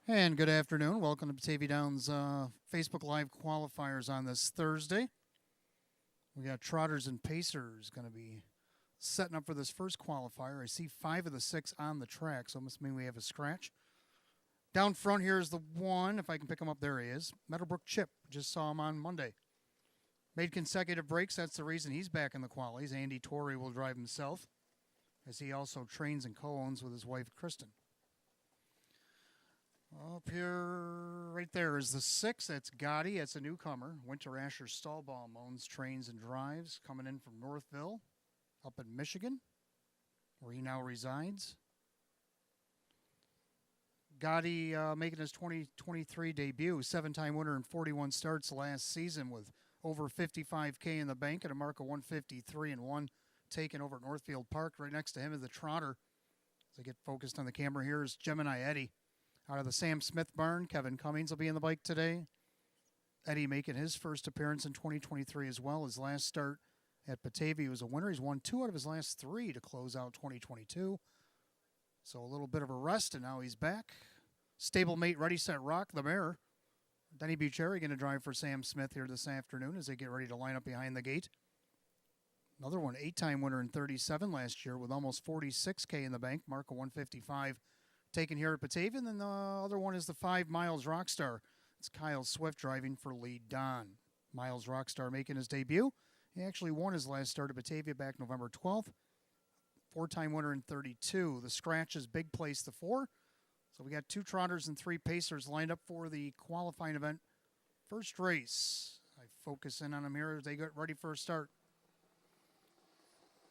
And good afternoon. Welcome to Batavia Downs Facebook Live qualifiers on this Thursday. We got Trotters and Pacers going to be setting up for this first qualifier. I see 5 of the 6 on the track, so it must mean we have a scratch. Down front here is the one. If I can pick him up, there he is. Meadowbrook Chip. Just saw him on Monday. Made consecutive breaks. That's the reason he's back in the qualies. Andy Torrey will drive himself, as he also trains and co-owns with his wife, Kristen. Up here, right there is the 6. That's Gotti. That's a newcomer. Winter Asher Stahlbaum owns, trains, and drives. Coming in from Northville, up in Michigan, where he now resides. Gotti making his 2023 debut. 7-time winner in 41 starts last season with over 55K in the bank and a mark of 153 and 1 taken over at Northfield Park. Right next to him is the Trotter. As I get focused on the camera here is Gemini Eddie. Out of the Sam Smith barn, Kevin Cummings will be in the bike today. Eddie making his first appearance in 2023 as well. His last start at Batavia was a winner. He's won 2 out of his last 3 to close out 2022. So a little bit of a rest, and now he's back. Stablemate Ready, Set, Rock, the mare. Denny Bucheri going to drive for Sam Smith here this afternoon as they get ready to line up behind the gate. Another one, 8-time winner in 37 last year with almost 46K in the bank, mark of 155. Taken here at Batavia. And then the other one is the 5 Miles Rockstar. It's Kyle Swift driving for Lead Don. Miles Rockstar making his debut. He actually won his last start at Batavia back November 12th. 4-time winner in 32. The scratch is Big Place the 4. So we got 2 Trotters and 3 Pacers lined up for the qualifying event. First race. I focus in on them here as they get ready for a start.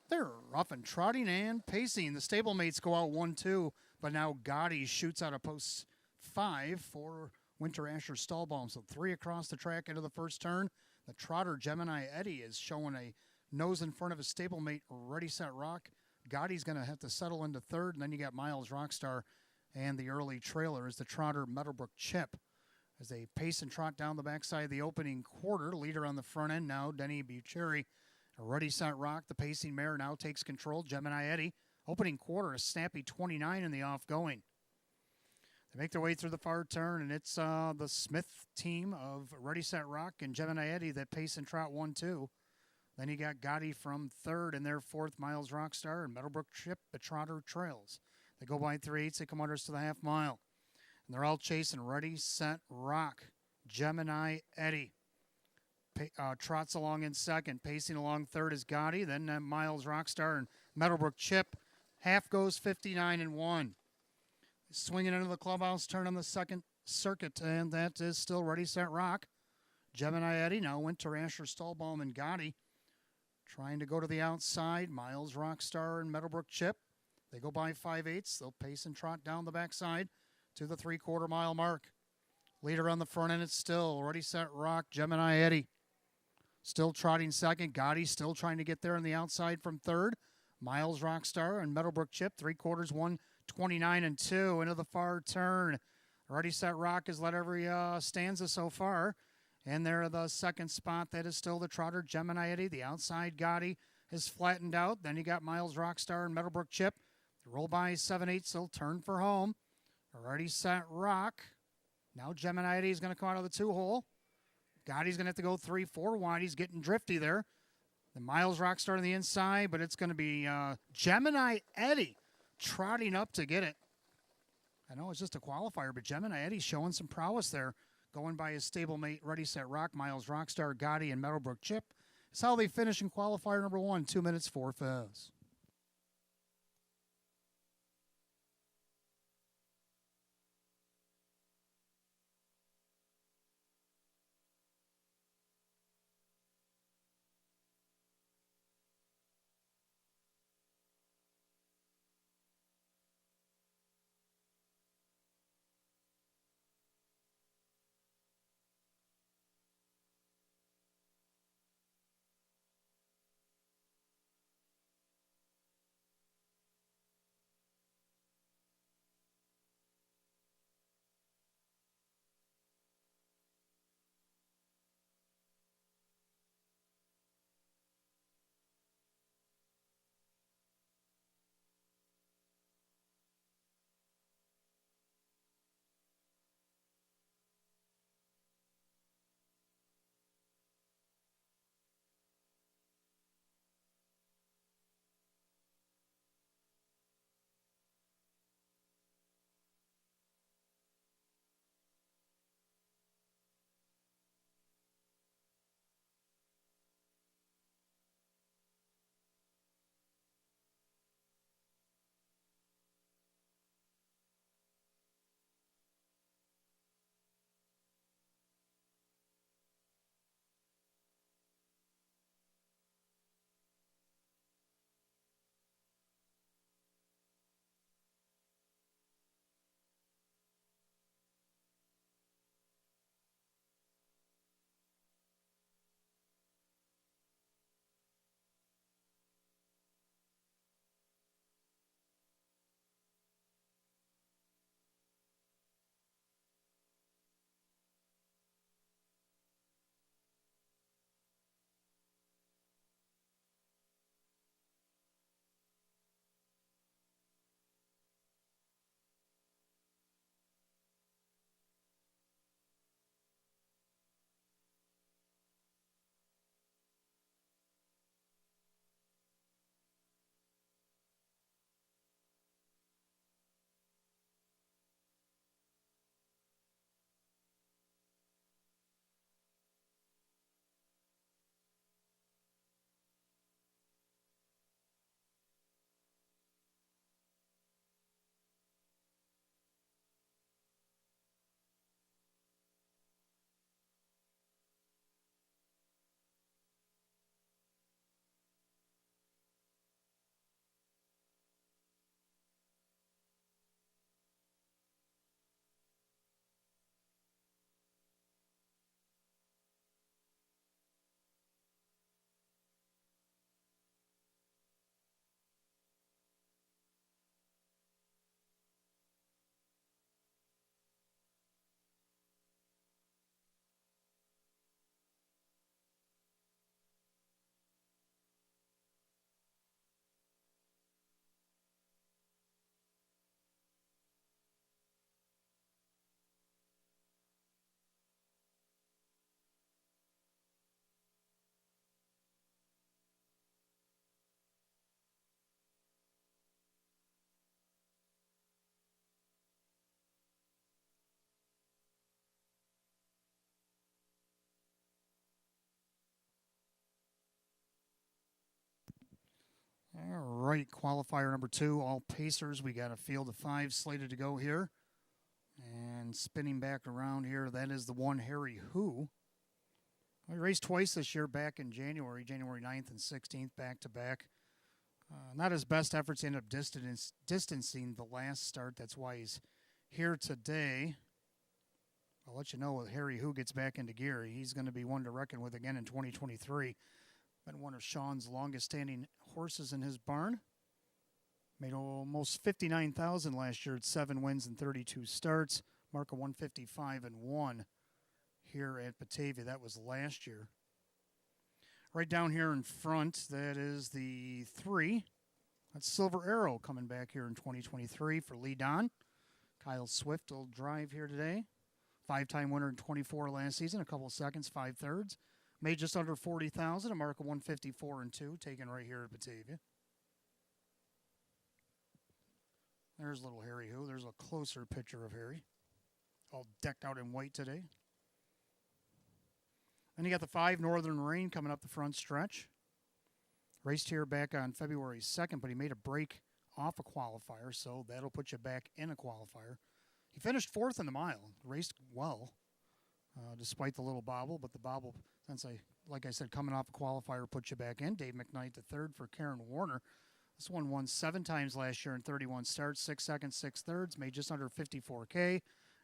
They're rough and trotting and pacing. The stablemates go out 1-2. But now Gotti shoots out of post 5 for Winter Asher Stahlbaum. So 3 across the track into the first turn. The Trotter Gemini Eddie is showing a nose in front of his stablemate Ready, Set, Rock. Gotti's going to have to settle into third. And then you got Miles Rockstar and the early trailer is the Trotter Meadowbrook Chip. As they pace and trot down the backside of the opening quarter. Leader on the front end now, Denny Bucheri. Ready, Set, Rock. The pacing mare now takes control. Gemini Eddie. Opening quarter, a snappy 29 in the off-going. They make their way through the far turn, and it's the Smith team of Ready, Set, Rock and Gemini Eddie that pace and trot 1-2. Then you got Gotti from third, and their fourth, Miles Rockstar, and Meadowbrook Chip, the Trotter trails. They go by 3/8. They come under us to the half mile. And they're all chasing Ready, Set, Rock. Gemini Eddie trots along in second. Pacing along third is Gotti. Then Miles Rockstar and Meadowbrook Chip. Half goes 59 and 1. Swinging into the clubhouse turn on the second circuit, and that is still Ready, Set, Rock. Gemini Eddie now Winter Asher Stahlbaum and Gotti. Trying to go to the outside. Miles Rockstar and Meadowbrook Chip. They go by 5/8. They'll pace and trot down the backside to the 3/4 mile mark. Leader on the front end, it's still Ready, Set, Rock. Gemini Eddie. Still trotting second. Gotti still trying to get there on the outside from third. Miles Rockstar and Meadowbrook Chip, 3/4, 1:29 and 2 into the far turn. Ready, Set, Rock has led every stanza so far. And there the second spot, that is still the Trotter Gemini Eddie. The outside Gotti has flattened out. Then you got Miles Rockstar and Meadowbrook Chip. They roll by 7/8, they'll turn for home. Ready, Set, Rock. Now Gemini Eddie is going to come out of the 2-hole. Gotti's going to have to go 3-4 wide. He's getting drifty there. The Miles Rockstar on the inside, but it's going to be Gemini Eddie trotting up to get it. I know it's just a qualifier, but Gemini Eddie showing some prowess there, going by his stablemate Ready, Set, Rock, Miles Rockstar, Gotti, and Meadowbrook Chip. It's how they finish in qualifier number 1, 2 minutes, 4 fouls. All right, qualifier number 2, all Pacers. We got a field of 5 slated to go here. And spinning back around here, that is the one Harry Who. We raced twice this year back in January 9th and 16th, back-to-back. Not his best efforts. He ended up distancing the last start. That's why he's here today. I'll let you know when Harry Who gets back into gear. He's going to be one to reckon with again in 2023. Been one of Sean's longest-standing horses in his barn. Made almost $59,000 last year at 7 wins and 32 starts. Mark of 155-1 here at Batavia. That was last year. Right down here in front, that is the 3. That's Silver Arrow coming back here in 2023 for Lee Don. Kyle Swift will drive here today. 5-time winner in 24 last season, a couple of seconds, 5/3. Made just under $40,000, a mark of 154-2, taken right here at Batavia. There's little Harry Who. There's a closer picture of Harry. All decked out in white today. Then you got the 5 Northern Rain coming up the front stretch. Raced here back on February 2nd, but he made a break off a qualifier, so that'll put you back in a qualifier. He finished 4th in the mile. Raced well, despite the little bobble, but the bobble, like I said, coming off a qualifier, put you back in. Dave McKnight, the 3rd for Karen Warner. This one won 7 times last year in 31 starts, 6 seconds, 6/3, made just under $54K,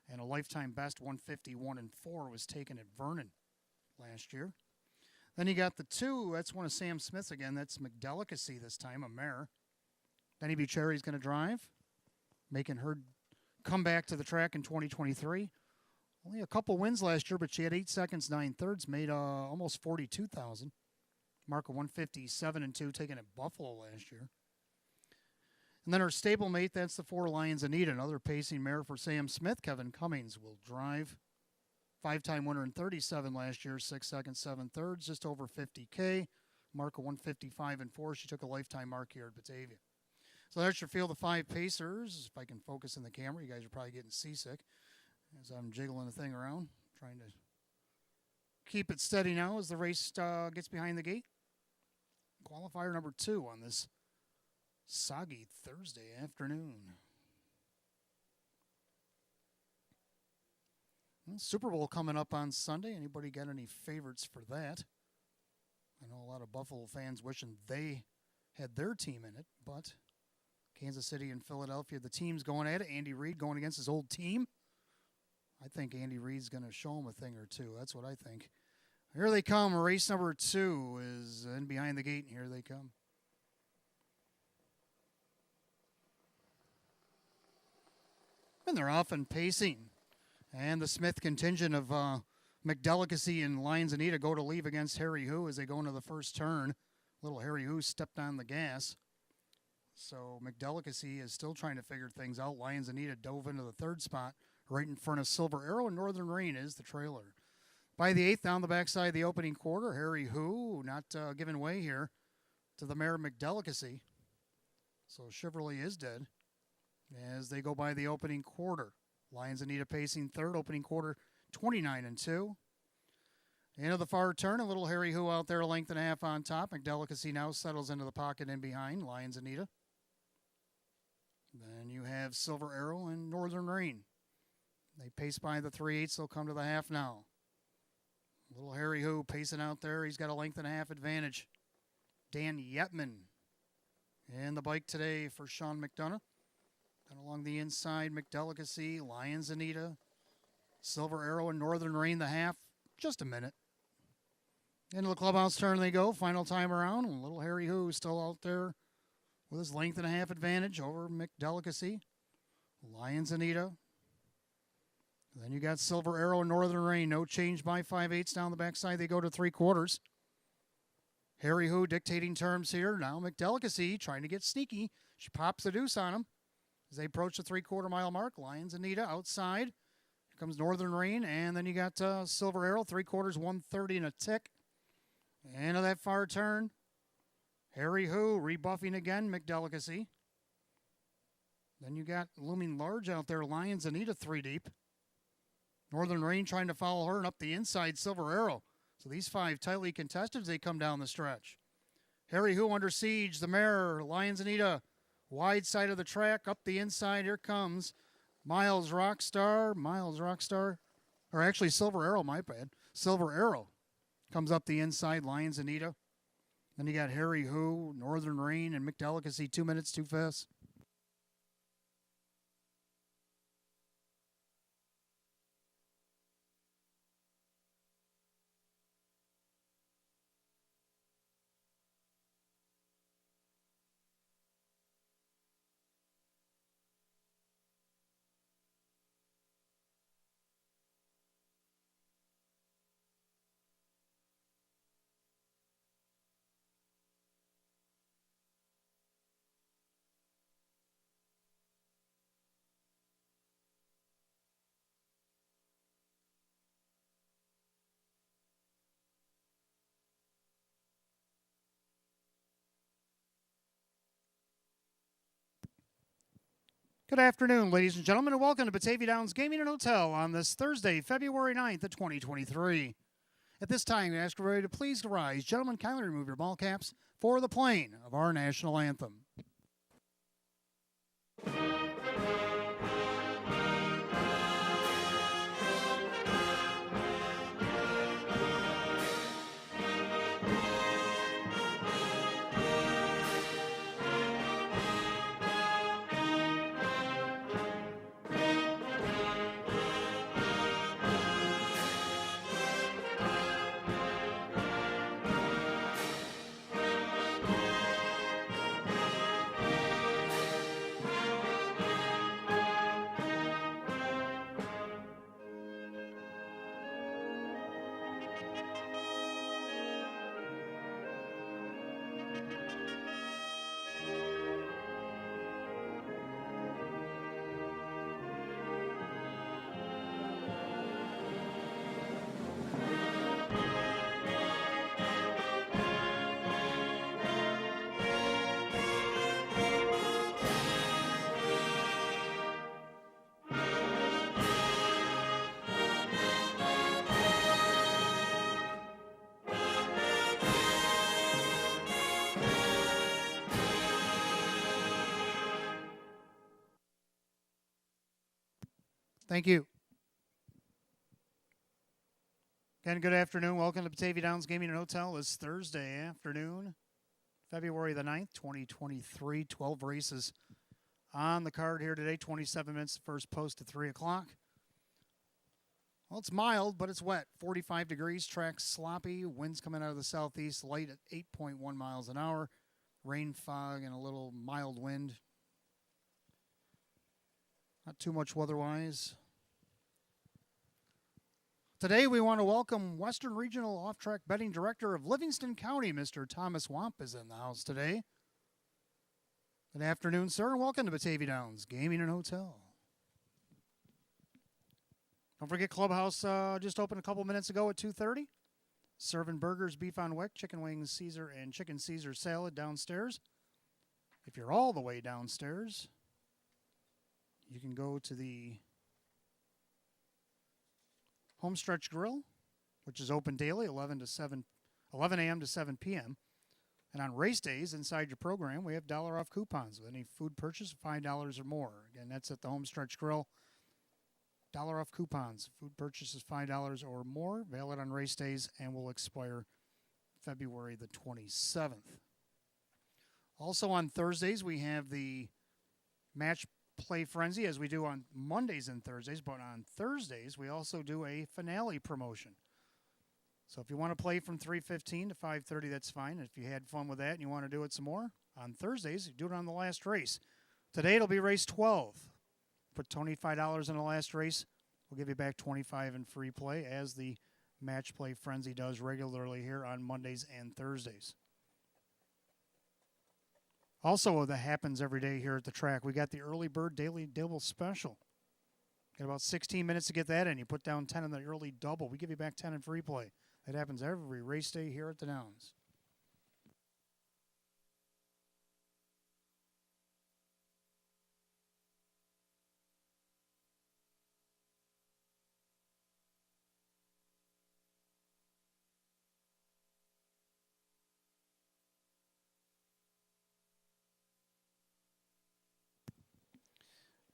and a lifetime best 151-4 was taken at Vernon last year. Then you got the 2, that's one of Sam Smith's again. That's McDelicacy this time, a mare. Benny Bucherry's going to drive, making her come back to the track in 2023. Only a couple wins last year, but she had 8 seconds, 9/3, made almost $42,000. Mark of 157-2, taken at Buffalo last year. And then her stablemate, that's the 4 Lions Anita, another pacing mare for Sam Smith. Kevin Cummings will drive. 5-time winner in 37 last year, 6 seconds, 7/3, just over $50K. Mark of 155-4. She took a lifetime mark here at Batavia. So there's your field of 5 Pacers. If I can focus in the camera, you guys are probably getting seasick as I'm jiggling the thing around, trying to keep it steady now as the race gets behind the gate. Qualifier number 2 on this soggy Thursday afternoon. Well, Super Bowl coming up on Sunday. Anybody got any favorites for that? I know a lot of Buffalo fans wishing they had their team in it, but Kansas City and Philadelphia, the teams going at it. Andy Reid going against his old team. I think Andy Reid's going to show him a thing or two. That's what I think. Here they come. Race number 2 is in behind the gate, and here they come. And they're off and pacing. And the Smith contingent of McDelicacy and Lions Anita go to leave against Harry Who as they go into the first turn. Little Harry Who stepped on the gas. So McDelicacy is still trying to figure things out. Lions Anita dove into the 3rd spot right in front of Silver Arrow, and Northern Rain is the trailer. By the 8th, down the backside of the opening quarter, Harry Who not giving way here to the mare McDelicacy. So Chevrolet is dead as they go by the opening quarter. Lions Anita pacing 3rd, opening quarter 29-2. Into the far turn, a little Harry Who out there, a length and a half on top. McDelicacy now settles into the pocket in behind Lions Anita. Then you have Silver Arrow and Northern Rain. They pace by the 3/8, they'll come to the half now. Little Harry Who pacing out there. He's got a length and a half advantage. Dan Yetman in the bike today for Sean McDonough. And along the inside, McDelicacy, Lions Anita, Silver Arrow, and Northern Rain, the half. Just a minute. Into the clubhouse turn they go. Final time around. And little Harry Who still out there with his length and a half advantage over McDelicacy, Lions Anita. Then you got Silver Arrow and Northern Rain. No change by 5/8 down the backside. They go to 3/4. Harry Who dictating terms here. Now McDelicacy trying to get sneaky. She pops the deuce on him as they approach the 3/4 mile mark. Lions Anita outside. Here comes Northern Rain. And then you got Silver Arrow. 3/4, 130 and a tick. Into that far turn. Harry Who rebuffing again, McDelicacy. Then you got looming large out there, Lions Anita 3 deep. Northern Rain trying to follow her, and up the inside, Silver Arrow. So these 5 tightly contested as they come down the stretch. Harry Who under siege. The mare, Lions Anita, wide side of the track, up the inside. Here comes Miles Rockstar. Or actually Silver Arrow, my bad. Silver Arrow comes up the inside. Lions Anita. Then you got Harry Who, Northern Rain, and McDelicacy. 2 minutes too fast. Good afternoon, ladies and gentlemen, and welcome to Batavia Downs Gaming and Hotel on this Thursday, February 9th of 2023. At this time, we ask everybody to please rise. Gentlemen, kindly remove your ball caps for the playing of our national anthem. Thank you. Again, good afternoon. Welcome to Batavia Downs Gaming and Hotel this Thursday afternoon, February the 9th, 2023. 12 races on the card here today. 27 minutes first post at 3 o'clock. Well, it's mild, but it's wet. 45 degrees, track sloppy. Winds coming out of the southeast, light at 8.1 miles an hour. Rain, fog, and a little mild wind. Not too much weather-wise. Today we want to welcome Western Regional Off-Track Betting Director of Livingston County, Mr. Thomas Wamp is in the house today. Good afternoon, sir, and welcome to Batavia Downs Gaming and Hotel. Don't forget Clubhouse just opened a couple minutes ago at 2:30. Serving burgers, beef on wick, chicken wings, Caesar, and chicken Caesar salad downstairs. If you're all the way downstairs, you can go to the Homestretch Grill, which is open daily, 11 a.m. to 7 p.m. And on race days inside your program, we have $1 off coupons with any food purchase of $5 or more. Again, that's at the Homestretch Grill. $1 off coupons. Food purchases $5 or more, valid on race days, and will expire February the 27th. Also on Thursdays, we have the Match Play Frenzy, as we do on Mondays and Thursdays, but on Thursdays we also do a finale promotion. So if you want to play from 3:15 to 5:30, that's fine. If you had fun with that and you want to do it some more, on Thursdays, you do it on the last race. Today it'll be race 12. Put $25 in the last race, we'll give you back $25 in free play, as the Match Play Frenzy does regularly here on Mondays and Thursdays. Also, that happens every day here at the track. We got the early bird daily double special. Got about 16 minutes to get that in. You put down 10 in the early double. We give you back 10 in free play. That happens every race day here at the Downs.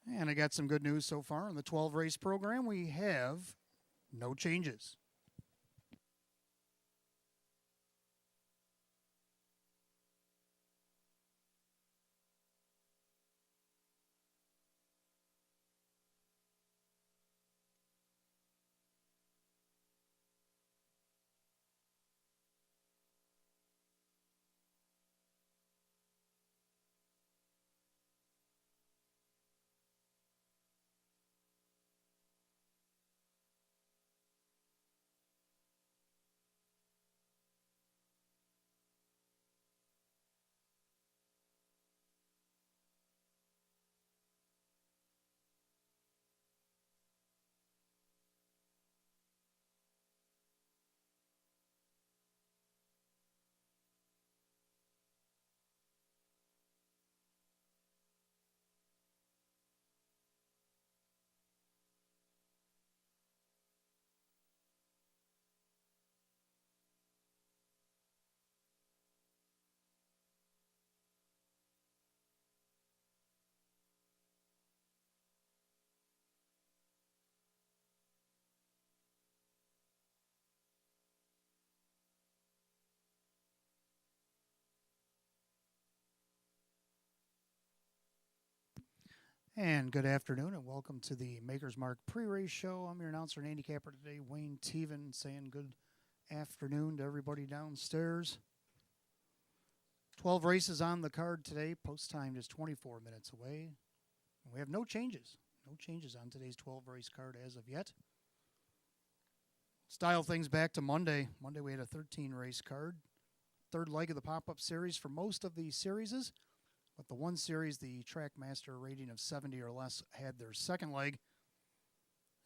And I got some good news so far. In the 12 race program, we have no changes. And good afternoon, and welcome to the Maker's Mark pre-race show. I'm your announcer and handicapper today, Wayne Teven, saying good afternoon to everybody downstairs. 12 races on the card today. Post time just 24 minutes away. And we have no changes. No changes on today's 12 race card as of yet. Style things back to Monday. Monday we had a 13 race card. Third leg of the pop-up series for most of the series. But the one series, the Trackmaster rating of 70 or less, had their second leg.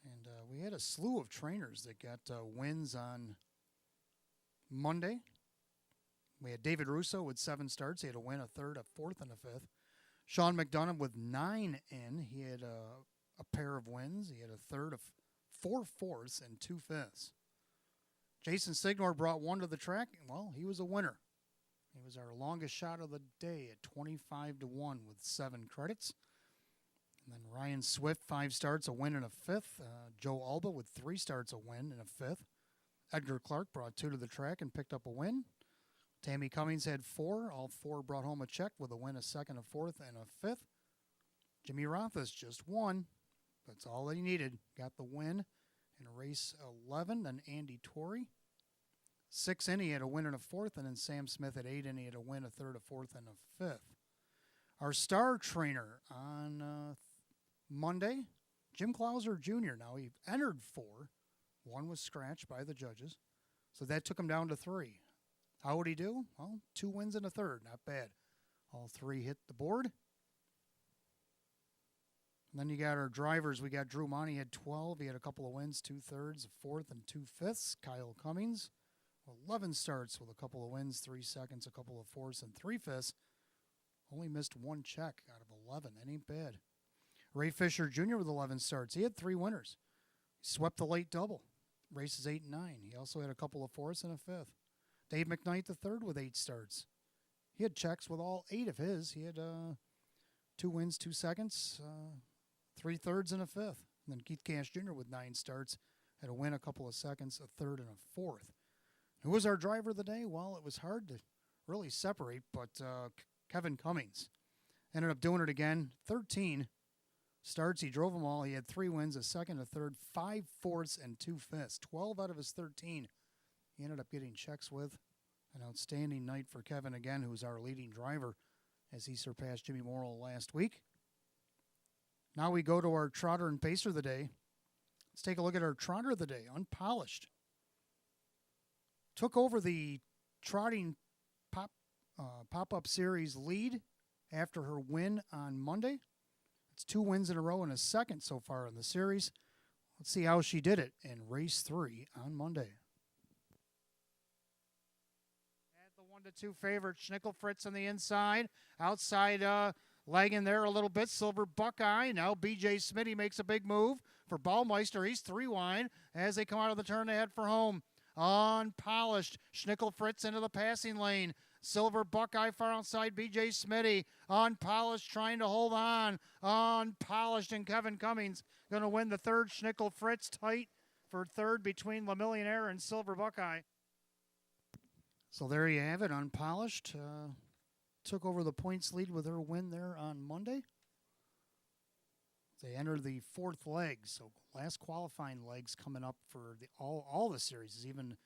And we had a slew of trainers that got wins on Monday. We had David Russo with 7 starts. He had a win, a third, a fourth, and a fifth. Sean McDonough with 9 in. He had a pair of wins. He had a third, of 4 fourths, and 2 fifths. Jason Signor brought 1 to the track. Well, he was a winner. He was our longest shot of the day at 25-1 with 7 credits. And then Ryan Swift, 5 starts, a win and a fifth. Joe Alba with 3 starts, a win and a fifth. Edgar Clark brought 2 to the track and picked up a win. Tammy Cummings had 4. All 4 brought home a check with a win, a second, a fourth, and a fifth. Jimmy Rothfuss just 1. That's all that he needed. Got the win in race 11. Then Andy Torrey. 6 in, he had a win and a fourth, and then Sam Smith at 8 in, he had a win, a third, a fourth, and a fifth. Our star trainer on Monday, Jim Clauser Jr. Now, he entered 4. 1 was scratched by the judges, so that took him down to 3. How would he do? Well, 2 wins and a third, not bad. All 3 hit the board. And then you got our drivers. We got Drew Monty had 12. He had a couple of wins, 2 thirds, a fourth, and 2 fifths. Kyle Cummings, 11 starts with a couple of wins, 3 seconds, a couple of fourths, and 3 fifths. Only missed 1 check out of 11. That ain't bad. Ray Fisher Jr. with 11 starts. He had 3 winners. He swept the late double, races 8 and 9. He also had a couple of fourths and a fifth. Dave McKnight III with 8 starts. He had checks with all 8 of his. He had 2 wins, 2 seconds, 3 thirds, and a fifth. And then Keith Cash Jr. with 9 starts had a win, a couple of seconds, a third, and a fourth. Who was our driver of the day? Well, it was hard to really separate, but Kevin Cummings ended up doing it again. 13 starts. He drove them all. He had 3 wins, a second, a third, 5 fourths, and 2 fifths. 12 out of his 13 he ended up getting checks with. An outstanding night for Kevin again, who's our leading driver, as he surpassed Jimmy Morrill last week. Now we go to our trotter and pacer of the day. Let's take a look at our trotter of the day, Unpolished. Took over the trotting pop-up series lead after her win on Monday. It's 2 wins in a row and a second so far in the series. Let's see how she did it in race 3 on Monday. At the 1-2 favorite, Schnickel Fritz on the inside. Outside lagging there a little bit, Silver Buckeye. Now B.J. Smitty makes a big move for Ballmeister. He's 3 wide as they come out of the turn to head for home. Unpolished. Schnickel Fritz into the passing lane. Silver Buckeye far outside. BJ Smitty. Unpolished trying to hold on. Unpolished, and Kevin Cummings going to win the third. Schnickel Fritz tight for third between Le Millionaire and Silver Buckeye. So there you have it. Unpolished took over the points lead with her win there on Monday. They enter the fourth leg, so last qualifying legs coming up for all the series, even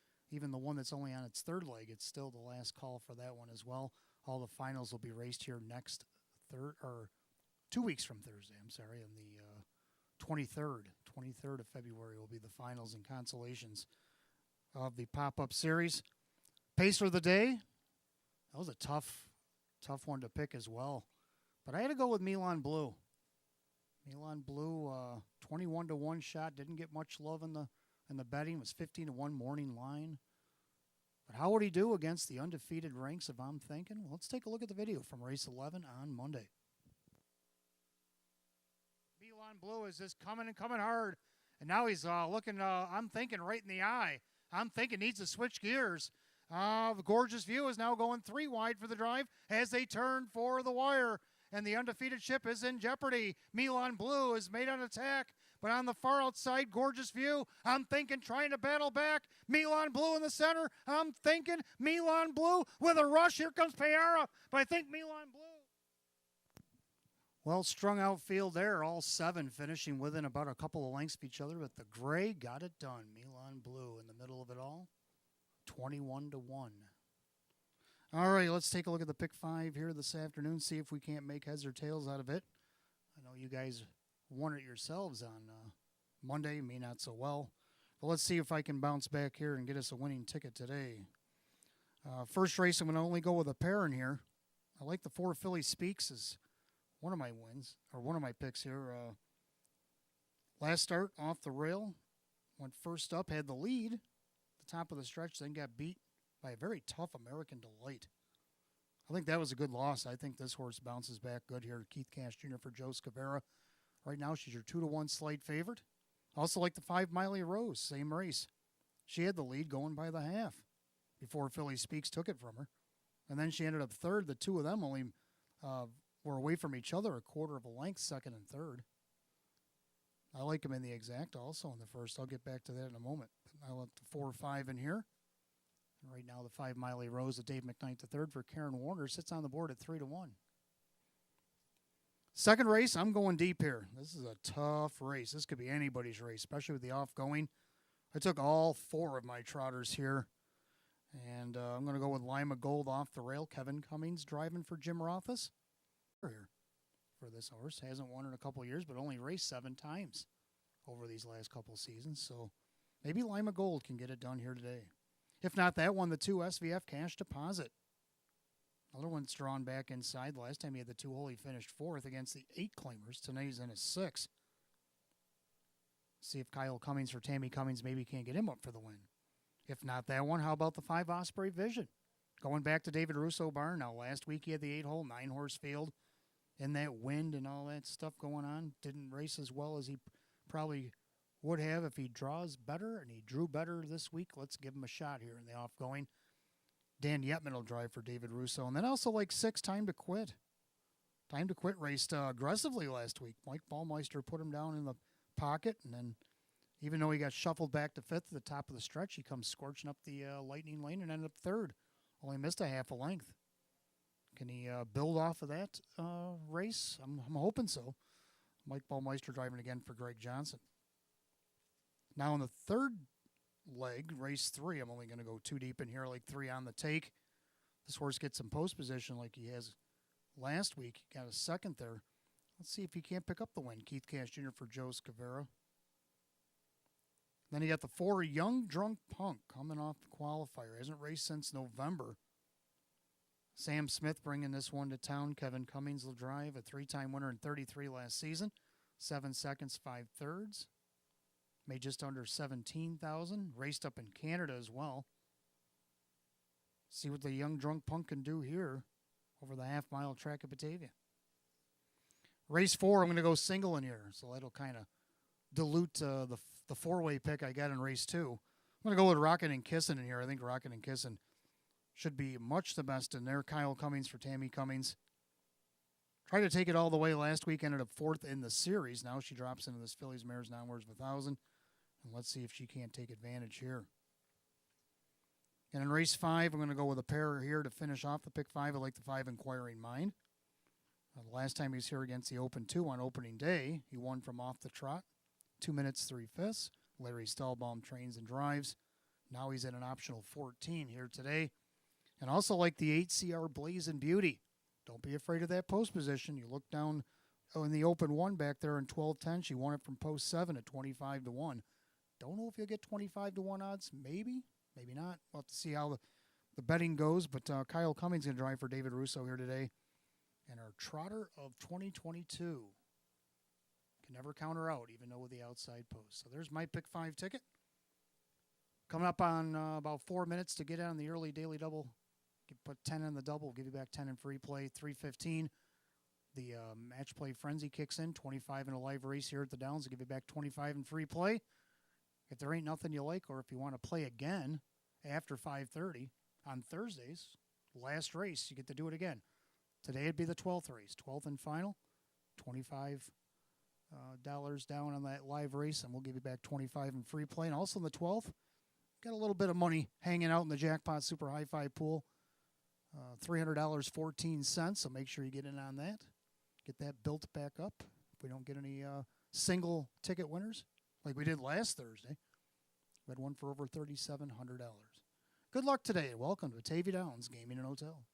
the one that's only on its third leg. It's still the last call for that one as well. All the finals will be raced here next 2 weeks from Thursday. I'm sorry, on the 23rd of February will be the finals and consolations of the pop-up series. Pacer of the day. That was a tough one to pick as well, but I had to go with Milan Blue. Milan Blue, 21-1 shot. Didn't get much love in the betting. It was 15-1 morning line. But how would he do against the undefeated ranks of I'm Thinking? Well, let's take a look at the video from race 11 on Monday. Milan Blue is just coming hard. And now he's looking, I'm Thinking, right in the eye. I'm Thinking needs to switch gears. The Gorgeous View is now going 3 wide for the drive as they turn for the wire. And the undefeated ship is in jeopardy. Milan Blue is made an attack, but on the far outside, Gorgeous View, I'm Thinking, trying to battle back. Milan Blue in the center. I'm Thinking, Milan Blue with a rush. Here comes Payara, but I think Milan Blue. Well strung out field there, all 7 finishing within about a couple of lengths of each other, but the gray got it done. Milan Blue in the middle of it all, 21-1. All right, let's take a look at the pick 5 here this afternoon, see if we can't make heads or tails out of it. I know you guys won it yourselves on Monday, me not so well. But let's see if I can bounce back here and get us a winning ticket today. First race, I'm going to only go with a pair in here. I like the 4 Philly Speaks as one of my wins, or one of my picks here. Last start, off the rail, went first up, had the lead at the top of the stretch, then got beat by a very tough American Delight. I think that was a good loss. I think this horse bounces back good here. Keith Cash Jr. for Joe Scavera. Right now, she's your 2-1 slight favorite. Also like the 5 Miley Rose, same race. She had the lead going by the half before Philly Speaks took it from her. And then she ended up third. The 2 of them only were away from each other a quarter of a length, second and third. I like them in the exact also in the first. I'll get back to that in a moment. I left the 4 or 5 in here. Right now, the 5 Miley Rose of Dave McKnight III for Karen Warner sits on the board at 3-1. Second race, I'm going deep here. This is a tough race. This could be anybody's race, especially with the off-going. I took all 4 of my trotters here, and I'm going to go with Lima Gold off the rail. Kevin Cummings driving for Jim Rothus here for this horse. Hasn't won in a couple of years, but only raced 7 times over these last couple of seasons. So maybe Lima Gold can get it done here today. If not that one, the 2 SVF Cash Deposit. Another one's drawn back inside. The last time he had the 2-hole, he finished 4th against the 8 claimers. Tonight he's in his 6th. See if Kyle Cummings for Tammy Cummings maybe can't get him up for the win. If not that one, how about the 5 Osprey Vision? Going back to David Russo Barn. Now, last week he had the 8-hole, 9-horse field. In that wind and all that stuff going on. Didn't race as well as he probably would have if he draws better, and he drew better this week. Let's give him a shot here in the off-going. Dan Yetman will drive for David Russo. And then also like 6, Time to Quit. Time to Quit raced aggressively last week. Mike Ballmeister put him down in the pocket, and then even though he got shuffled back to 5th at the top of the stretch, he comes scorching up the lightning lane and ended up 3rd. Only missed a half a length. Can he build off of that race? I'm hoping so. Mike Ballmeister driving again for Greg Johnson. Now in the third leg, race 3, I'm only going to go 2 deep in here, like 3 on the take. This horse gets some post position like he has last week. He got a 2nd there. Let's see if he can't pick up the win. Keith Cash Jr. for Joe Scavera. Then you got the 4 Young Drunk Punk coming off the qualifier. Hasn't raced since November. Sam Smith bringing this one to town. Kevin Cummings will drive, a 3-time winner in 33 last season. 7 seconds, 5 thirds. Made just under 17,000. Raced up in Canada as well. See what the Young Drunk Punk can do here over the half-mile track at Batavia. Race 4, I'm going to go single in here, so that'll kind of dilute the 4-way pick I got in race 2. I'm going to go with Rockin' and Kissin' in here. I think Rockin' and Kissin' should be much the best in there. Kyle Cummings for Tammy Cummings. Tried to take it all the way last week, ended up fourth in the series. Now she drops into this Phillies Mares Downwards 1,000. And let's see if she can't take advantage here. And in race 5, I'm going to go with a pair here to finish off the pick 5. I like the 5 Inquiring Mind. The last time he was here against the Open 2 on opening day, he won from off the trot. 2 minutes, 3/5. Larry Stahlbaum trains and drives. Now he's in an optional 14 here today. And also like the 8 CR Blazing Beauty. Don't be afraid of that post position. You look down in the Open 1 back there in 12:10. She won it from post 7 at 25-1. Don't know if you'll get 25-1 odds. Maybe, maybe not. We'll have to see how the betting goes. But Kyle Cummings going to drive for David Russo here today. And our trotter of 2022. Can never count her out, even though with the outside post. So there's my pick 5 ticket. Coming up on about 4 minutes to get on the early daily double. Put 10 in the double, give you back 10 in free play. 3:15. The match play frenzy kicks in. 25 in a live race here at the Downs to give you back 25 in free play. If there ain't nothing you like, or if you want to play again after 5:30 on Thursdays, last race, you get to do it again. Today it'd be the 12th race, 12th and final. $25 down on that live race, and we'll give you back 25 in free play. And also in the 12th, got a little bit of money hanging out in the Jackpot Super Hi-Fi pool. $300.14, so make sure you get in on that. Get that built back up. If we don't get any single ticket winners, like we did last Thursday, we had one for over $3,700. Good luck today, and welcome to Batavia Downs Gaming and Hotel.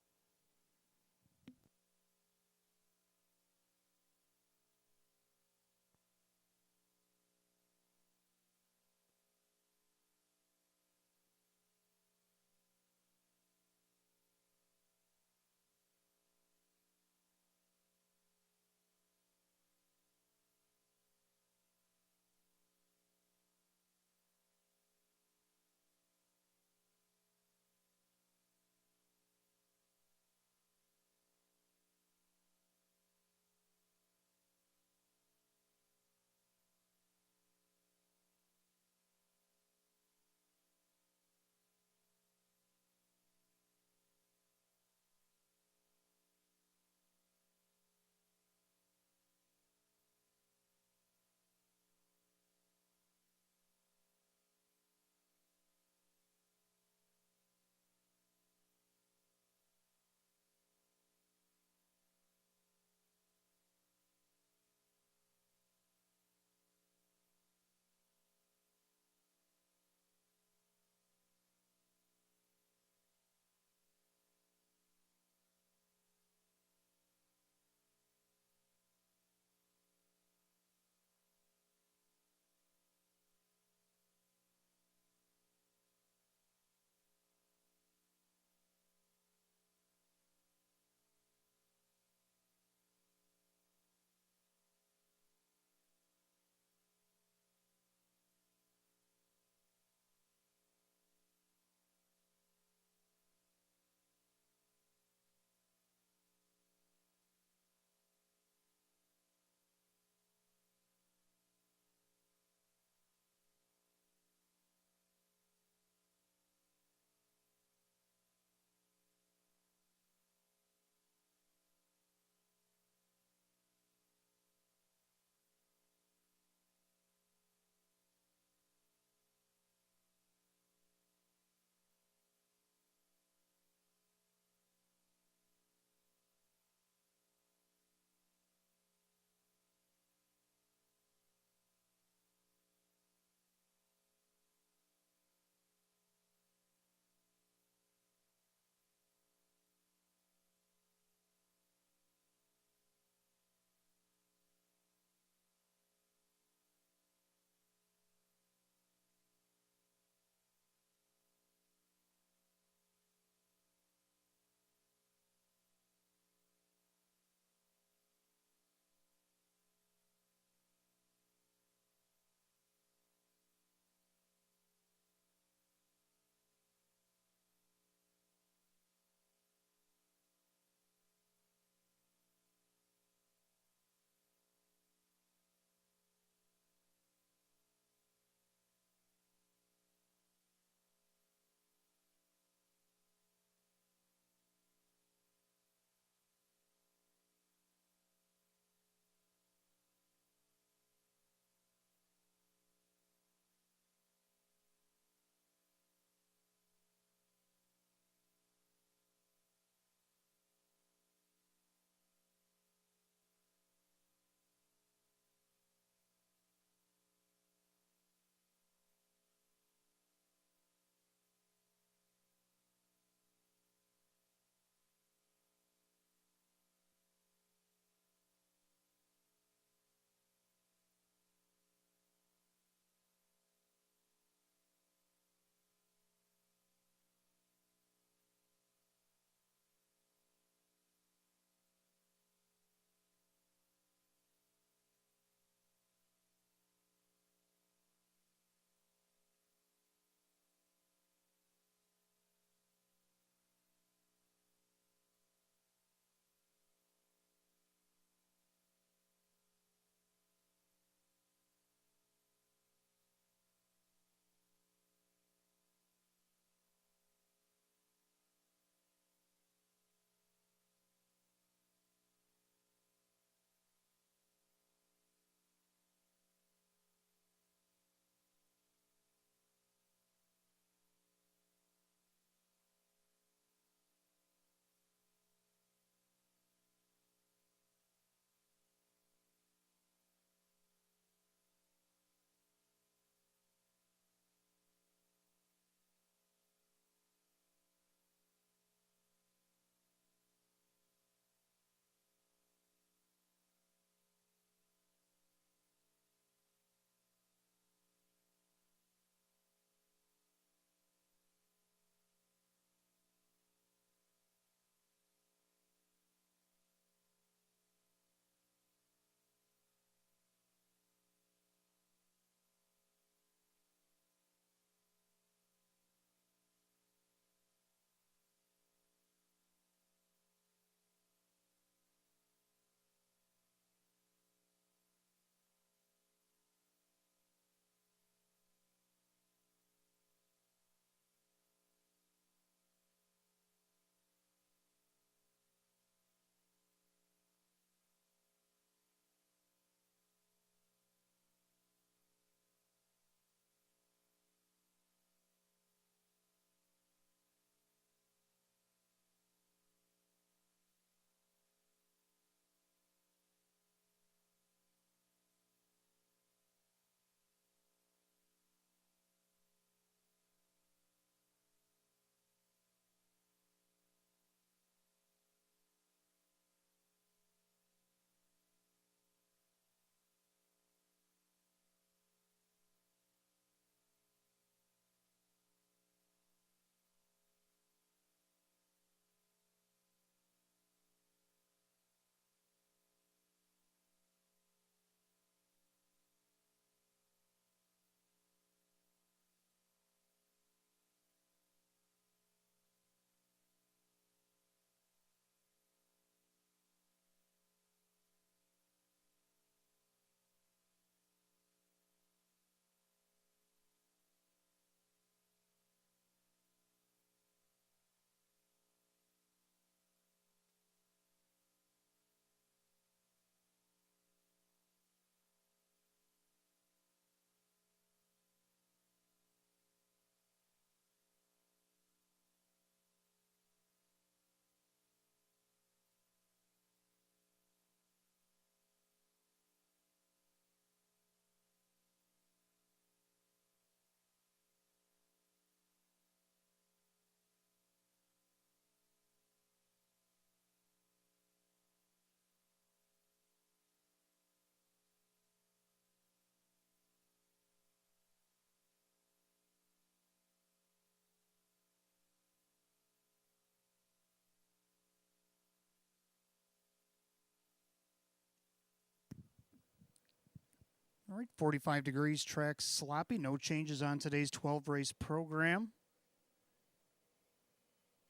All right, 45 degrees, track sloppy. No changes on today's 12-race program.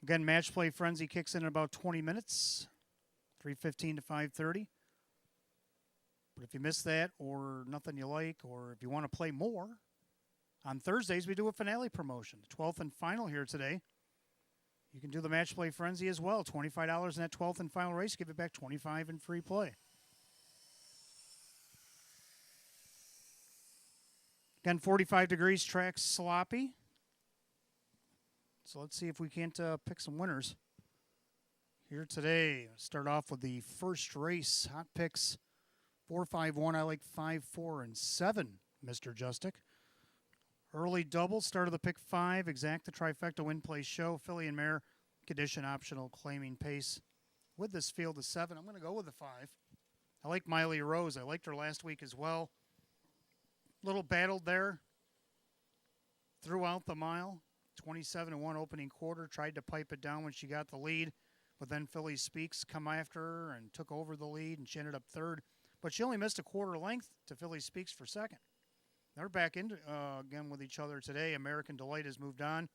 Again, match play frenzy kicks in about 20 minutes, 3:15 to 5:30. But if you miss that or nothing you like, or if you want to play more, on Thursdays we do a finale promotion, the 12th and final here today. You can do the match play frenzy as well. $25 in that 12th and final race, give it back $25 in free play. Again, 45 degrees, track sloppy. So let's see if we can't pick some winners here today. Start off with the first race. Hot picks 4, 5, 1. I like 5, 4, and 7, Mr. Justic. Early double, start of the pick 5. Exact the trifecta win place show. Filly and mare, condition optional, claiming pace. With this field of 7, I'm going to go with the 5. I like Miley Rose. I liked her last week as well. Little battled there throughout the mile. 27-1 opening quarter. Tried to pipe it down when she got the lead. But then Philly Speaks come after her and took over the lead, and she ended up third. But she only missed a quarter length to Philly Speaks for second. They're back in again with each other today. American Delight has moved on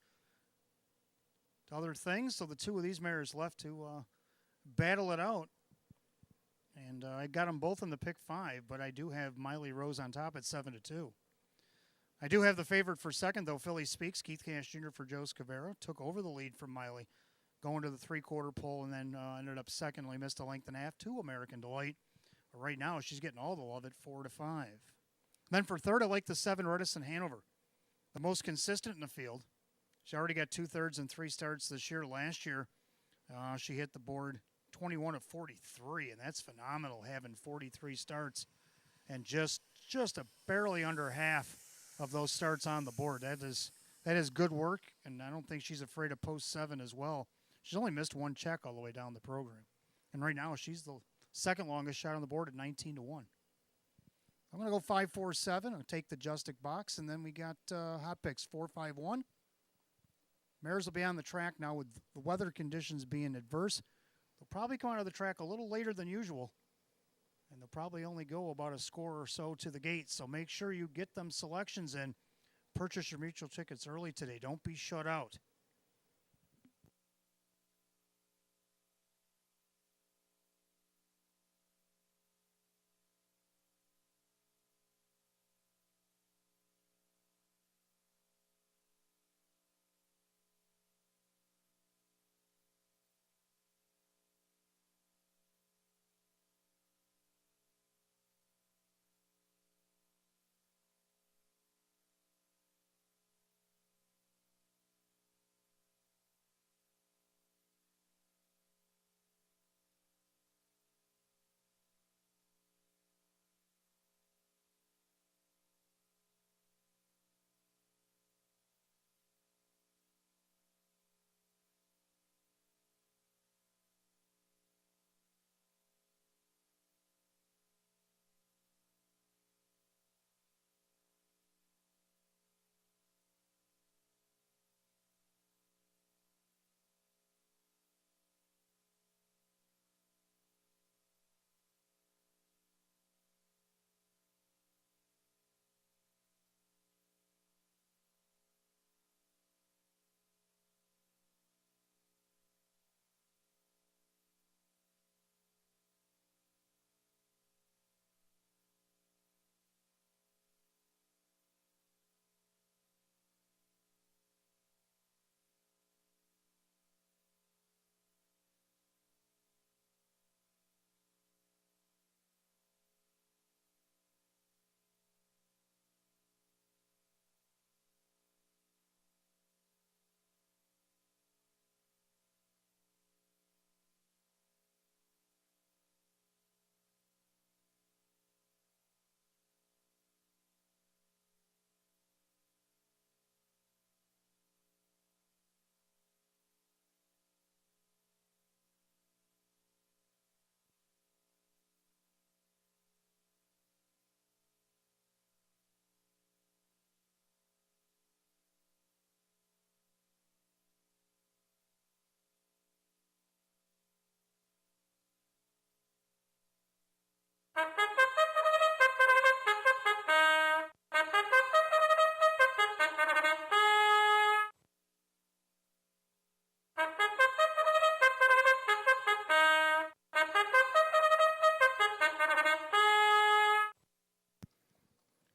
to other things. So the two of these mares left to battle it out. And I got them both in the pick 5, but I do have Miley Rose on top at 7-2. I do have the favorite for second, though. Philly Speaks. Keith Cash Jr. for Joe Scavera took over the lead from Miley, going to the three-quarter pole, and then ended up second. Only missed a length and a half to American Delight. But right now, she's getting all the love at 4-5. Then for third, I like the 7 Redison Hanover, the most consistent in the field. She already got 2/3 and 3 starts this year. Last year, she hit the board 21 of 43, and that's phenomenal, having 43 starts and just a barely under half of those starts on the board. That is good work, and I don't think she's afraid of post 7 as well. She's only missed one check all the way down the program, and right now she's the second longest shot on the board at 19-1. I'm going to go 5, 4, 7. I'll take the Justic box, and then we got hot picks 4, 5, 1. Mares will be on the track now with the weather conditions being adverse. They'll probably come out of the track a little later than usual, and they'll probably only go about a score or so to the gate. So make sure you get them selections in. Purchase your mutual tickets early today. Don't be shut out.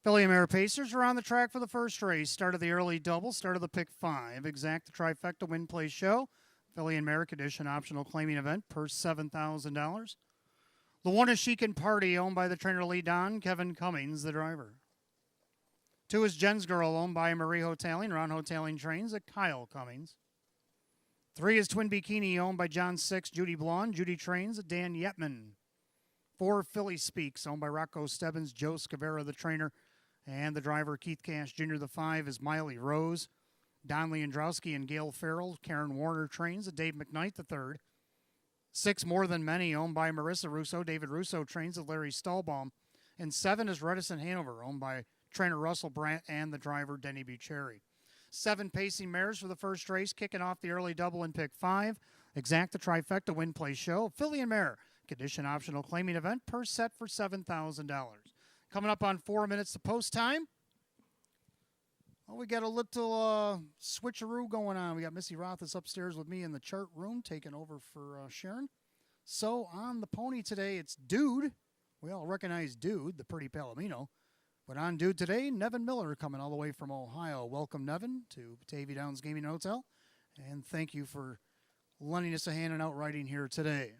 Filly and Mare Pacers are on the track for the first race. Start of the early double, start of the pick 5. Exact the trifecta win play show. Filly and Mare condition optional claiming event per $7,000. The one is Chic and Party, owned by the trainer Lee Don, Kevin Cummings, the driver. 2 is Jen's Girl, owned by Marie Hoteling, Ron Hoteling trains at Kyle Cummings. 3 is Twin Bikini, owned by John 6, Judy Blonde, Judy trains at Dan Yetman. 4 Philly Speaks, owned by Rocco Stebbins, Joe Scavera, the trainer, and the driver Keith Cash Jr. The 5 is Miley Rose, Don Leandrowski and Gail Farrell, Karen Warner trains at Dave McKnight the 3rd. 6 More Than Many, owned by Marissa Russo, David Russo trains at Larry Stahlbaum. And 7 is Reticent Hanover, owned by trainer Russell Brandt and the driver Denny Bucherri. 7 pacing mares for the first race, kicking off the early double in pick 5. Exact the trifecta win play show. Filly and Mare, condition optional claiming event per set for $7,000. Coming up on 4 minutes to post time. Well, we got a little switcheroo going on. We got Missy Rothis upstairs with me in the chart room, taking over for Sharon. So on the pony today, it's Dude. We all recognize Dude, the pretty Palomino. But on Dude today, Nevin Miller coming all the way from Ohio. Welcome, Nevin, to Batavia Downs Gaming Hotel. And thank you for lending us a hand in outriding here today.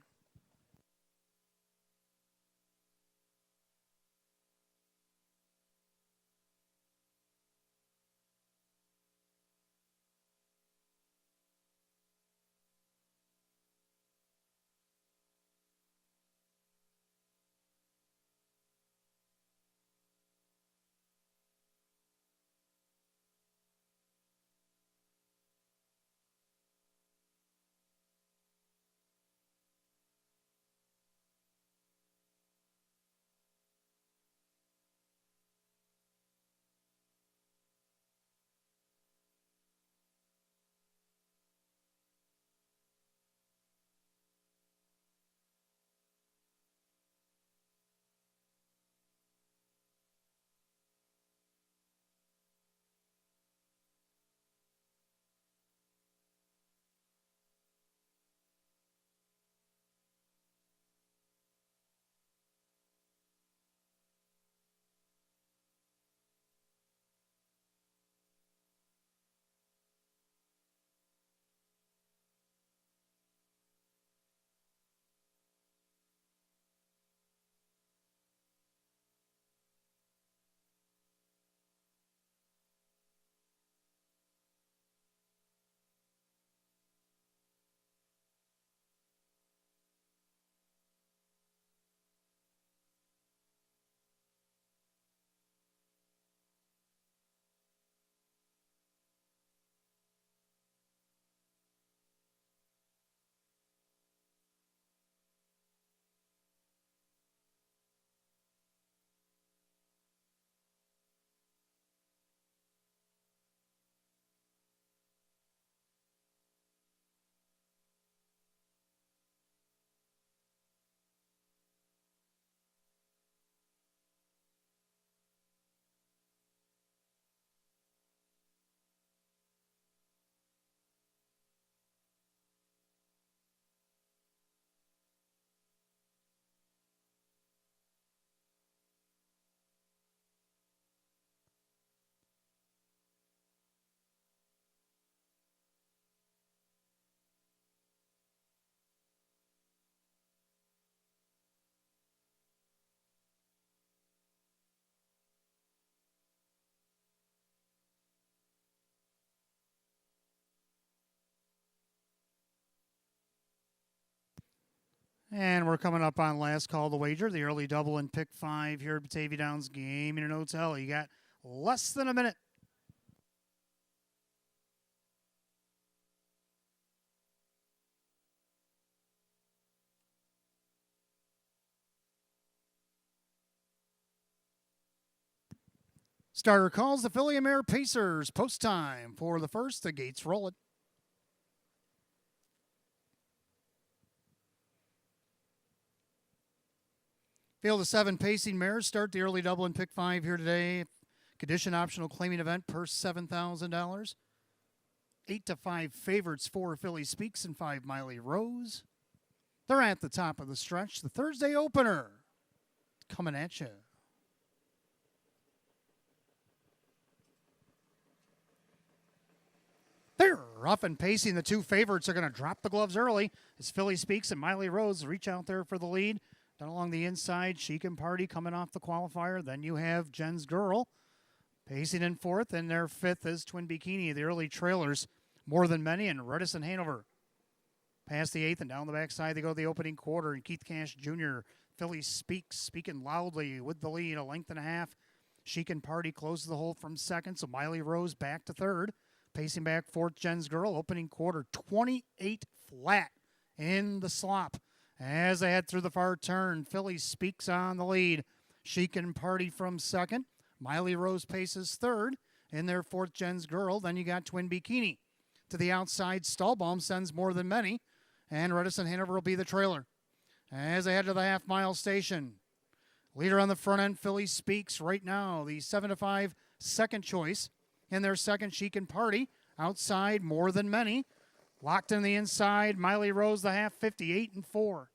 And we're coming up on last call to wager, the early double in pick 5 here at Batavia Downs Gaming and Hotel. You got less than a minute. Starter calls the Filly and Mare Pacers. Post time for the first. The gates roll it. Field of 7 pacing mares start the early double in pick 5 here today. Condition optional claiming event per $7,000. 8 to 5 favorites, 4 Philly Speaks and 5 Miley Rose. They're at the top of the stretch. The Thursday opener coming at you. They're rough and pacing. The two favorites are going to drop the gloves early as Philly Speaks and Miley Rose reach out there for the lead. Down along the inside, Chic and Party coming off the qualifier. Then you have Jen's Girl pacing in fourth, and their fifth is Twin Bikini, the early trailers. More Than Many and Redis and Hanover. Past the eighth and down the backside, they go to the opening quarter, and Keith Cash Jr., Philly Speaks, speaking loudly with the lead, a length and a half. Chic and Party closes the hole from second, so Miley Rose back to third. Pacing back fourth, Jen's Girl, opening quarter, 28 flat in the slop. As they head through the far turn, Philly Speaks on the lead. Chic and Party from second. Miley Rose paces third. In their fourth, Jen's Girl. Then you got Twin Bikini. To the outside, Stahlbaum sends More Than Many. And Redison Hanover will be the trailer. As they head to the half-mile station, leader on the front end, Philly Speaks right now. The 7-5 second choice. In their second, Chic and Party. Outside, More Than Many. Locked in the inside, Miley Rose, the half, 58-4.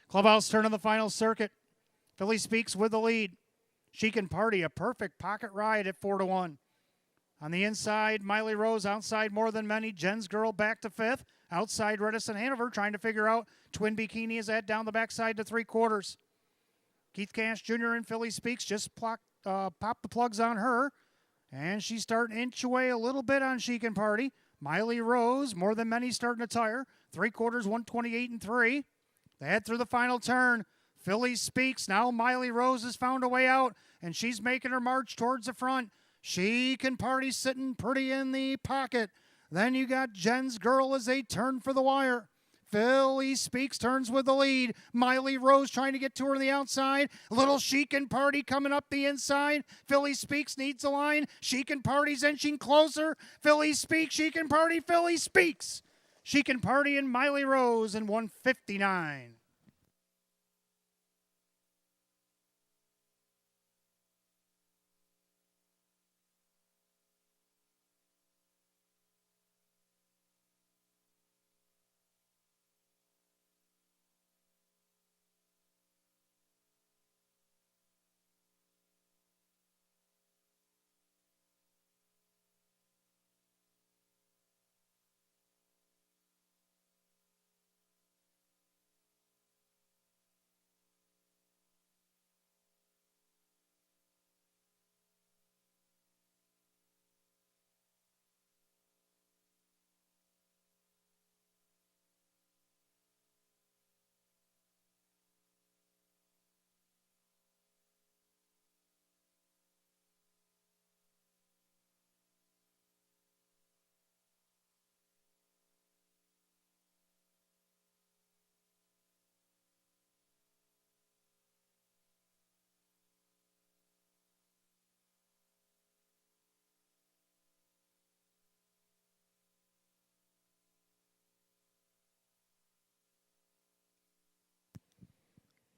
Clubhouse turn on the final circuit. Philly Speaks with the lead. Chic and Party, a perfect pocket ride at 4-1. On the inside, Miley Rose. Outside, More Than Many. Jen's Girl back to fifth. Outside, Redison Hanover trying to figure out. Twin Bikini is at down the backside to three-quarters. Keith Cash Jr. and Philly Speaks just pop the plugs on her. And she's starting to inch away a little bit on Chic and Party. Miley Rose, More Than Many starting to tire. Three-quarters, 128-3. They head through the final turn. Philly Speaks. Now Miley Rose has found a way out, and she's making her march towards the front. Chic and Party sitting pretty in the pocket. Then you got Jen's Girl as they turn for the wire. Philly Speaks turns with the lead. Miley Rose trying to get to her on the outside. Little Chic and Party coming up the inside. Philly Speaks needs a line. Chic and Party's inching closer. Philly Speaks, Chic and Party, Philly Speaks. Chic and Party and Miley Rose in 159.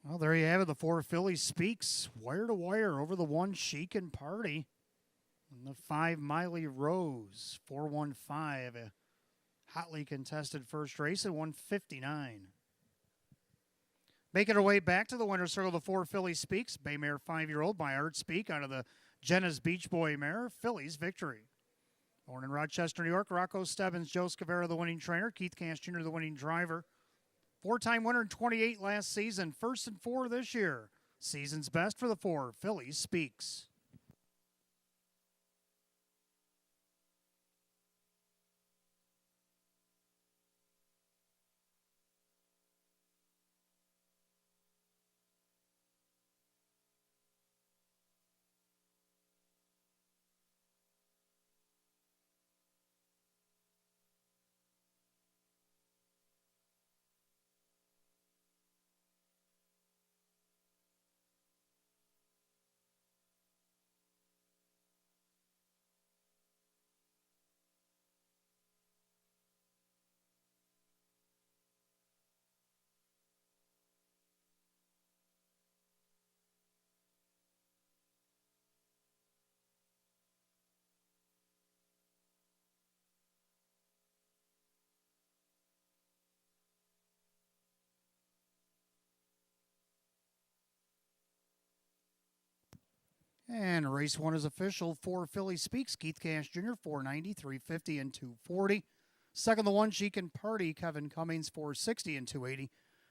Well, there you have it. The four Philly Speaks wire to wire over the one Chic and Party. And the five Miley Rose, 415. A hotly contested first race at 159. Making her way back to the winner's circle, the four Philly Speaks. Bay Mare 5-year-old by Art Speak out of the Jenna's Beach Boy mare. Philly's victory. Born in Rochester, New York, Rocco Stebbins, Joe Scavera, the winning trainer. Keith Cash Jr., the winning driver. Four-time winner in 28 last season. First and four this year. Season's best for the four. Philly Speaks. And race 1 is official. 4 Philly Speaks, Keith Cash Jr., 490, 350, and 240. Second, the 1 She Can Party, Kevin Cummings, 460 and 280.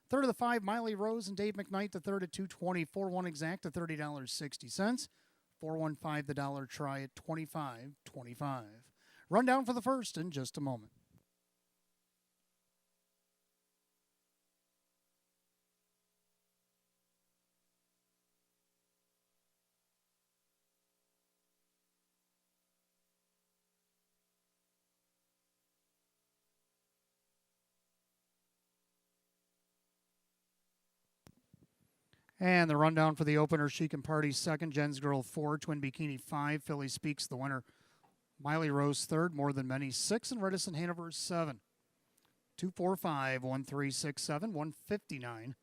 Third of the 5, Miley Rose and Dave McKnight, the third at 220. 4-1 exact at $30.60. 415 the dollar try at $25.25. Rundown for the first in just a moment. And the rundown for the opener, She Can Party second, Jen's Girl 4, Twin Bikini 5, Philly Speaks the winner, Miley Rose third, More Than Many 6, and Redison Hanover 7. 245, 1367, 159.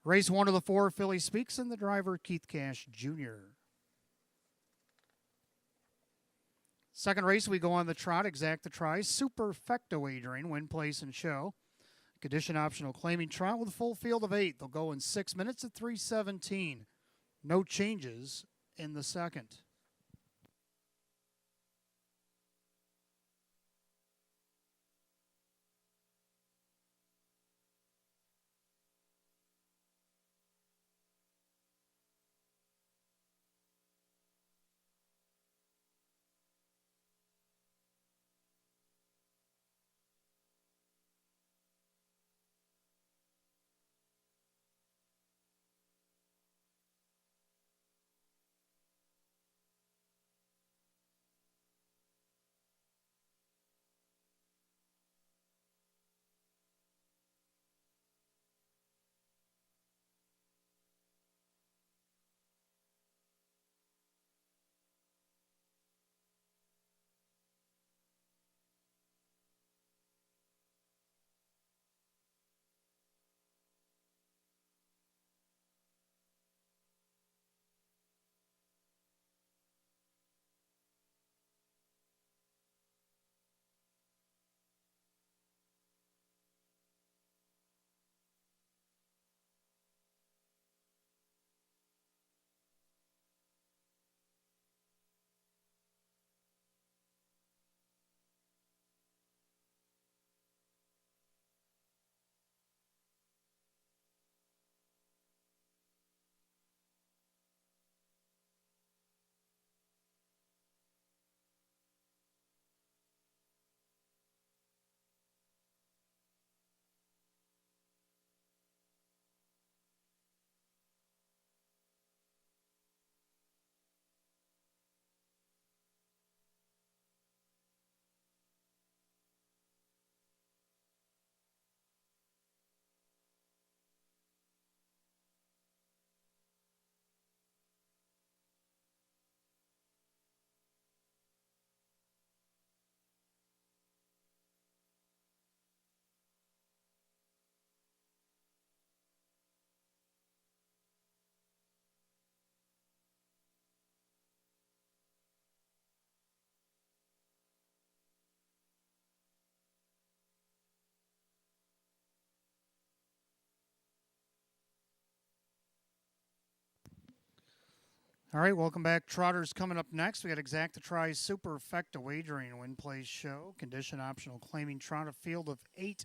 Race 1 of the 4, Philly Speaks, and the driver, Keith Cash Jr. Second race, we go on the trot, exact the try, Superfecta wagering, win, place, and show. Condition optional claiming trot with a full field of 8. They'll go in 6 minutes at 3:17. No changes in the second. All right, welcome back. Trotters coming up next. We got exact the try, Superfecta wagering, win, place, show. Condition optional claiming trot, a field of 8.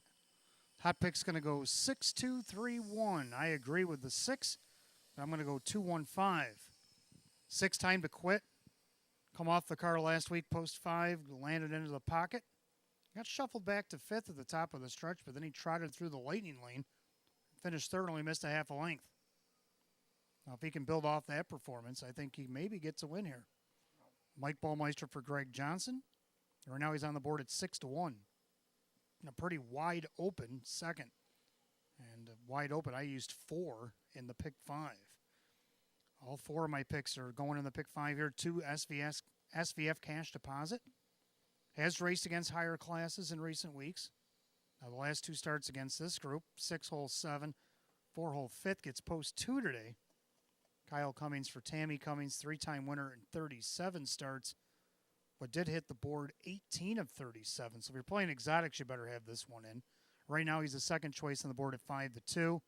Hot pick's going to go 6, 2, 3, 1. I agree with the 6. I'm going to go 2, 1, 5. 6 time to quit. Come off the car last week, post 5, landed into the pocket. Got shuffled back to 5th at the top of the stretch, but then he trotted through the lightning lane. Finished third, only missed a half a length. Now, if he can build off that performance, I think he maybe gets a win here. Mike Ballmeister for Greg Johnson. Right now he's on the board at 6 to 1. A pretty wide open second. And wide open, I used 4 in the pick 5. All 4 of my picks are going in the pick 5 here. 2 SVF cash deposit. Has raced against higher classes in recent weeks. Now, the last 2 starts against this group, 6-hole 7, 4-hole 5th, gets post 2 today. Kyle Cummings for Tammy Cummings, 3-time winner in 37 starts, but did hit the board 18 of 37. So if you're playing exotics, you better have this one in. Right now, he's the second choice on the board at 5 to 2.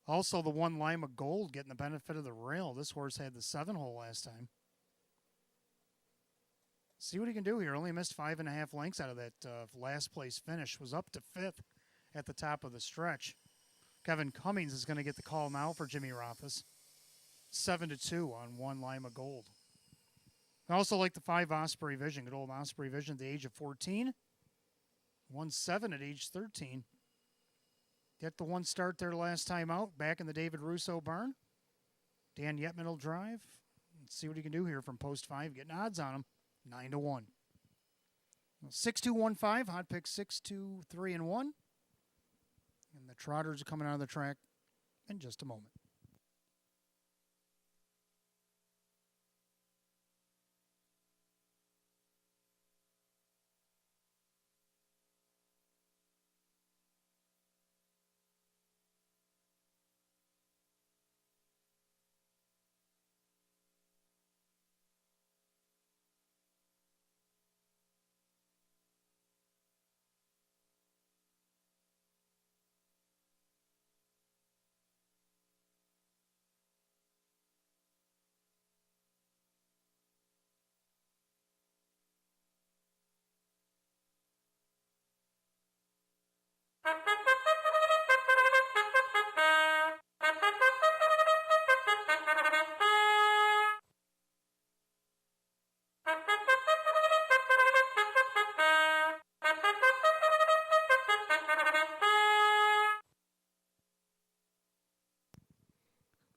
Also, the one Lima Gold getting the benefit of the rail. This horse had the 7-hole last time. See what he can do here. Only missed 5.5 lengths out of that last place finish. Was up to 5th at the top of the stretch. Kevin Cummings is going to get the call now for Jimmy Rothus. 7-2 on one Lima Gold. I also like the 5 Osprey Vision. Good old Osprey Vision at the age of 14. 1-7 at age 13. Get the 1 start there last time out, back in the David Russo barn. Dan Yetman will drive. Let's see what he can do here from post 5. Getting odds on him. 9-1. 6-2-1-5. Hot pick 6-2-3-1. And the trotters are coming out of the track in just a moment.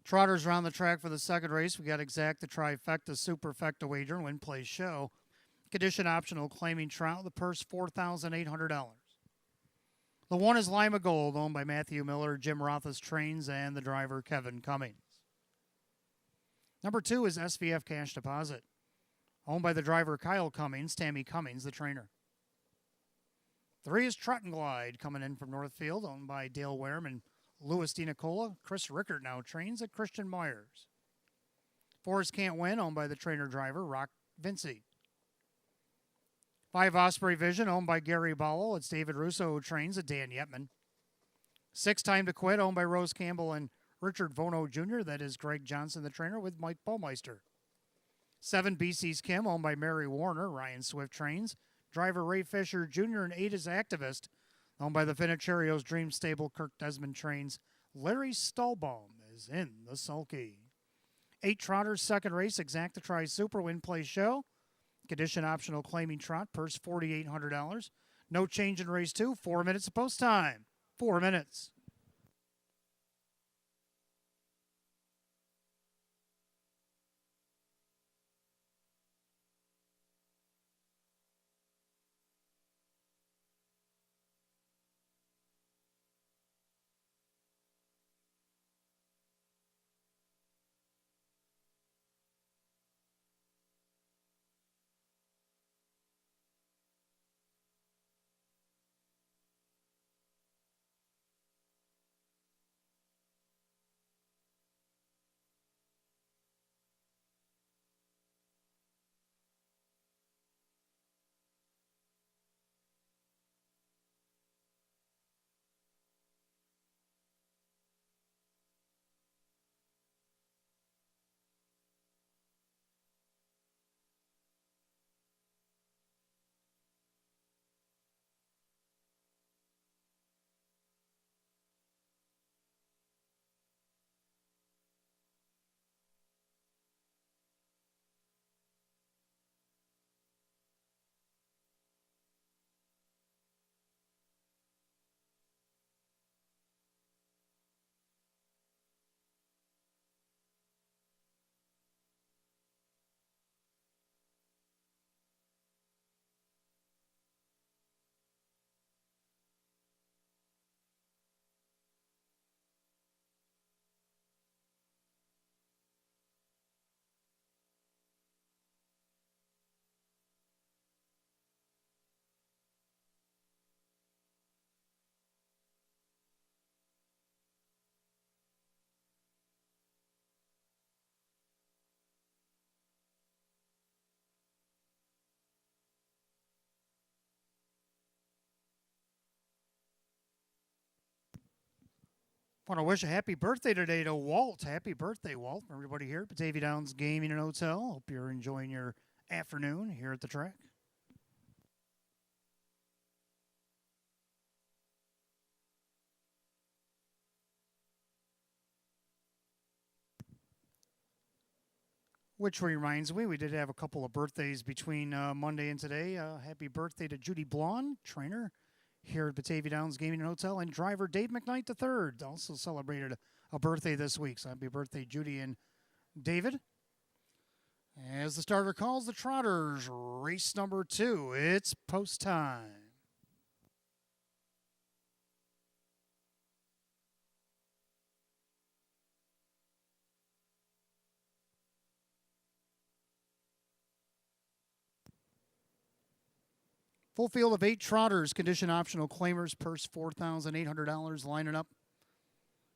Trotters around the track for the second race. We got Exact, the Trifecta, Superfecta wager, win, play, show. Condition optional, claiming trout. The purse, $4,800. The 1 is Lima Gold, owned by Matthew Miller, Jim Rothus Trains, and the driver, Kevin Cummings. Number 2 is SVF Cash Deposit, owned by the driver, Kyle Cummings, Tammy Cummings, the trainer. 3 is Trot and Glide, coming in from Northfield, owned by Dale Wareham and Louis DiNicola. Chris Rickard now trains at Christian Myers. 4 is Can't Win, owned by the trainer-driver, Rock Vinci. 5 Osprey Vision, owned by Gary Bowell. It's David Russo who trains at Dan Yetman. 6 Time to Quit, owned by Rose Campbell and Richard Vono Jr. That is Greg Johnson, the trainer, with Mike Baumeister. 7 BC's Kim, owned by Mary Warner. Ryan Swift trains. Driver Ray Fisher Jr. And 8 is Activist, owned by the Finicherio's Dream Stable. Kirk Desmond trains. Larry Stahlbaum is in the sulky. 8 Trotters, second race. Exact to Try Super, win, play, show. Condition optional, claiming trot. Purse $4,800. No change in race 2. 4 minutes of post time. 4 minutes. Want to wish a happy birthday today to Walt. Happy birthday, Walt. Everybody here at Batavia Downs Gaming and Hotel. Hope you're enjoying your afternoon here at the track. Which reminds me, we did have a couple of birthdays between Monday and today. Happy birthday to Judy Blonde, trainer here at Batavia Downs Gaming and Hotel, and driver Dave McKnight III also celebrated a birthday this week. So happy birthday, Judy and David. As the starter calls the Trotters, race number 2. It's post time. Full field of 8 Trotters, condition optional claimers, purse $4,800 lining up.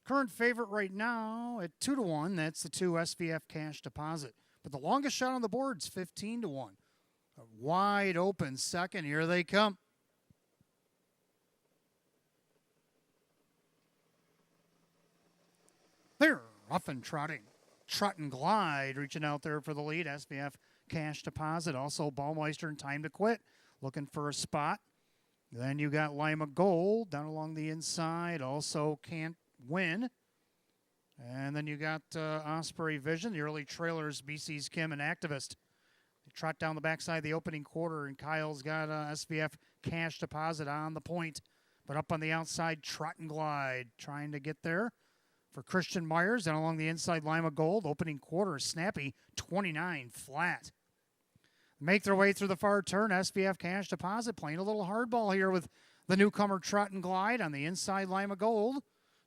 Current favorite right now at 2-1, that's the 2 SVF cash deposit. But the longest shot on the board's 15-1. A wide open second, here they come. They're rough and trotting. Trot and Glide reaching out there for the lead. SVF cash deposit. Also Ballmeister and Time to Quit looking for a spot. Then you got Lima Gold down along the inside. Also Can't Win. And then you got Osprey Vision, the early trailers, BC's Kim and Activist. They trot down the backside of the opening quarter, and Kyle's got SVF cash deposit on the point. But up on the outside, Trot and Glide trying to get there. For Christian Myers, down along the inside, Lima Gold, opening quarter, snappy, 29 flat. Make their way through the far turn, SVF cash deposit, playing a little hardball here with the newcomer Trot and Glide on the inside, Lima Gold.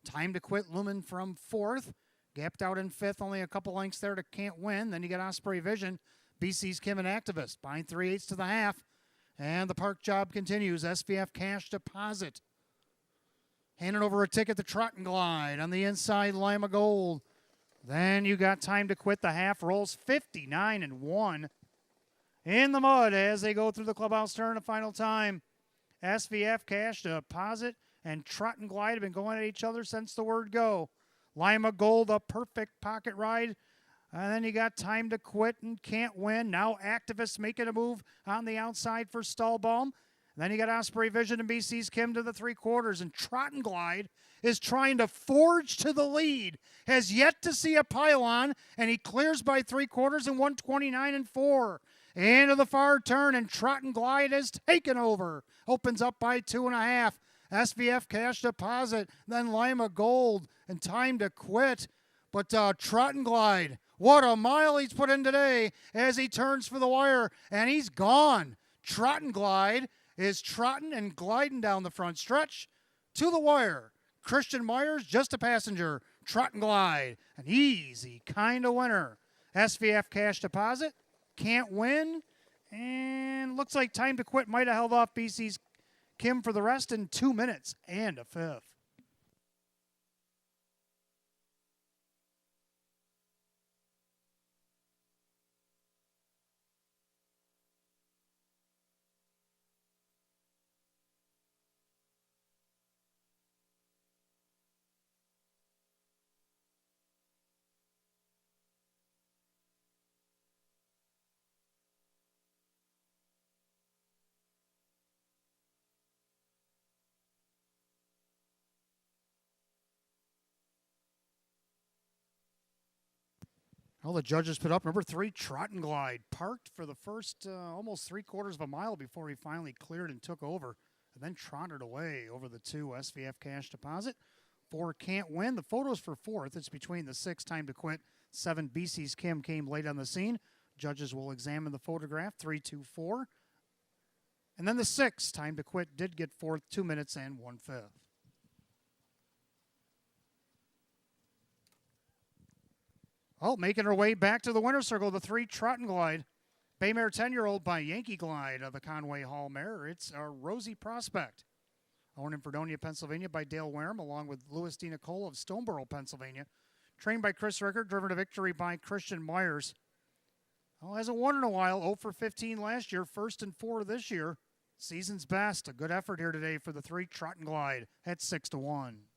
Time to Quit looming from 4th. Gapped out in 5th, only a couple lengths there to Can't Win. Then you get Osprey Vision, BC's Kim and Activist, buying 3/8 to the half. And the park job continues, SVF cash deposit. Handing over a ticket to Trot and Glide on the inside, Lima Gold. Then you got Time to Quit. The half rolls 59-1 in the mud as they go through the clubhouse turn a final time. SVF cash deposit and Trot and Glide have been going at each other since the word go. Lima Gold, a perfect pocket ride. And then you got Time to Quit and Can't Win. Now Activists making a move on the outside for Stallbaum. Then you got Osprey Vision and BC's Kim to the 3/4, and Trot and Glide is trying to forge to the lead. Has yet to see a pylon, and he clears by 3/4 and 129-4. Into the far turn, and Trot and Glide is taken over. Opens up by 2.5. SVF cash deposit, then Lima Gold, and Time to Quit. But Trot and Glide, what a mile he's put in today as he turns for the wire, and he's gone. Trot and Glide is trotting and gliding down the front stretch to the wire. Christian Myers, just a passenger. Trot and Glide, an easy kind of winner. SVF cash deposit, Can't Win, and looks like Time to Quit might have held off BC's Kim for the rest in 2 minutes and a 5th. Well, the judges put up number 3, Trot and Glide, parked for the first almost 3/4 of a mile before he finally cleared and took over, and then trotted away over the 2 SVF cash deposit. 4 Can't Win. The photos for 4th. It's between the 6 Time to Quit. 7 BC's Kim came late on the scene. Judges will examine the photograph. 3, 2, 4. And then the 6 Time to Quit did get 4th, 2 minutes and 1/5. Oh, making her way back to the winner's circle, the 3 Trot and Glide. Baymare 10-year-old by Yankee Glide of the Conway Hall mare. It's a Rosy Prospect. Owned in Fredonia, Pennsylvania by Dale Wareham, along with Louis D. Nicole of Stoneboro, Pennsylvania. Trained by Chris Rickard, driven to victory by Christian Myers. Well, hasn't won in a while. 0 for 15 last year, 1st and 4 this year. Season's best. A good effort here today for the 3 Trot and Glide at 6-1.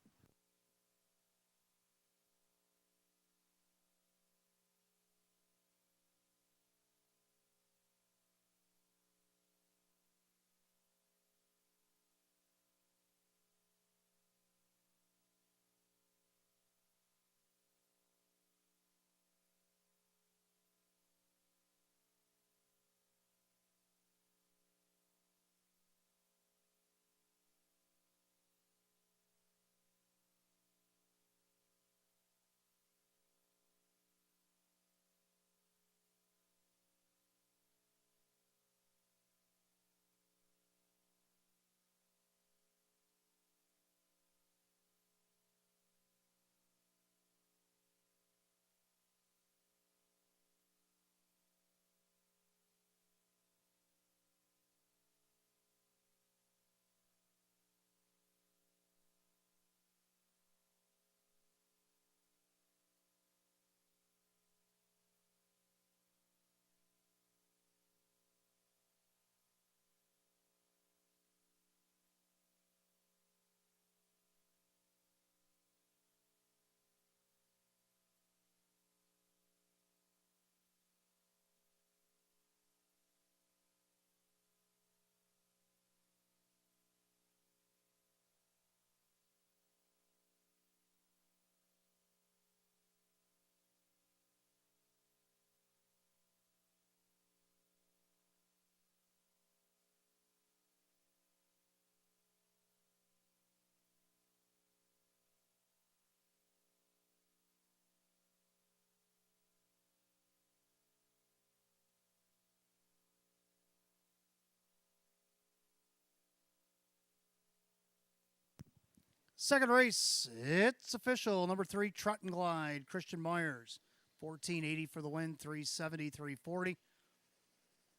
Second race, it's official. Number 3, Trot and Glide, Christian Myers. 1480 for the win, 370, 340.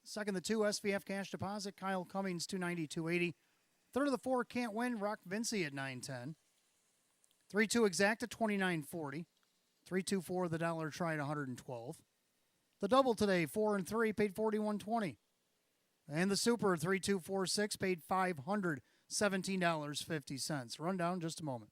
Second, the 2, SVF Cash Deposit, Kyle Cummings, 290, 280. Third of the 4, Can't Win, Rock Vinci at 910. 3-2 Exacta, 2940. 3-2-4, the Dollar Try at 112. The double today, 4 and 3, paid 41.20. And the Super, 3-2-4-6, paid $517.50. Rundown just a moment.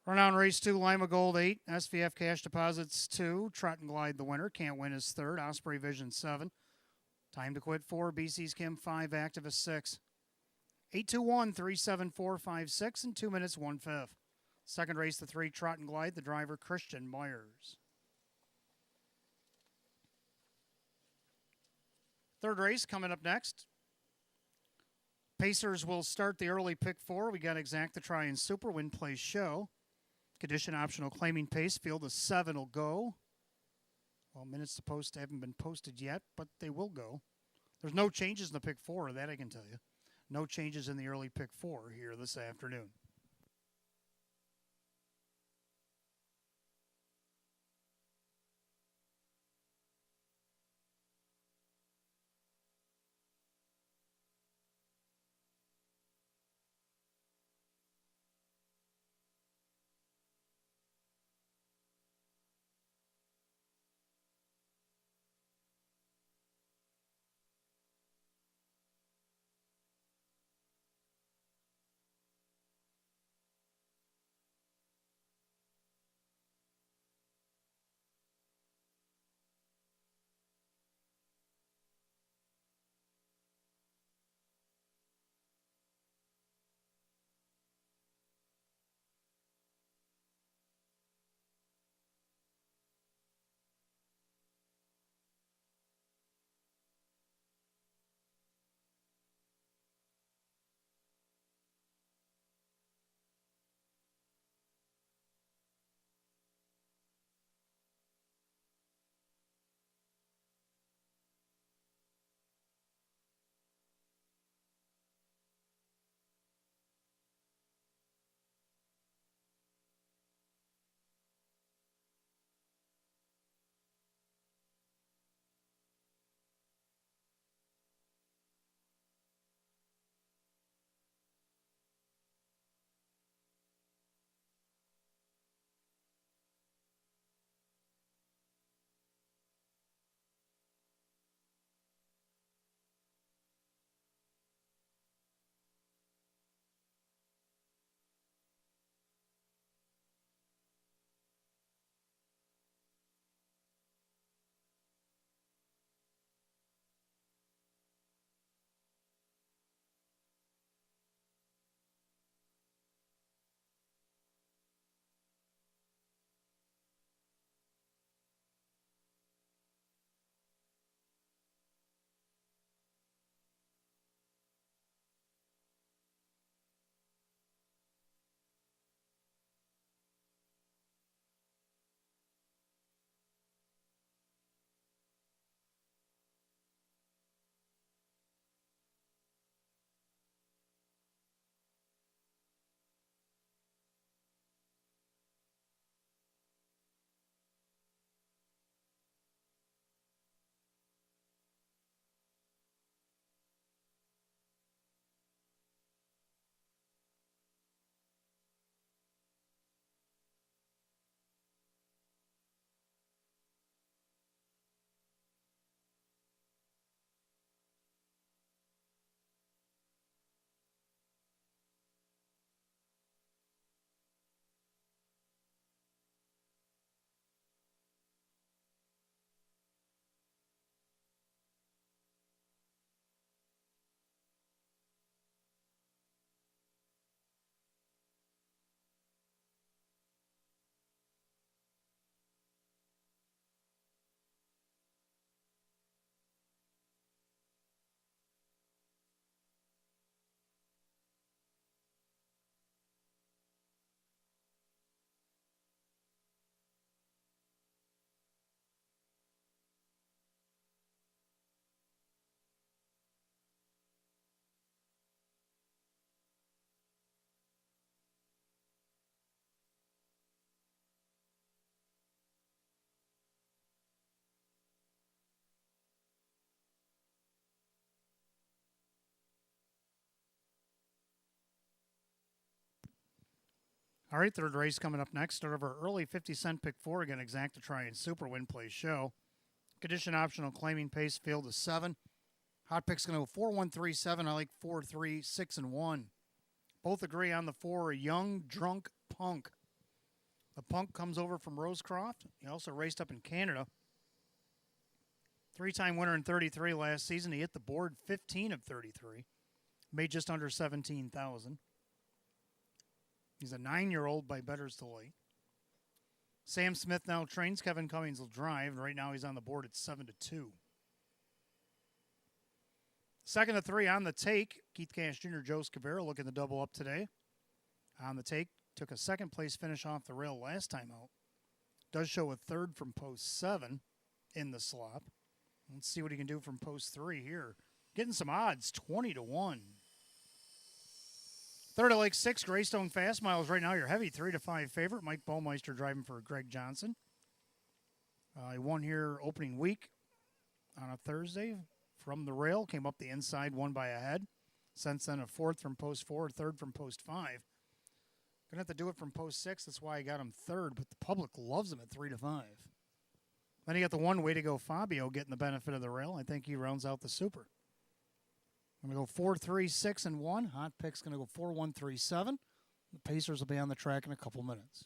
Rundown race 2, Lima Gold 8, SVF Cash Deposits 2, Trot and Glide the winner, Can't Win is third, Osprey Vision 7. Time to Quit 4, BC's Kim 5, Activist 6. 821 37456 in 2 minutes 1/5. Second race, the 3, Trot and Glide, the driver Christian Myers. Third race coming up next. Pacers will start the early pick 4. We got Exacta Try and Super, Win Play Show. Condition optional claiming pace. Field of 7 will go. Well, minutes to post haven't been posted yet, but they will go. There's no changes in the pick 4, that I can tell you. No changes in the early pick 4 here this afternoon. All right, third race coming up next. Start of our early 50-cent pick four. Again, exact to try and super win play show. Condition optional claiming pace field is 7. Hot pick's going to go 4, 1, 3, 7. I like 4, 3, 6, and 1. Both agree on the 4, Young Drunk Punk. The Punk comes over from Rosecroft. He also raced up in Canada. 3-time winner in 33 last season. He hit the board 15 of 33. Made just under 17,000. He's a 9-year-old by Better's Delight. Sam Smith now trains. Kevin Cummings will drive. Right now he's on the board at 7-2. Second to 3 on the take. Keith Cash Jr., Joe Scavero looking to double up today. On the take. Took a second place finish off the rail last time out. Does show a third from post 7 in the slop. Let's see what he can do from post 3 here. Getting some odds, 20-1. Third, I like 6, Greystone Fast Miles. Right now, your heavy 3-5 favorite. Mike Baumeister driving for Greg Johnson. He won here opening week on a Thursday from the rail. Came up the inside, won by a head. Since then, a 4th from post 4, 3rd from post 5. Going to have to do it from post 6. That's why I got him 3rd, but the public loves him at 3-5. Then you got the one way to go Fabio getting the benefit of the rail. I think he rounds out the super. I'm going to go 4, 3, 6, and 1. Hot pick's going to go 4, 1, 3, 7. The Pacers will be on the track in a couple minutes.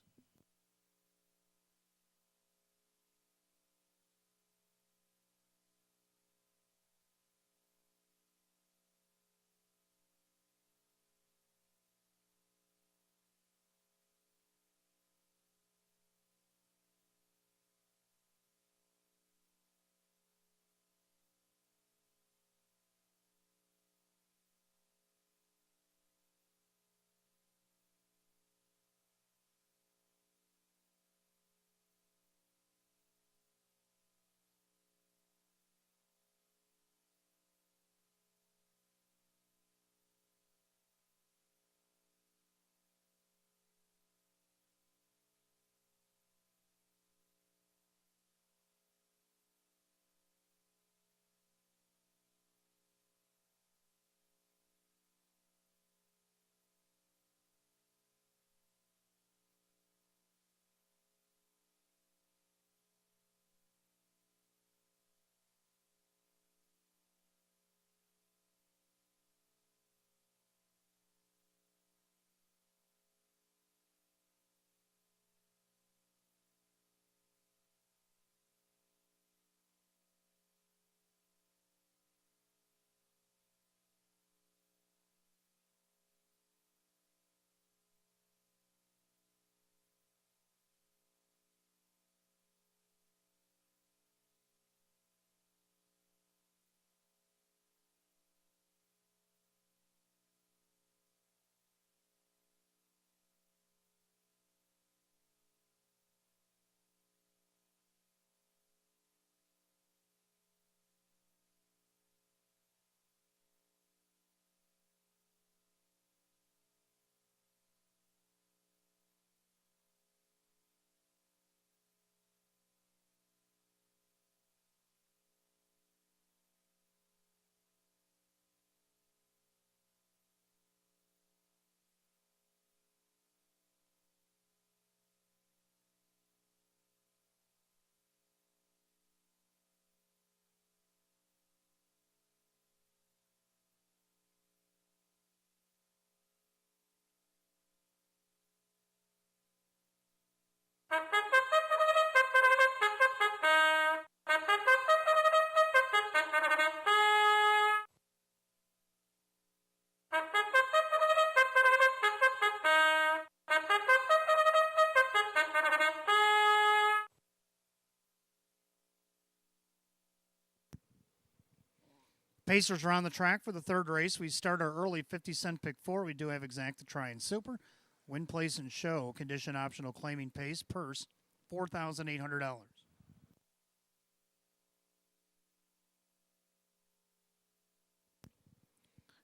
Pacers are on the track for the third race. We start our early 50-cent pick 4. We do have exact to try and super. Win, place, and show. Condition optional claiming pace. Purse, $4,800.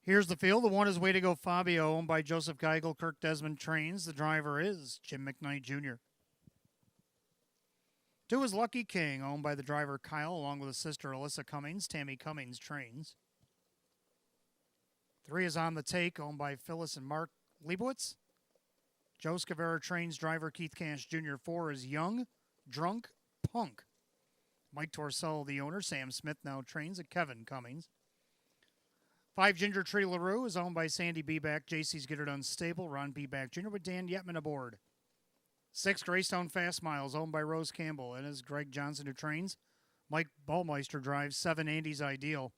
Here's the field. The one is Way to Go Fabio, owned by Joseph Geigel. Kirk Desmond trains. The driver is Jim McKnight Jr. 2 is Lucky King, owned by the driver Kyle, along with his sister Alyssa Cummings. Tammy Cummings trains. 3 is On the Take, owned by Phyllis and Mark Leibowitz. Joe Scavera trains driver Keith Cash Jr. 4 is Young, Drunk, Punk. Mike Torcell, the owner. Sam Smith now trains at Kevin Cummings. 5 Ginger Tree LaRue is owned by Sandy Beback. JC's Get It Unstable. Ron Beback Jr. with Dan Yetman aboard. 6 Greystone Fast Miles owned by Rose Campbell. And is Greg Johnson who trains. Mike Ballmeister drives. 7 Andy's Ideal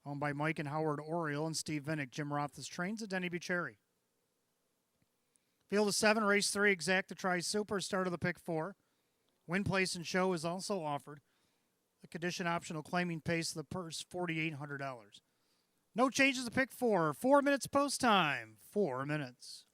owned by Mike and Howard Oriole and Steve Vinnick. Jim Roth is trains at Denny Bucherri. Field of 7, race 3, Exacta Tri Super, start of the pick 4. Win, place, and show is also offered. The condition optional claiming pace of the purse, $4,800. No changes to pick 4. 4 minutes post time. 4 minutes.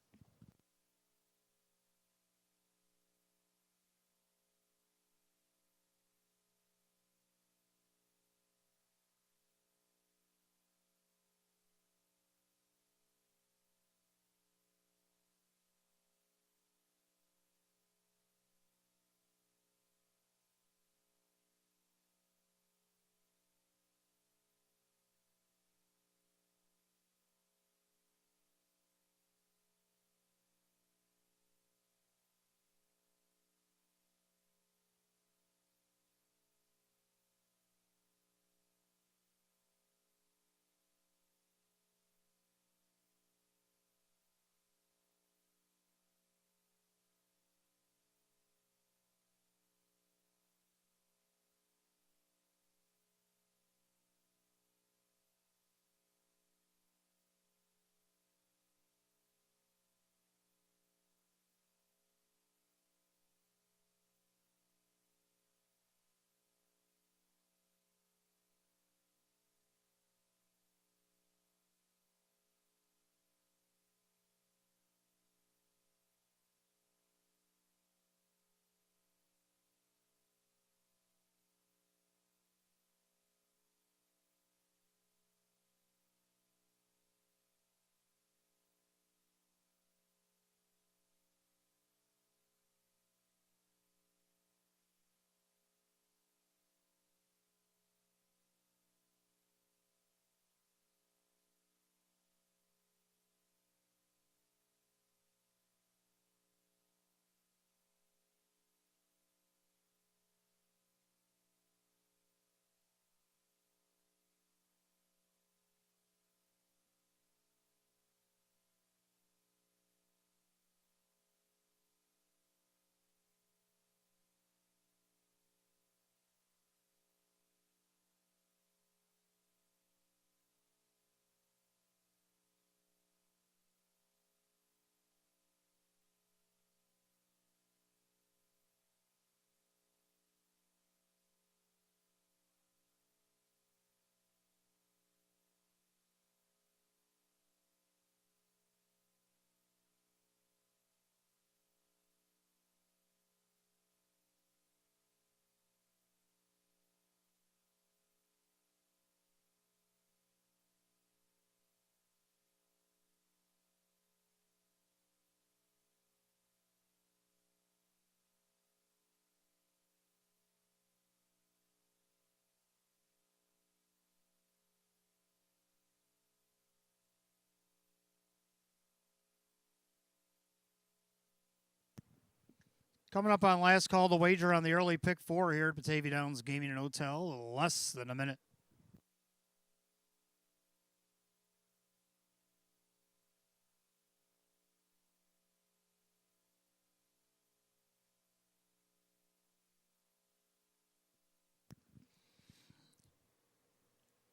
Coming up on last call to wager on the early pick 4 here at Batavia Downs Gaming and Hotel. Less than a minute.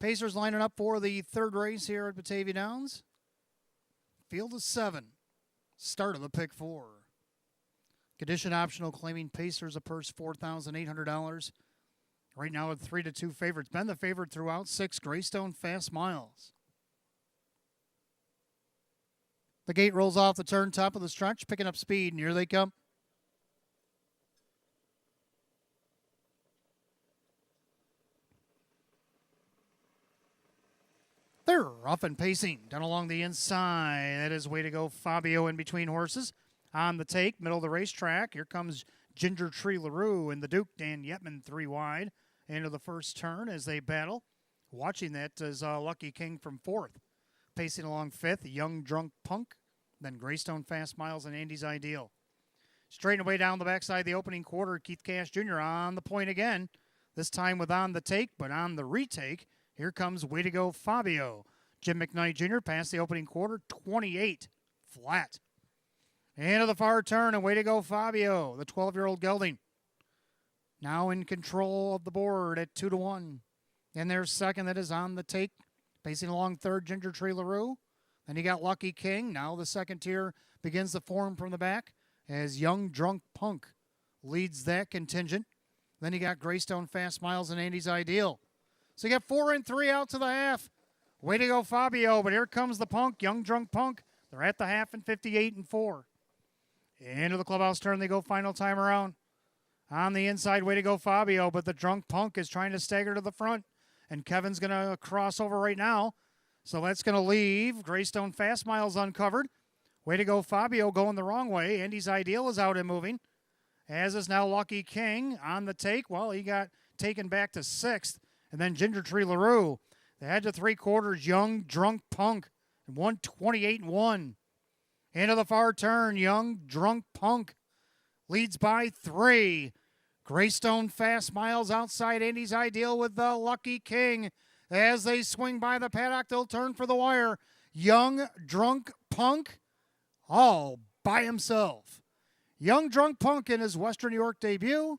Pacers lining up for the third race here at Batavia Downs. Field of 7. Start of the pick 4. Condition optional claiming Pacers a purse $4,800. Right now with 3-2 favorites. Been the favorite throughout. 6 Greystone Fast Miles. The gate rolls off the turn, top of the stretch, picking up speed, and here they come. They're rough and pacing down along the inside. That is way to go. Fabio in between horses. On the take, middle of the racetrack. Here comes Ginger Tree LaRue and the Duke. Dan Yetman 3 wide into the first turn as they battle. Watching that is Lucky King from 4th. Pacing along 5th, Young Drunk Punk. then Greystone Fast Miles and Andy's Ideal. Straighten away down the backside of the opening quarter, Keith Cash Jr. on the point again. This time with on the take, but on the retake, here comes Way to Go Fabio. Jim McKnight Jr. past the opening quarter, 28 flat. Into the far turn, and Way to Go Fabio, the 12-year-old gelding. Now in control of the board at 2-1. And there's second, that is on the take. Pacing along third, Ginger Tree LaRue. Then you got Lucky King. Now the second tier begins to form from the back as Young Drunk Punk leads that contingent. Then you got Greystone Fast Miles and Andy's Ideal. So you got 4 and 3 out to the half. Way to Go Fabio, but here comes the Punk, Young Drunk Punk. They're at the half in 58 and 4. Into the clubhouse turn they go final time around. On the inside, Way to Go Fabio, but the Drunk Punk is trying to stagger to the front. And Kevin's going to cross over right now. So that's going to leave Greystone Fast Miles uncovered. Way to Go Fabio going the wrong way. Andy's Ideal is out and moving. As is now Lucky King on the take. Well, he got taken back to 6th. And then Ginger Tree LaRue. They had to 3/4 Young Drunk Punk. And 128 and 1. Into the far turn, Young Drunk Punk leads by 3. Greystone Fast Miles outside Andy's Ideal with the Lucky King. As they swing by the paddock, they'll turn for the wire. Young Drunk Punk all by himself. Young Drunk Punk in his Western New York debut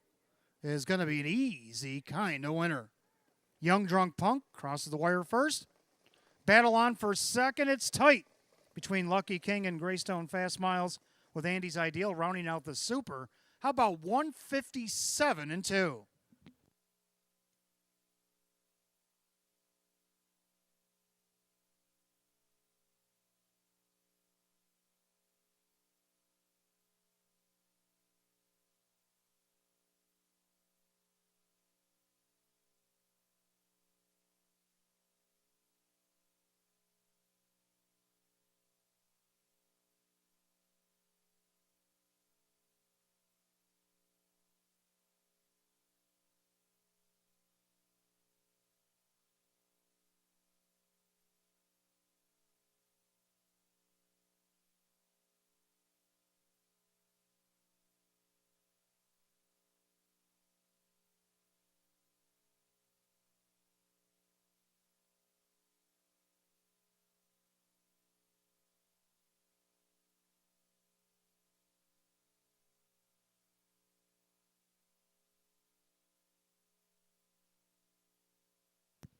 is going to be an easy kind of winner. Young Drunk Punk crosses the wire first. Battle on for second. It's tight between Lucky King and Greystone Fast Miles with Andy's Ideal rounding out the super. How about 157 and 2?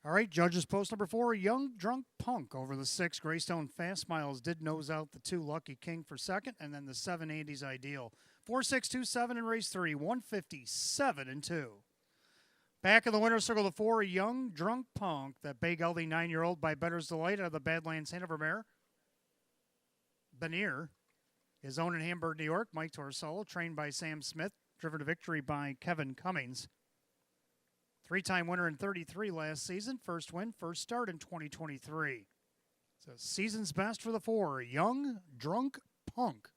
All right, judges post number 4, Young Drunk Punk over the 6. Greystone Fast Miles did nose out the 2, Lucky King for second, and then the 7, Andy's Ideal. 4-6-2-7 in race 3, 157 and 2. Back in the winner's circle, the 4, Young Drunk Punk, that bay gelding 9-year-old by Better's Delight out of the Badlands Hanover mare. Benear is owned in Hamburg, New York. Mike Torsolo, trained by Sam Smith, driven to victory by Kevin Cummings. 3-time winner in 33 last season. First win, first start in 2023. So season's best for the 4, Young Drunk Punk.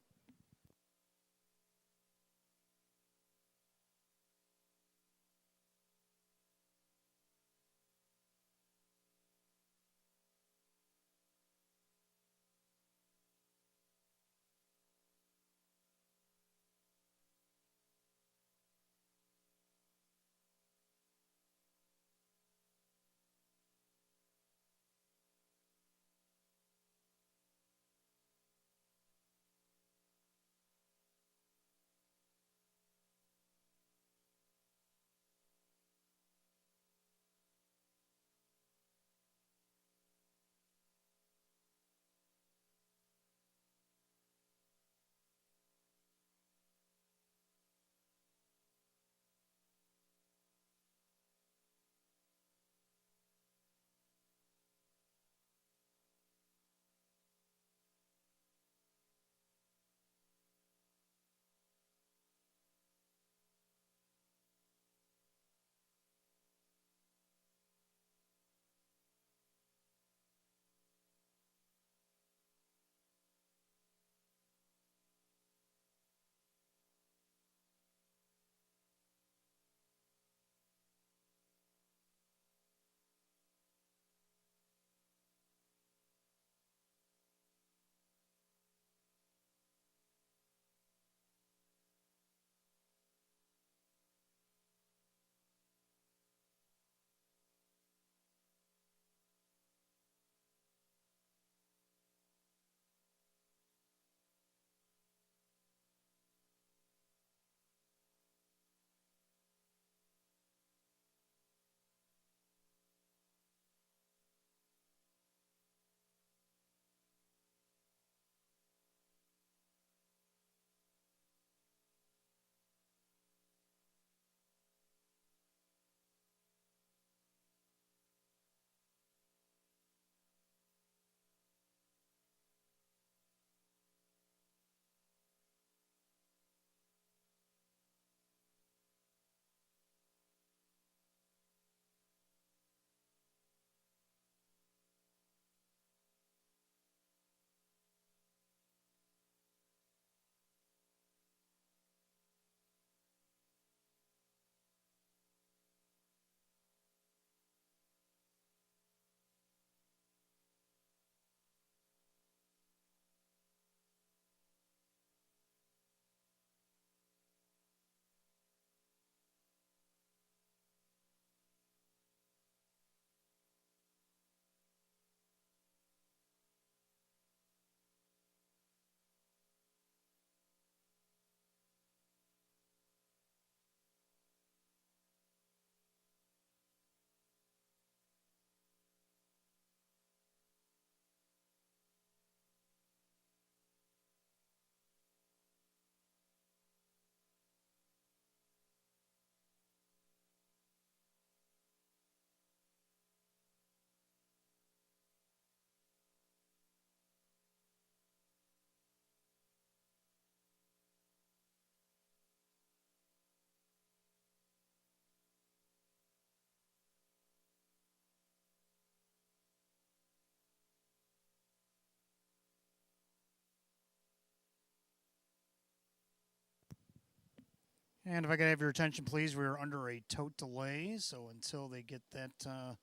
And if I could have your attention, please, we are under a tote delay, so until they get that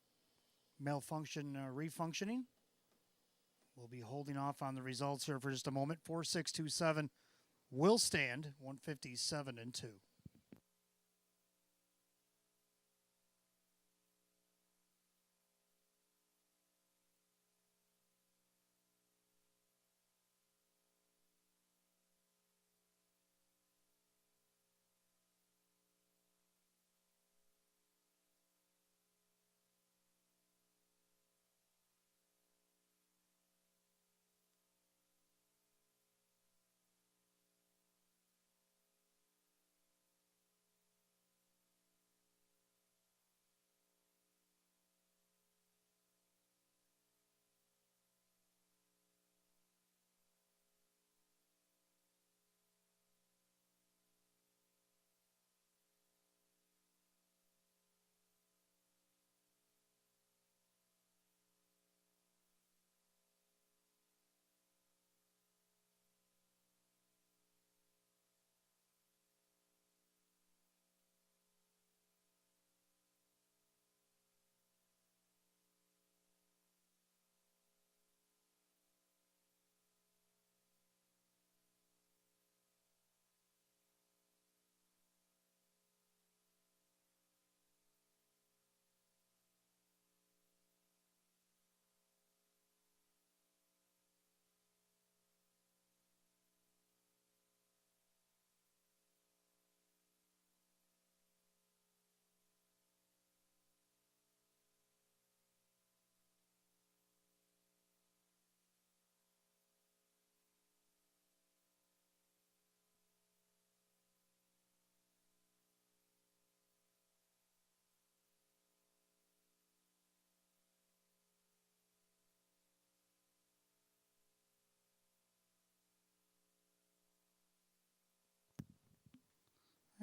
malfunction refunctioning, we'll be holding off on the results here for just a moment. 4627 will stand 157 and 2.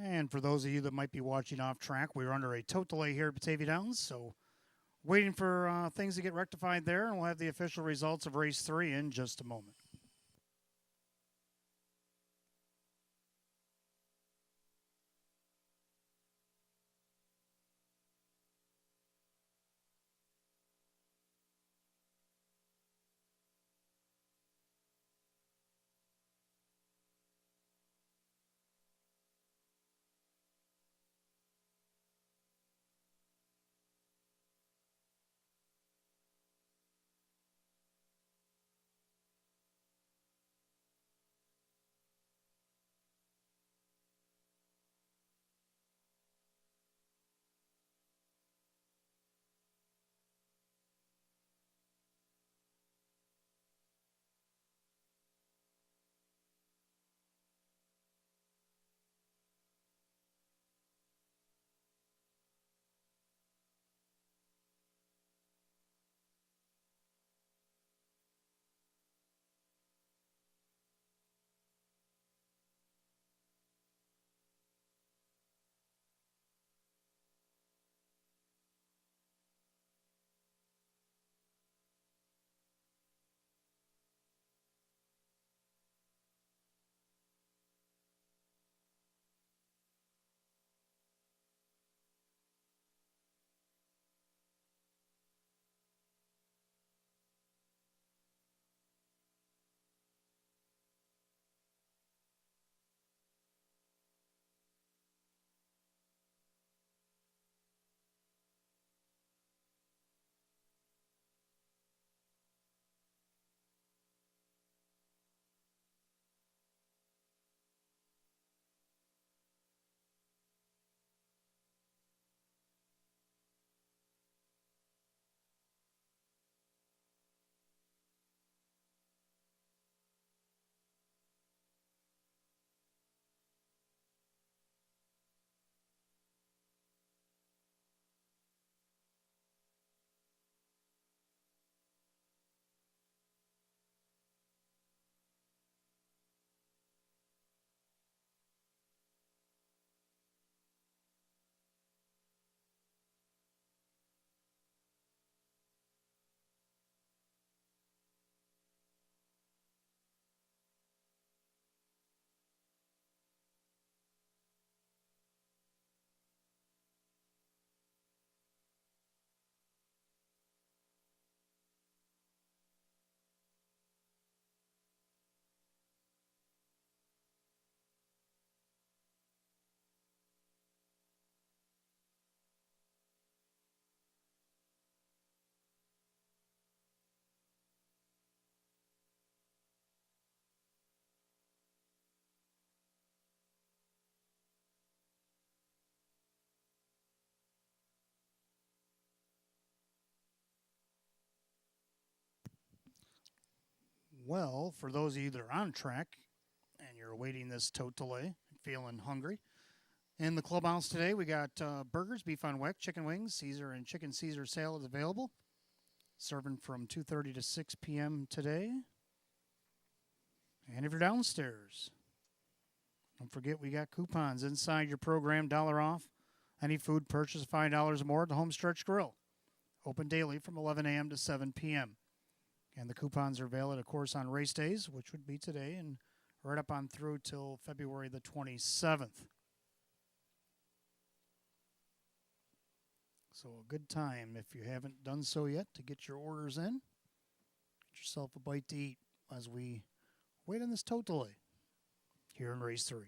And for those of you that might be watching off track, we're under a tote delay here at Batavia Downs, so waiting for things to get rectified there, and we'll have the official results of race 3 in just a moment. Well, for those of you that are on track and you're awaiting this tote delay, feeling hungry, in the clubhouse today we got burgers, beef on weck, chicken wings, Caesar and chicken Caesar salad available, serving from 2:30 to 6 p.m. today. And if you're downstairs, don't forget we got coupons inside your program, $1 off any food purchase of $5 or more at the Homestretch Grill. Open daily from 11 a.m. to 7 p.m. And the coupons are valid, of course, on race days, which would be today, and right up on through till February the 27th. So a good time, if you haven't done so yet, to get your orders in. Get yourself a bite to eat as we wait on this tote delay here in race 3.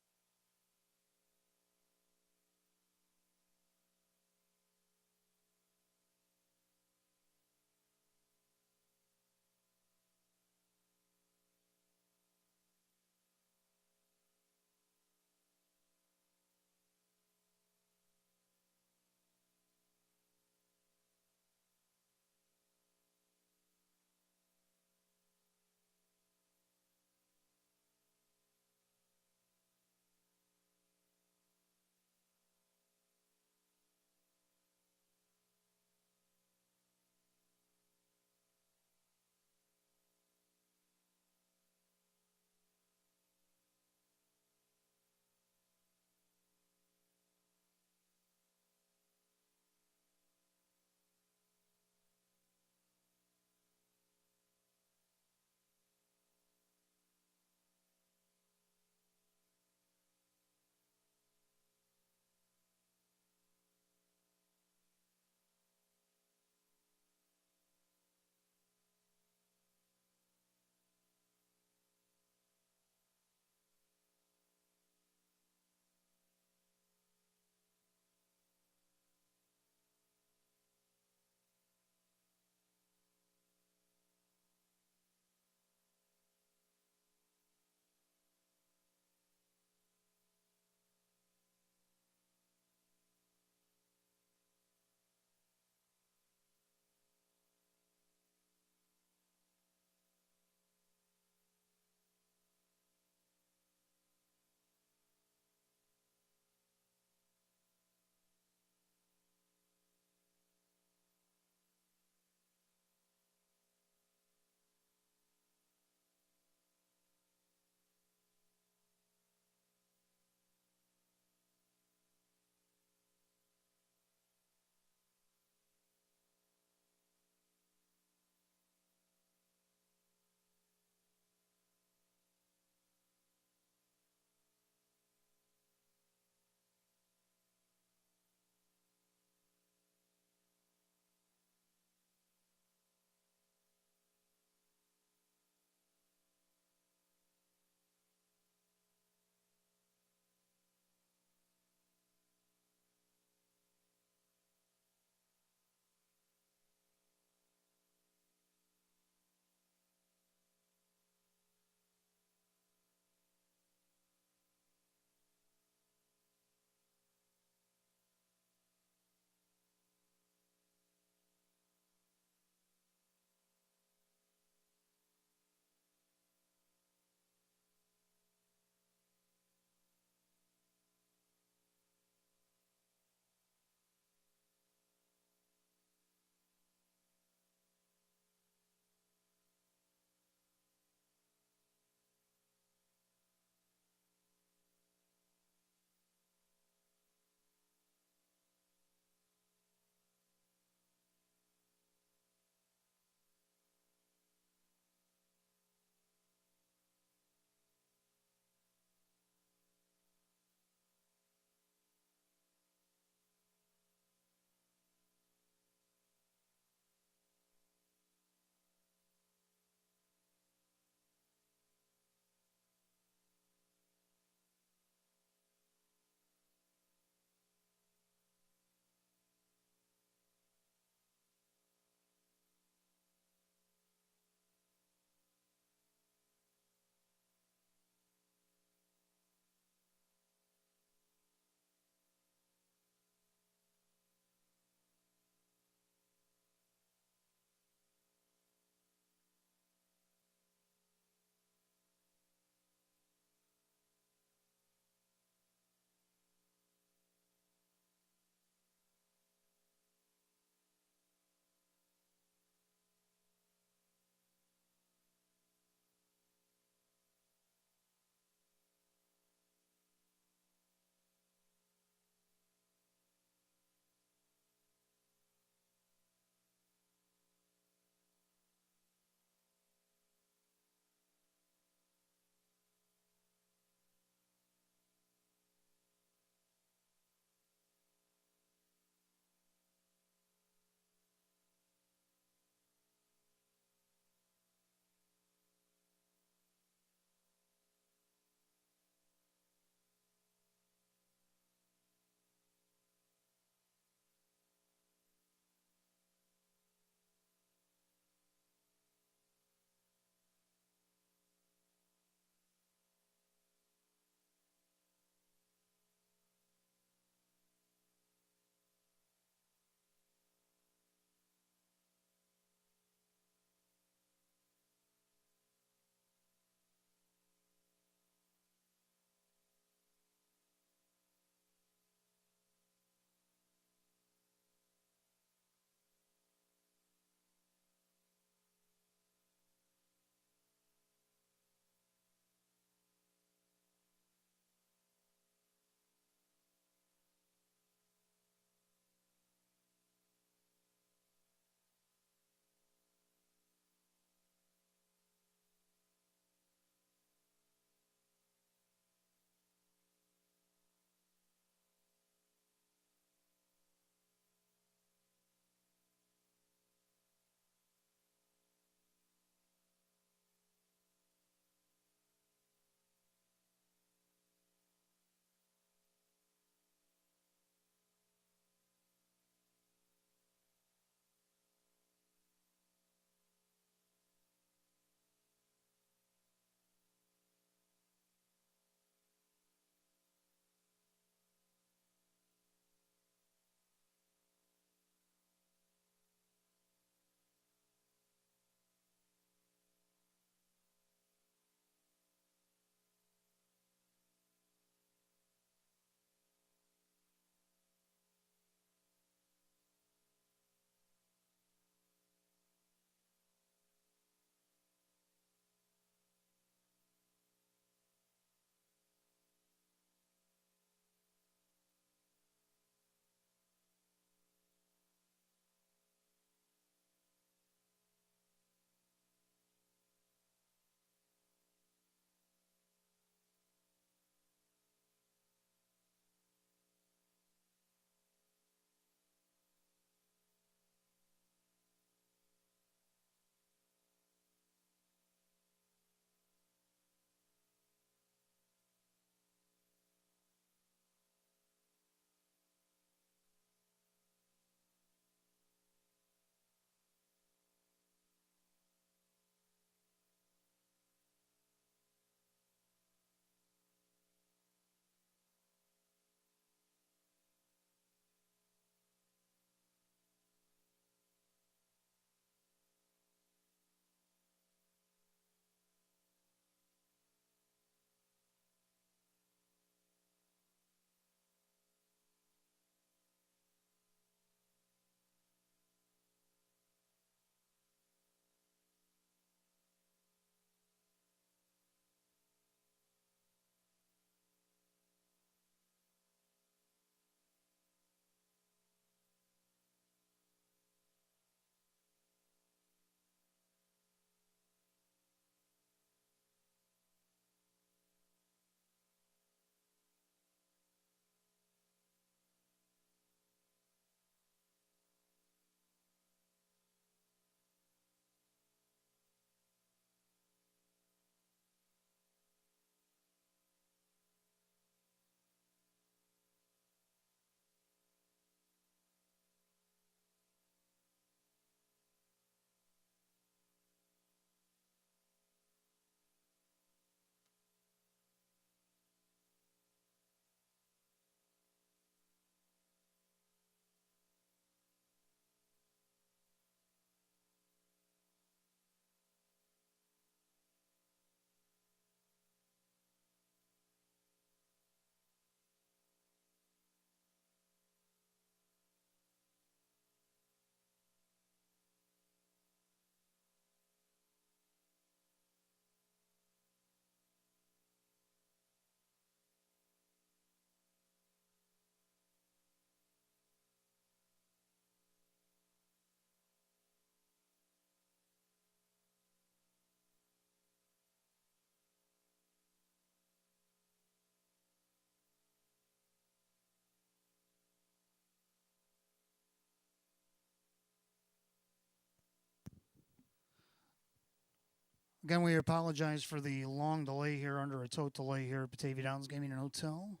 Again, we apologize for the long delay here under a tote delay here at Batavia Downs Gaming and Hotel.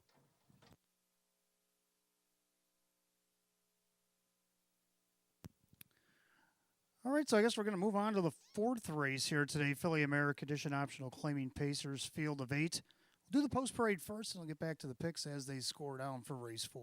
All right, so I guess we're going to move on to the fourth race here today. Philly America Edition Optional Claiming Pacers Field of 8. We'll do the post parade first, and we'll get back to the picks as they score down for race 4.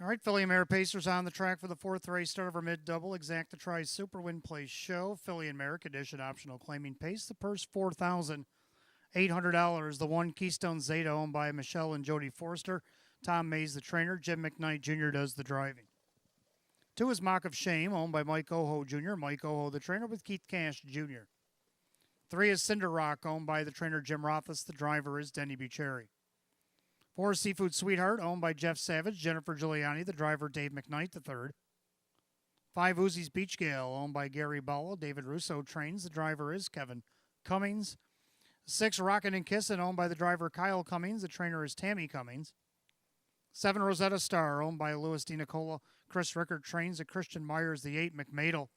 All right, Philly and Mare Pacers on the track for the fourth race. Start of our mid-double. Exacta Tri Super Win Play Show. Philly and Merrick Edition Optional Claiming Pace. The purse, $4,800. The one Keystone Zeta owned by Michelle and Jody Forster. Tom Mays, the trainer. Jim McKnight Jr. does the driving. 2 is Mock of Shame, owned by Mike Oho Jr. Mike Oho, the trainer, with Keith Cash Jr. 3 is Cinder Rock, owned by the trainer Jim Rothfuss. The driver is Denny Bucherri. 4 is Seafood Sweetheart, owned by Jeff Savage, Jennifer Giuliani, the driver Dave McKnight, the third. 5 Uzi's Beach Gale, owned by Gary Balla, David Russo trains, the driver is Kevin Cummings. 6 Rockin' and Kissin', owned by the driver Kyle Cummings, the trainer is Tammy Cummings. 7 Rosetta Star, owned by Louis DiNicola, Chris Rickard trains, the Christian Myers, the 8 McMadel.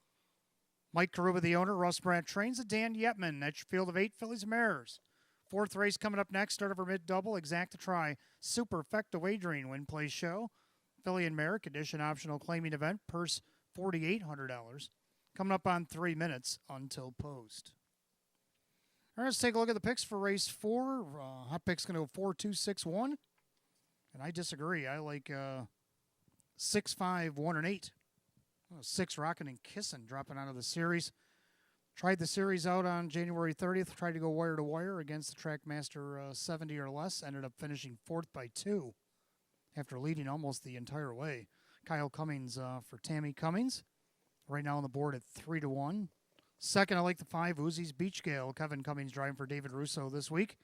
Mike Karuba, the owner, Russ Brandt trains, the Dan Yetman, at your field of 8 Phillies and Mares. Fourth race coming up next, start of our mid-double, Exacta Tri, Superfecta Wagering Win Play Show. Philly and Merrick Edition Optional Claiming Event, purse $4,800. Coming up on 3 minutes until post. All right, let's take a look at the picks for race 4. Hot pick's going to go 4, 2, 6, 1. And I disagree. I like 6, 5, 1, and 8. 6 Rockin' and Kissin' dropping out of the series. Tried the series out on January 30th. Tried to go wire to wire against the Trackmaster 70 or less. Ended up finishing 4th by 2 after leading almost the entire way. Kyle Cummings for Tammy Cummings. Right now on the board at 3-1. Second, I like the 5 Uzi's Beach Gale. Kevin Cummings driving for David Russo this week.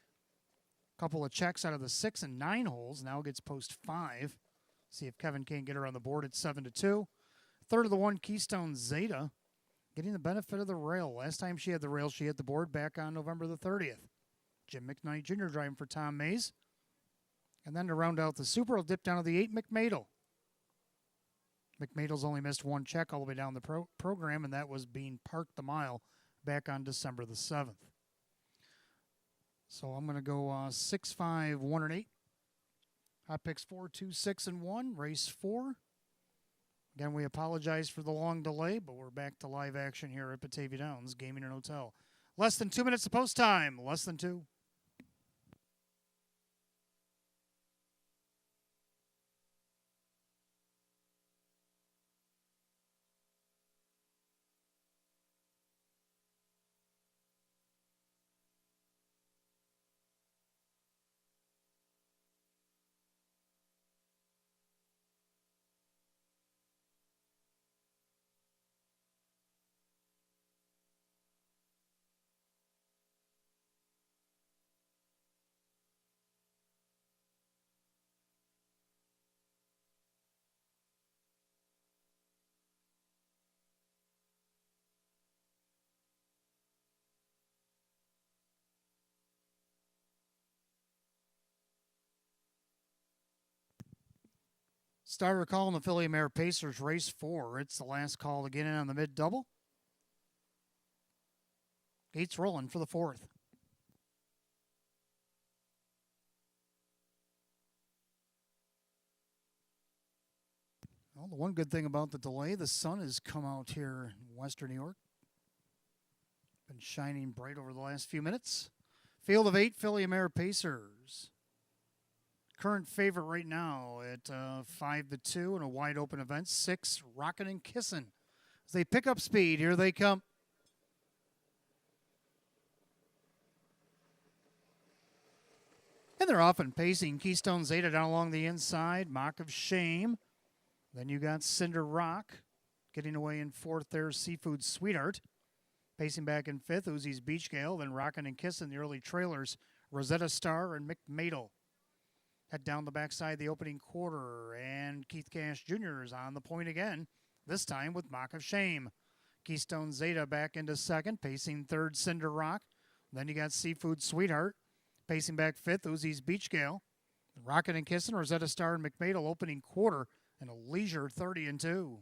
Couple of checks out of the 6 and 9 holes. Now gets post 5. See if Kevin can't get her on the board at 7-2. Third of the 1 Keystone Zeta. Getting the benefit of the rail. Last time she had the rail, she hit the board back on November the 30th. Jim McKnight Jr. driving for Tom Mays. And then to round out the Super, I'll dip down to the 8 McMadel. McMadel's only missed 1 check all the way down the program, and that was being parked the mile back on December the 7th. So I'm going to go 6, 5, 1, and 8. Hot picks 4, 2, 6, and 1. Race 4. Again, we apologize for the long delay, but we're back to live action here at Batavia Downs Gaming and Hotel. Less than 2 minutes of post time. Less than 2. Starter call in the Philly Mare Pacers race 4. It's the last call to get in on the mid-double. Gates rolling for the fourth. Well, the one good thing about the delay, the sun has come out here in western New York. Been shining bright over the last few minutes. Field of 8, Philly Mare Pacers. Current favorite right now at 5-2 in a wide open event. 6, Rockin' and Kissin'. As they pick up speed, here they come. And they're off and pacing. Keystone Zeta down along the inside. Mock of Shame. Then you got Cinder Rock. Getting away in fourth there, Seafood Sweetheart. Pacing back in fifth, Uzi's Beach Gale. Then Rockin' and Kissin', the early trailers. Rosetta Star and McMadel. Head down the backside of the opening quarter. And Keith Cash Jr. is on the point again. This time with Mock of Shame. Keystone Zeta back into second. Pacing third, Cinder Rock. Then you got Seafood Sweetheart. Pacing back fifth, Uzi's Beach Gale. Rockin' and Kissin', Rosetta Star, and McMadel opening quarter, and a leisure 30-2.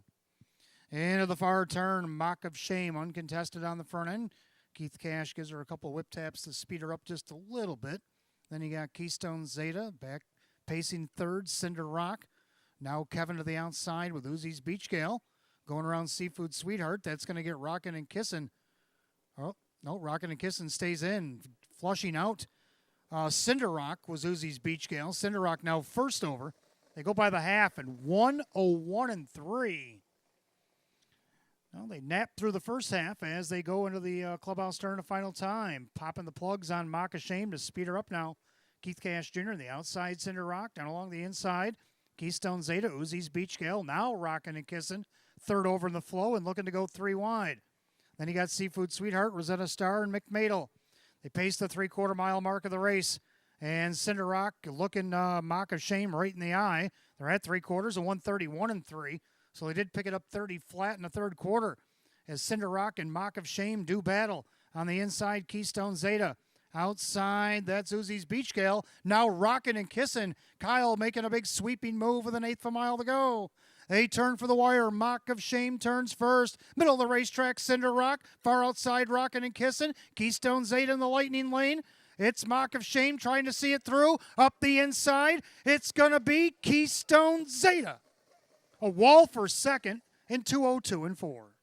Into the far turn, Mock of Shame, uncontested on the front end. Keith Cash gives her a couple whip taps to speed her up just a little bit. Then you got Keystone Zeta back pacing third, Cinder Rock. Now Kevin to the outside with Uzi's Beach Gale. Going around Seafood Sweetheart. That's going to get Rockin' and Kissin'. Oh, no, Rockin' and Kissin' stays in. Flushing out. Cinder Rock was Uzi's Beach Gale. Cinder Rock now first over. They go by the half and 101-3. Well, they nap through the first half as they go into the clubhouse turn of final time. Popping the plugs on Mock of Shame to speed her up now. Keith Cash Jr. on the outside, Cinder Rock down along the inside. Keystone Zeta, Uzi's Beach Gale now Rockin' and Kissin'. Third over in the flow and looking to go 3 wide. Then you got Seafood Sweetheart, Rosetta Star, and McMadel. They pace the 3/4 mile mark of the race. And Cinder Rock looking Mock of Shame right in the eye. They're at 3/4 and 131-3. So they did pick it up 30 flat in the third quarter. As Cinder Rock and Mock of Shame do battle. On the inside, Keystone Zeta. Outside, that's Uzi's Beach Gale. Now Rockin' and Kissin'. Kyle making a big sweeping move with an eighth of a mile to go. They turn for the wire. Mock of Shame turns first. Middle of the racetrack, Cinder Rock. Far outside, Rockin' and Kissin'. Keystone Zeta in the lightning lane. It's Mock of Shame trying to see it through. Up the inside, it's going to be Keystone Zeta. A wall for second in 2:02-4.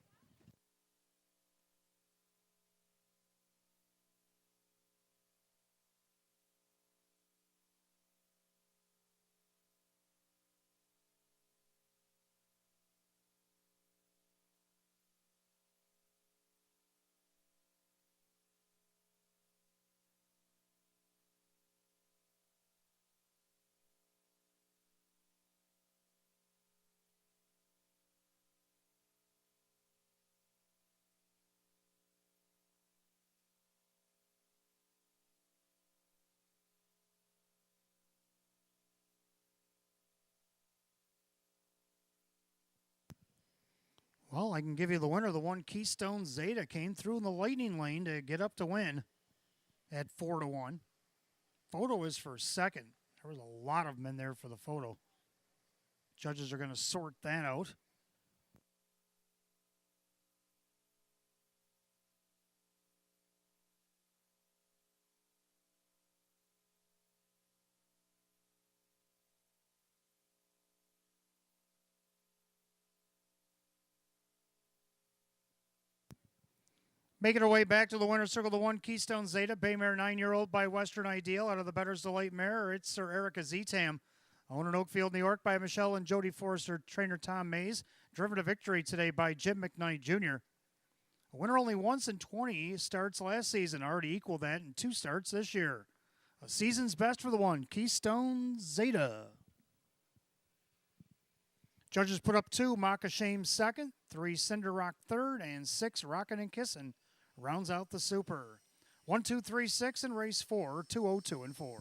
Well, I can give you the winner. The one Keystone Zeta came through in the lightning lane to get up to win at 4-1. Photo is for second. There was a lot of them in there for the photo. Judges are going to sort that out. Making her way back to the winner's circle, the one Keystone Zeta, Baymare 9-year-old by Western Ideal. Out of the Better's Delight mare, it's Sir Erica Zetam. Owned in Oakfield, New York by Michelle and Jody Forrester, trainer Tom Mays. Driven to victory today by Jim McKnight Jr. A winner only once in 20 starts last season. Already equaled that in 2 starts this year. A season's best for the one, Keystone Zeta. Judges put up 2, Mock of Shame second, 3 Cinder Rock third, and 6 Rockin' and Kissin' rounds out the super. 1, 2, 3, 6 in race 4, 2:02-4.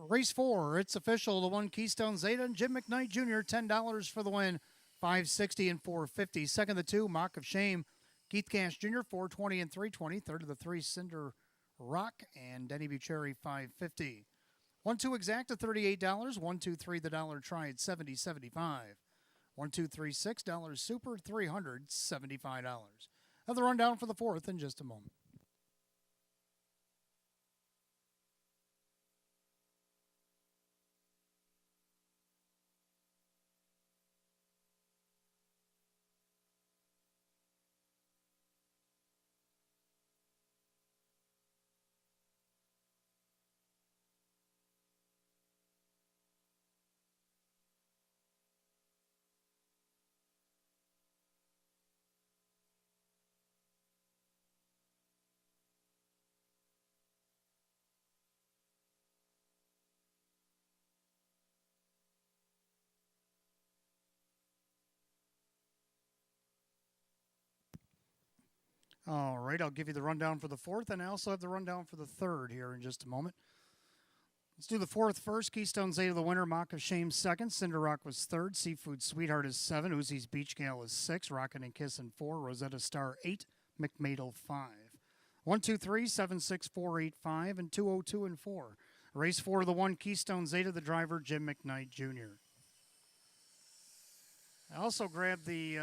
Race 4, it's official. The one Keystone Zeta and Jim McKnight Jr., $10 for the win. 560 and 450. Second, the 2, Mock of Shame. Keith Cash Jr., 420 and 320. Third of the 3, Cinder Rock. And Denny Bucherri, 550. 1, 2, Exacta, $38. 1, 2, 3, the dollar try at 70, 75. 1, 2, 3, $6 Super, $375. Another rundown for the 4th in just a moment. All right, I'll give you the rundown for the 4th, and I also have the rundown for the 3rd here in just a moment. Let's do the 4th first. Keystone Zeta, the winner. Mock of Shame, 2nd. Cinder Rock was 3rd. Seafood Sweetheart is 7. Uzi's Beach Gale is 6. Rockin' and Kissin' 4. Rosetta Star 8. McMadel 5. 1, 2, 3, 7, 6, 4, 8, 5, and 202 and 4. Race 4, the 1 Keystone Zeta, the driver Jim McKnight Jr. I also grabbed the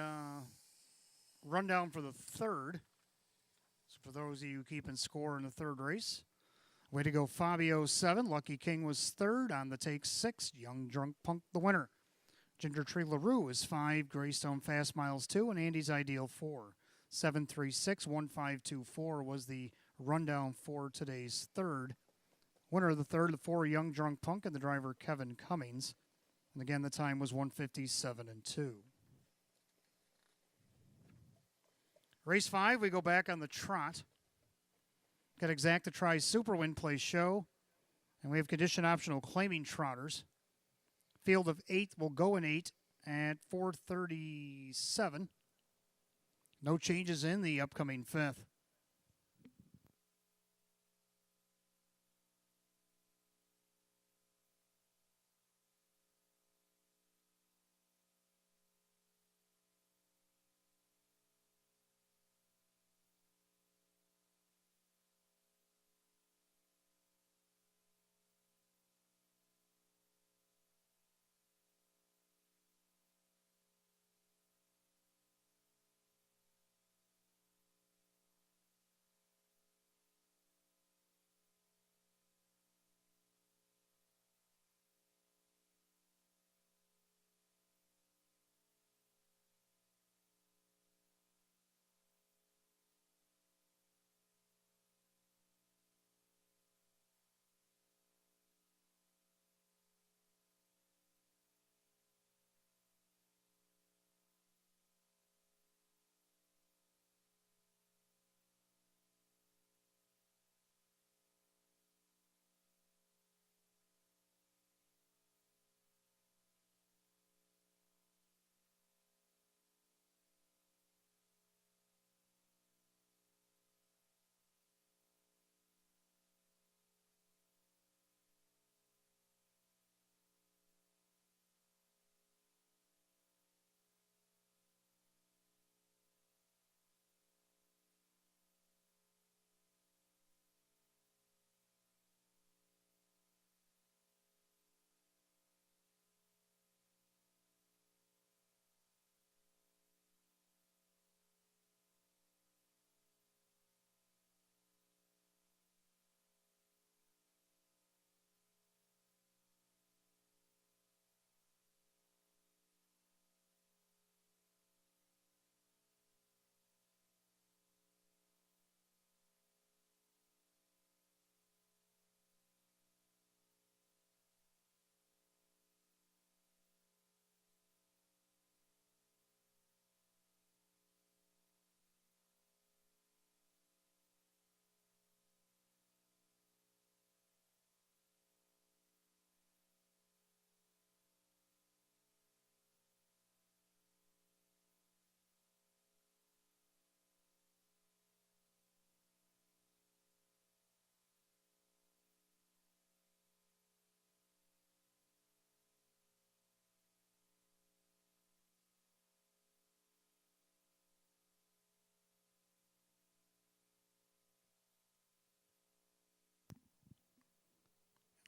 rundown for the 3rd. So for those of you keeping score in the 3rd race. Way to go, Fabio 7. Lucky King was 3rd. On the take 6. Young Drunk Punk the winner. Ginger Tree LaRue is 5. Greystone Fast Miles 2. And Andy's Ideal 4. 7361524 was the rundown for today's 3rd. Winner of the 3rd, the 4 Young Drunk Punk and the driver Kevin Cummings. And again, the time was 1:57 and 2. Race 5, we go back on the trot. Got Exacta Try Super Win Play Show. And we have condition optional claiming trotters. Field of 8 will go in 8 at 4:37. No changes in the upcoming 5th.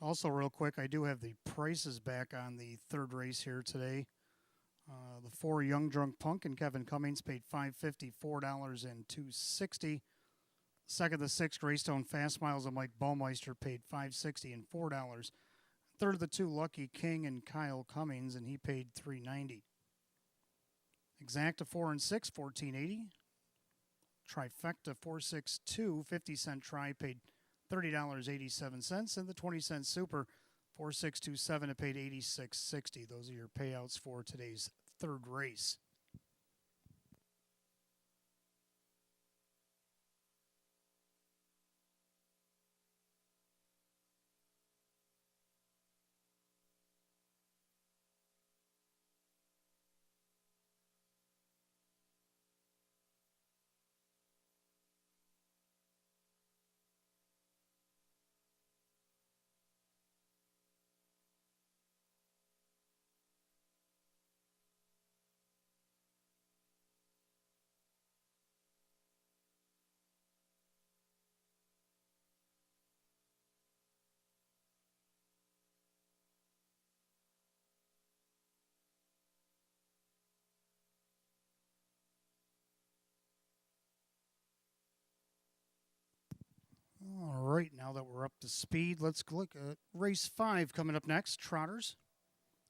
Also, real quick, I do have the prices back on the third race here today. The 4 Young Drunk Punk and Kevin Cummings paid $5.50, $4 and $2.60. Second, the 6 Greystone Fast Miles and Mike Baumeister paid $5.60 and $4. Third, the 2 Lucky King and Kyle Cummings, and he paid $3.90. Exacta 4 and 6, $14.80. Trifecta 462, 50-cent try, paid $30.87. And the 20-cent Super 4627, it paid $86.60. Those are your payouts for today's third race. All right, now that we're up to speed, let's look at race 5 coming up next. Trotters,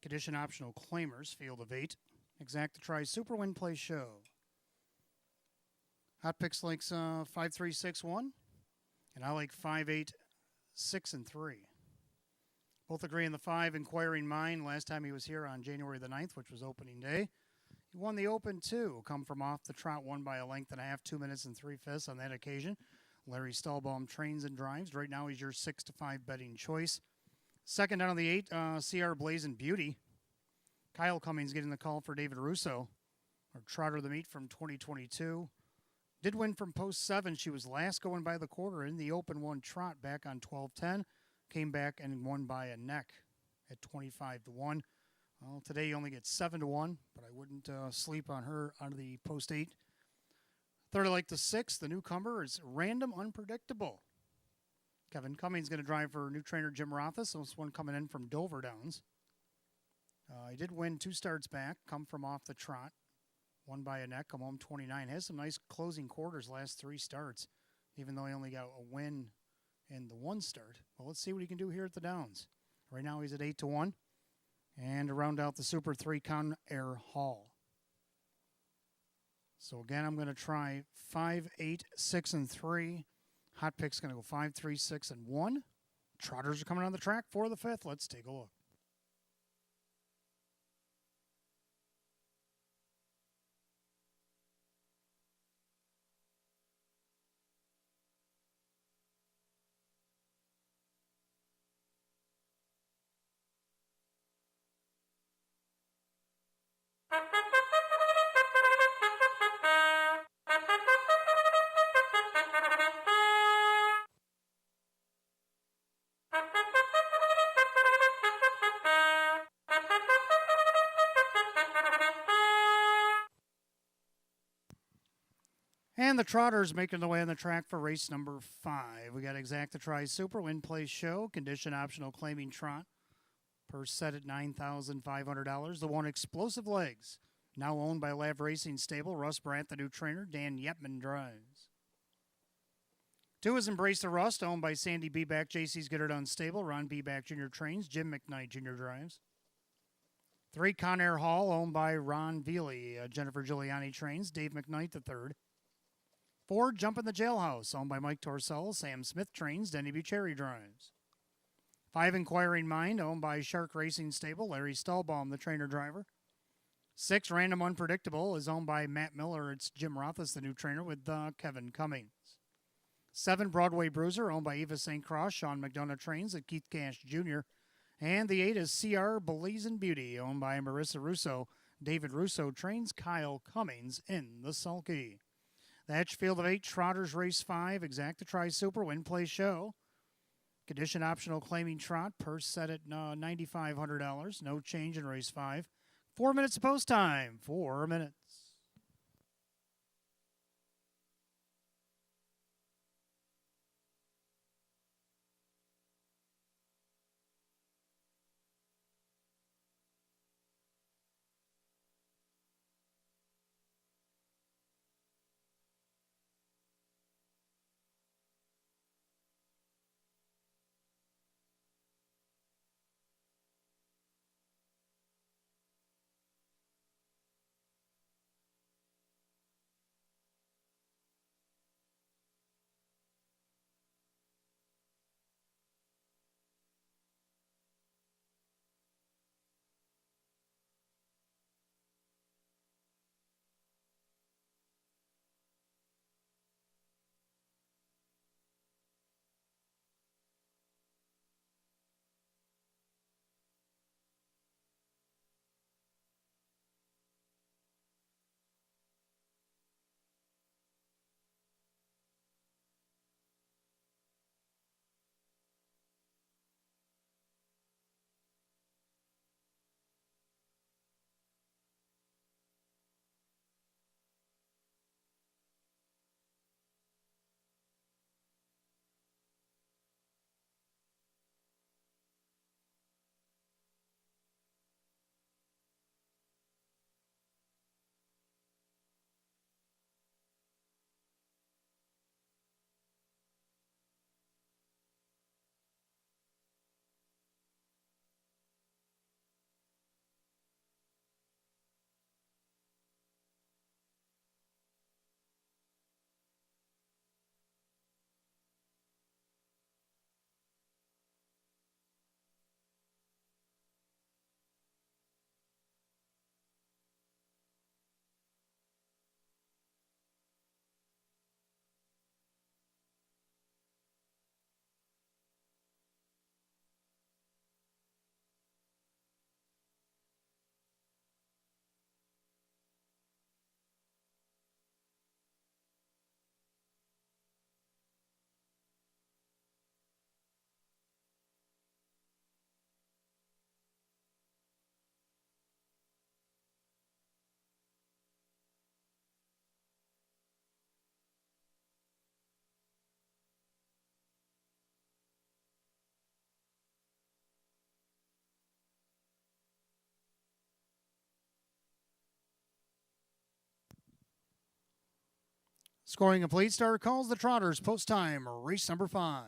condition optional claimers, field of 8. Exacta try Super Win Play Show. Hot Picks likes 5, 3, 6, 1, and I like 5, 8, 6, and 3. Both agree in the 5, Inquiring Mind. Last time he was here on January the 9th, which was opening day. He won the Open, too. Come from off the trot, won by a length and a half, 2 minutes and 3/5 on that occasion. Larry Stahlbaum trains and drives. Right now, he's your 6 to 5 betting choice. Second down on the 8, CR Blazing Beauty. Kyle Cummings getting the call for David Russo, our trotter of the meet from 2022. Did win from post 7. She was last going by the quarter in the Open 1 trot back on 12:10. Came back and won by a neck at 25 to 1. Well, today you only get 7 to 1, but I wouldn't sleep on her out of the post 8. Third, I like the 6. The newcomer is Random Unpredictable. Kevin Cummings going to drive for new trainer Jim Rothus. This one coming in from Dover Downs. He did win 2 starts back, come from off the trot. Won by a neck, come home 29. Has some nice closing quarters last 3 starts, even though he only got a win in the 1 start. Well, let's see what he can do here at the Downs. Right now he's at 8 to 1. And to round out the Super 3, Conair Hall. So again, I'm going to try 5, 8, 6, and 3. Hot Pick's going to go 5, 3, 6, and 1. Trotters are coming on the track for the 5th. Let's take a look. And the Trotters making their way on the track for race number 5. We got Exacta Try Super Win Play Show, condition optional claiming trot. Per set at $9,500. The 1 Explosive Legs, now owned by Lav Racing Stable. Russ Brandt, the new trainer. Dan Yetman drives. 2 is Embrace the Rust, owned by Sandy Beback, JC's Get Her Done Stable. Ron Beback Jr. trains. Jim McKnight Jr. drives. 3 Conair Hall, owned by Ron Veely. Jennifer Giuliani trains. Dave McKnight III. 4 Jump in the Jailhouse, owned by Mike Torcell. Sam Smith trains. Denny Bucherri drives. 5 Inquiring Mind, owned by Shark Racing Stable. Larry Stahlbaum, the trainer driver. 6 Random Unpredictable is owned by Matt Miller. It's Jim Rothus, the new trainer, with Kevin Cummings. 7 Broadway Bruiser, owned by Eva St. Cross. Sean McDonough trains at Keith Cash Jr. And the 8 is CR Blazing Beauty, owned by Marissa Russo. David Russo trains. Kyle Cummings in the sulky. The Hatch Field of 8, Trotters Race 5, Exacta Try Super Win Play Show. Condition optional claiming trot, purse set at $9,500. No change in race 5. 4 minutes of post time. 4 minutes. Scoring complete. Star calls the Trotters. Post time. Race number 5.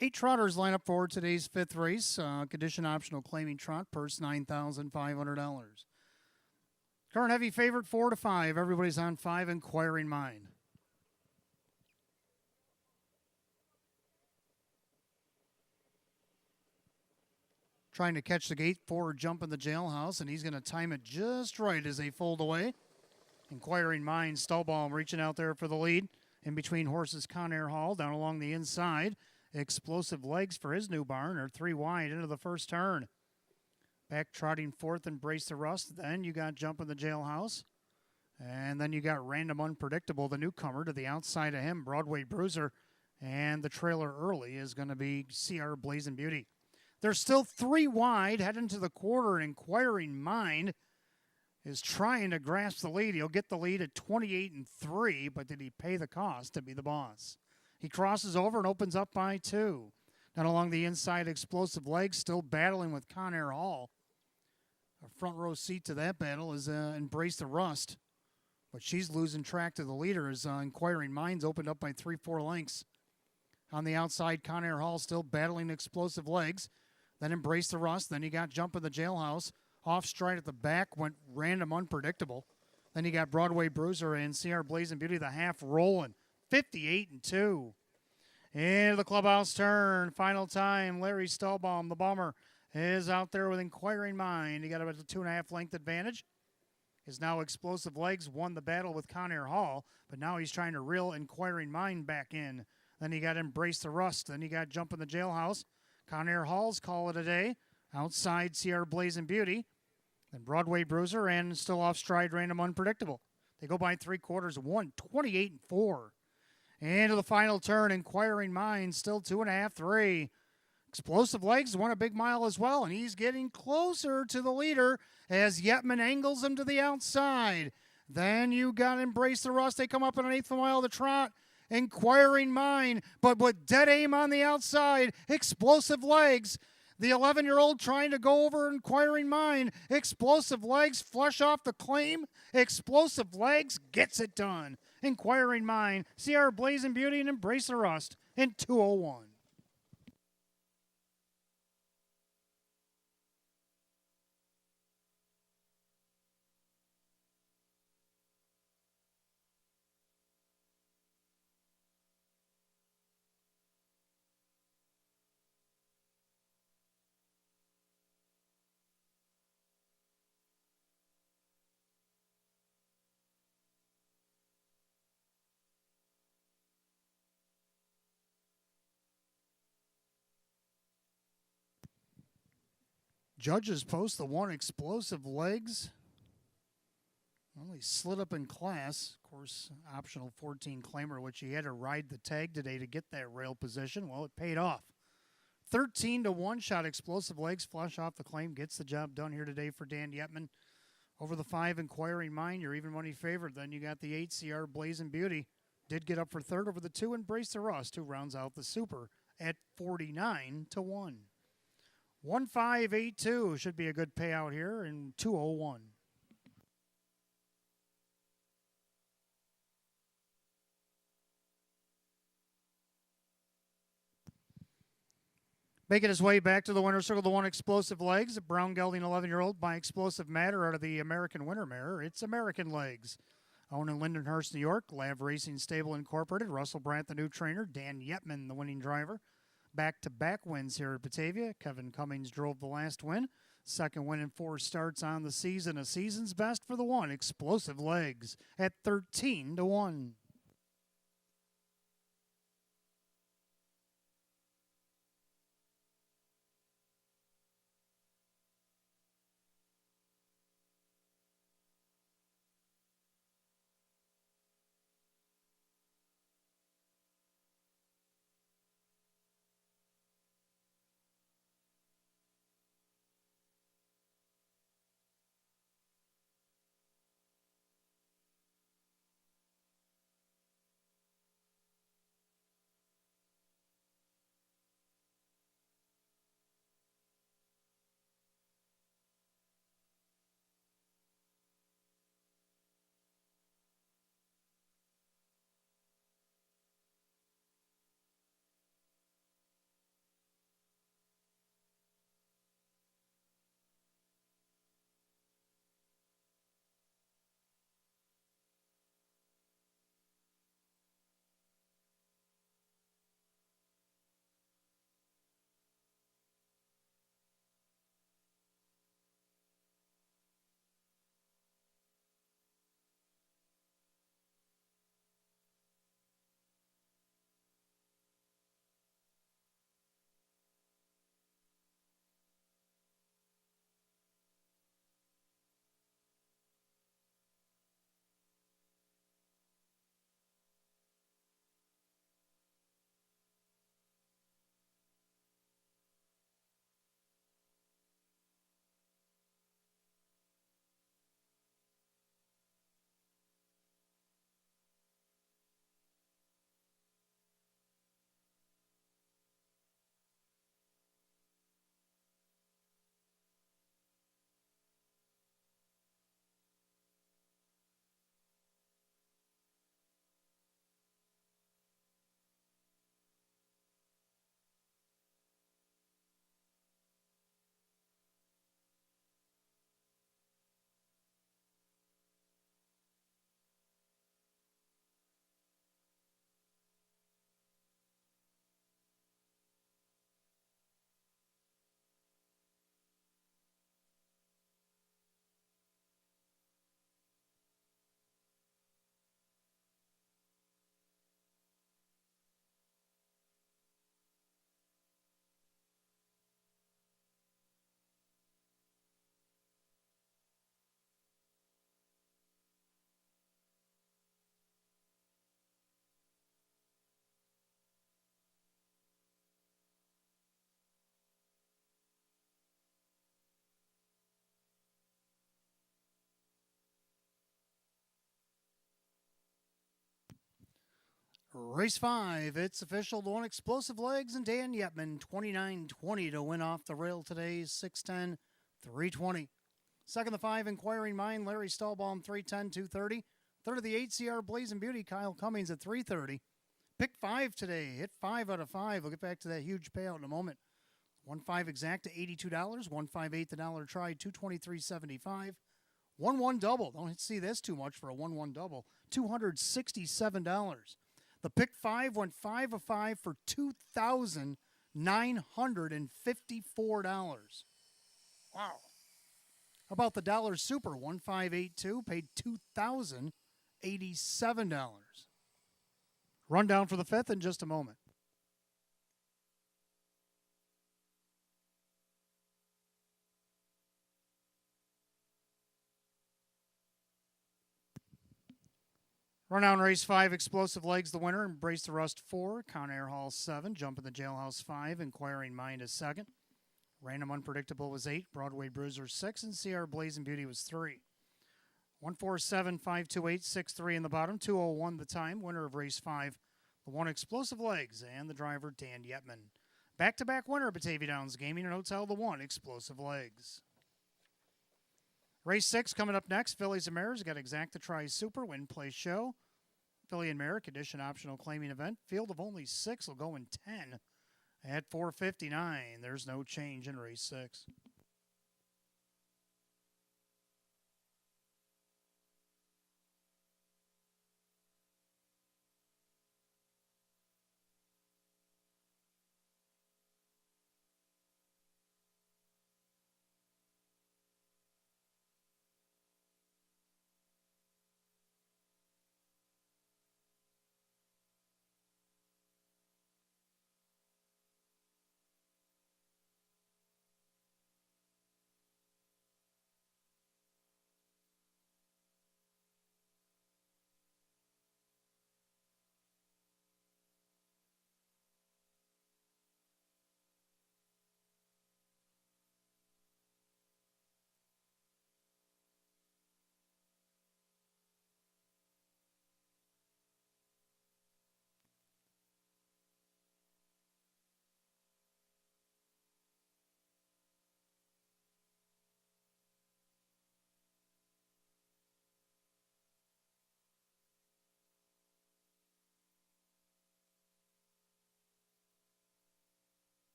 Eight trotters line up for today's 5th race. Condition optional claiming trot. Purse $9,500. Current heavy favorite 4 to 5. Everybody's on 5. Inquiring Mind. Trying to catch the gate forward jump in the jailhouse, and he's going to time it just right as they fold away. Inquiring Mind, Stallbaum reaching out there for the lead. In between horses, Conair Hall down along the inside. Explosive Legs for his new barn are 3 wide into the first turn. Back trotting fourth, Embrace the Rust. Then you got Jump in the Jailhouse. And then you got Random Unpredictable, the newcomer to the outside of him, Broadway Bruiser. And the trailer early is going to be CR Blazing Beauty. They're still 3 wide, heading to the quarter. Inquiring Mind is trying to grasp the lead. He'll get the lead at 28-3, but did he pay the cost to be the boss? He crosses over and opens up by 2. Down along the inside, Explosive Legs still battling with Conair Hall. A front row seat to that battle is Embrace the Rust, but she's losing track to the leader as Inquiring Minds opened up by 3-4 lengths. On the outside, Conair Hall still battling Explosive Legs. Then Embrace the Rust. Then you got Jump in the Jailhouse. Off stride at the back went Random Unpredictable. Then you got Broadway Bruiser and CR Blazing Beauty, the half rolling. 58-2. Into the clubhouse turn. Final time. Larry Stallbaum, the bomber, is out there with Inquiring Mind. He got about a 2.5 length advantage. Is now Explosive Legs won the battle with Conair Hall, but now he's trying to reel Inquiring Mind back in. Then you got Embrace the Rust. Then you got Jump in the Jailhouse. Conair Hall's call it a day. Outside CR Blazing Beauty. Then Broadway Bruiser and still off stride Random Unpredictable. They go by 3/4 of 1, 28-4. Into the final turn, Inquiring Mind, still 2.5, 3. Explosive Legs won a big mile as well, and he's getting closer to the leader as Yetman angles him to the outside. Then you got Embrace the Rust. They come up in an 1/8 mile of the trot. Inquiring Mind, but with dead aim on the outside, Explosive Legs. The 11-year-old trying to go over Inquiring Mind. Explosive Legs flush off the claim. Explosive Legs gets it done. Inquiring Mind, CR Blazing Beauty, and Embrace the Rust in 2:01. Judges post the 1 Explosive Legs. Well, he slid up in class. Of course, optional 14 claimer, which he had to ride the tag today to get that rail position. Well, it paid off. 13-1 shot Explosive Legs. Flush off the claim. Gets the job done here today for Dan Yetman. Over the 5 Inquiring Mind, your even money favorite. Then you got the 8 CR Blazing Beauty. Did get up for third over the 2 Embrace the Rust, who rounds out the super at 49-1. 1582 should be a good payout here in 2:01. Making his way back to the winner's circle, the 1 Explosive Legs, a brown gelding 11-year-old by Explosive Matter out of the American Winter Mare. It's American Legs. Owned in Lindenhurst, New York. Lav Racing Stable Incorporated. Russell Brandt, the new trainer. Dan Yetman, the winning driver. Back-to-back wins here at Batavia. Kevin Cummings drove the last win. Second win in 4 starts on the season. A season's best for the 1 Explosive Legs at 13-1. Race 5, it's official. The one Explosive Legs and Dan Yetman, 29-20 to win off the rail today, 6:10, 3:20. Second, the 5, Inquiring Mind, Larry Stahlbaum, 3:10, 2:30. Third of the 8, CR Blazing Beauty, Kyle Cummings at 3:30. Pick 5 today, hit 5 out of 5. We'll get back to that huge payout in a moment. 1-5 exact to $82, 1-5-8 the dollar try, $223.75. 1-1 double, don't see this too much for a 1-1 double, $267. The pick 5 went 5 of 5 for $2,954. Wow. How about the dollar super? 1582 paid $2,087. Rundown for the 5th in just a moment. Rundown race 5, Explosive Legs the winner, Embrace the Rust 4, Conair Hall 7, Jump in the Jailhouse 5, Inquiring Mind is 2nd. Random Unpredictable was 8, Broadway Bruiser 6, and CR Blazing Beauty was 3. 147-528-63 in the bottom, 2:01 the time. Winner of race 5, the one Explosive Legs, and the driver Dan Yetman. Back-to-back winner of Batavia Downs Gaming and Hotel, the one Explosive Legs. Race 6 coming up next. Fillies and Mares got Exacta Tri Super Win Play Show. Filly and Mare condition optional claiming event. Field of only 6 will go in 10 at 4:59. There's no change in race 6.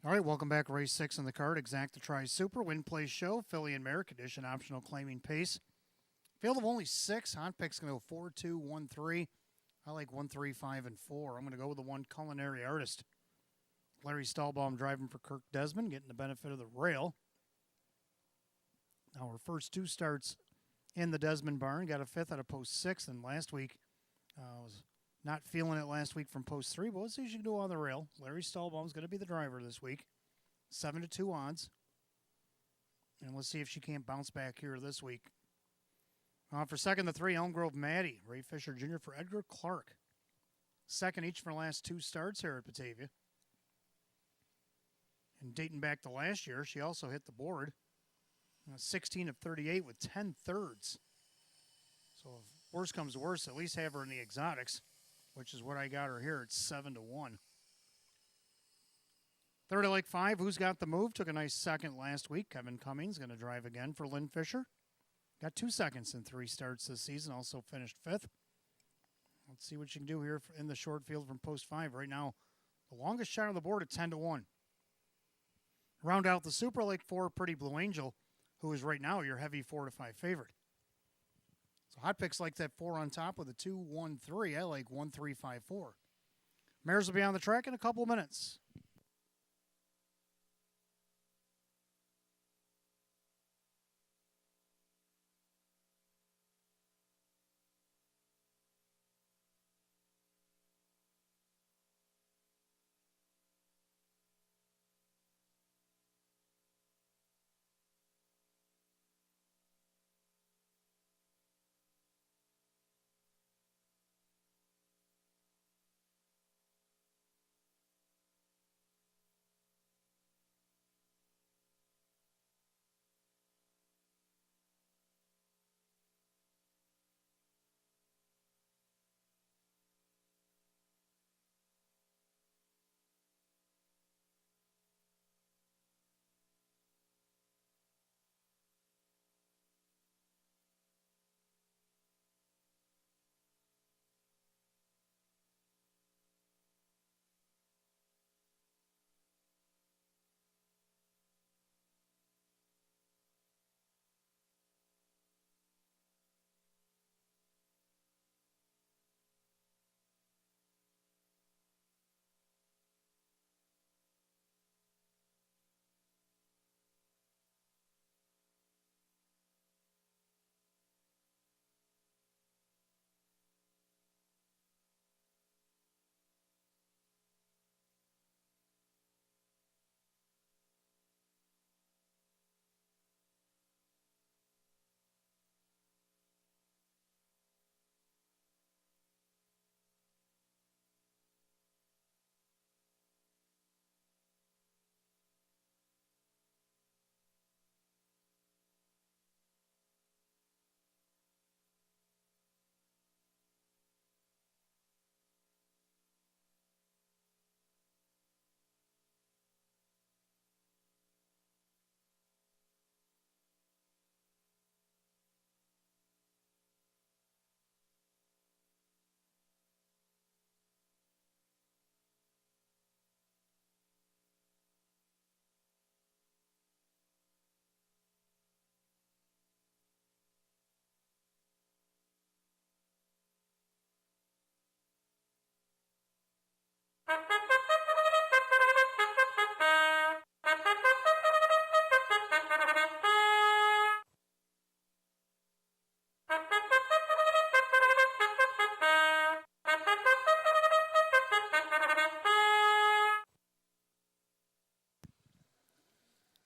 All right, welcome back. Race 6 on the card. Exacta Tri Super, Win Place Show, Filly and Mare Condition, optional claiming pace. Field of only 6. Hot pick's going to go 4, 2, 1, 3. I like 1, 3, 5, and 4. I'm going to go with the 1 Culinary Artist. Larry Stahlbaum driving for Kirk Desmond, getting the benefit of the rail. Now, our first 2 starts in the Desmond barn. Got a 5th out of post 6, and last week was not feeling it last week from post 3, but let's see what she can do on the rail. Larry Stahlbaum's going to be the driver this week. 7-2 odds. And let's see if she can't bounce back here this week. For second, the 3, Elm Grove Maddie. Ray Fisher Jr. for Edgar Clark. Second each for the last 2 starts here at Batavia. And dating back to last year, she also hit the board. 16 of 38 with 10 thirds. So if worse comes to worse, at least have her in the exotics, which is what I got her here at 7-1. Third, I like 5. Who's Got the Move? Took a nice second last week. Kevin Cummings going to drive again for Lynn Fisher. Got 2 seconds in 3 starts this season. Also finished 5th. Let's see what you can do here in the short field from post 5. Right now, the longest shot on the board at 10-1. Round out the Super, I like 4, Pretty Blue Angel, who is right now your heavy 4-5 favorite. So hot picks like that 4 on top with a 2, 1, 3. I like 1, 3, 5, 4. Mares will be on the track in a couple of minutes.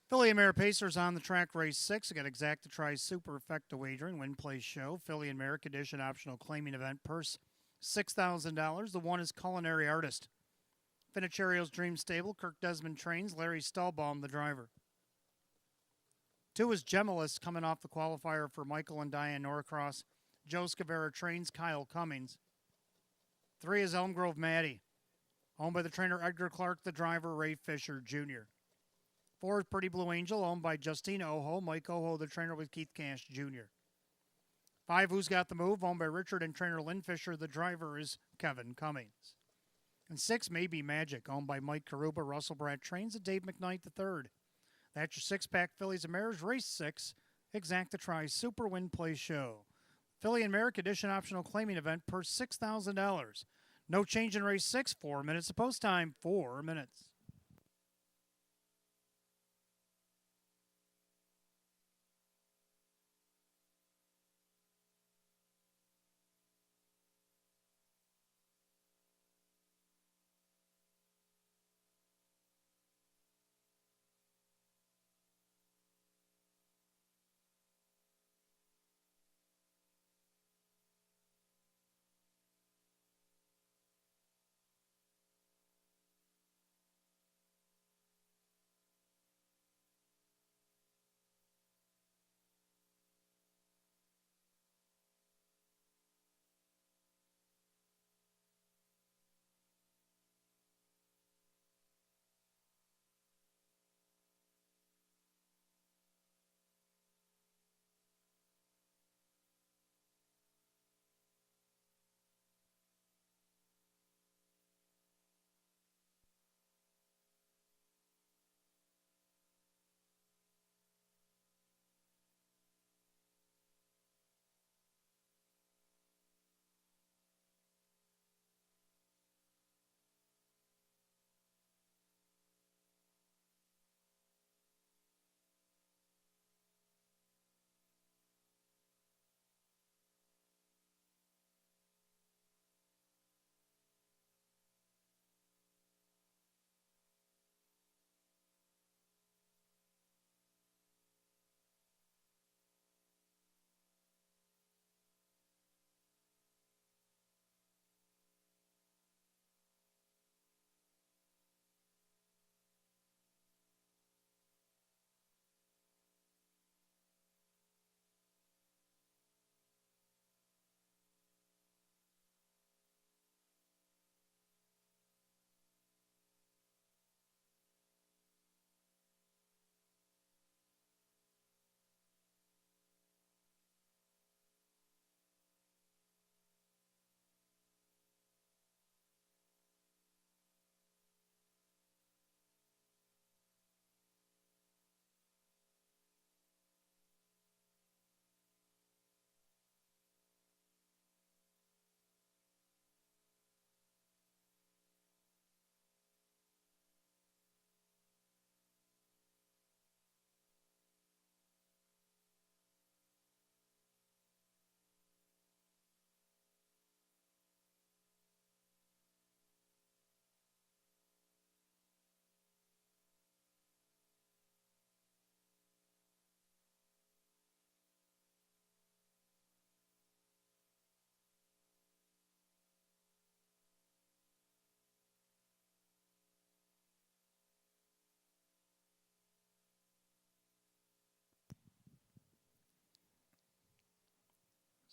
Filly and Mare Pacers on the track, race 6. I got Exacta Tri Super Effecta Wagering, Win Place Show, Filly and Mare Condition optional claiming event, purse $6,000. The 1 is Culinary Artist. Finicherio's Dream Stable, Kirk Desmond trains, Larry Stahlbaum the driver. 2 is Gemilus coming off the qualifier for Michael and Diane Norcross. Joe Scavera trains, Kyle Cummings. 3 is Elm Grove Maddie, owned by the trainer Edgar Clark, the driver Ray Fisher Jr. 4 is Pretty Blue Angel, owned by Justina Oho, Mike Oho, the trainer with Keith Cash Jr. 5, Who's Got the Move, owned by Richard and trainer Lynn Fisher, the driver is Kevin Cummings. And 6, Maybe Magic, owned by Mike Karuba, Russell Brad Trains, and Dave McKnight III. That's your six-pack Fillies and Mares, race 6, Exacta Tri Super Win Play Show. Philly and Mare Condition Optional Claiming Event per $6,000. No change in race 6, 4 minutes of post time, 4 minutes.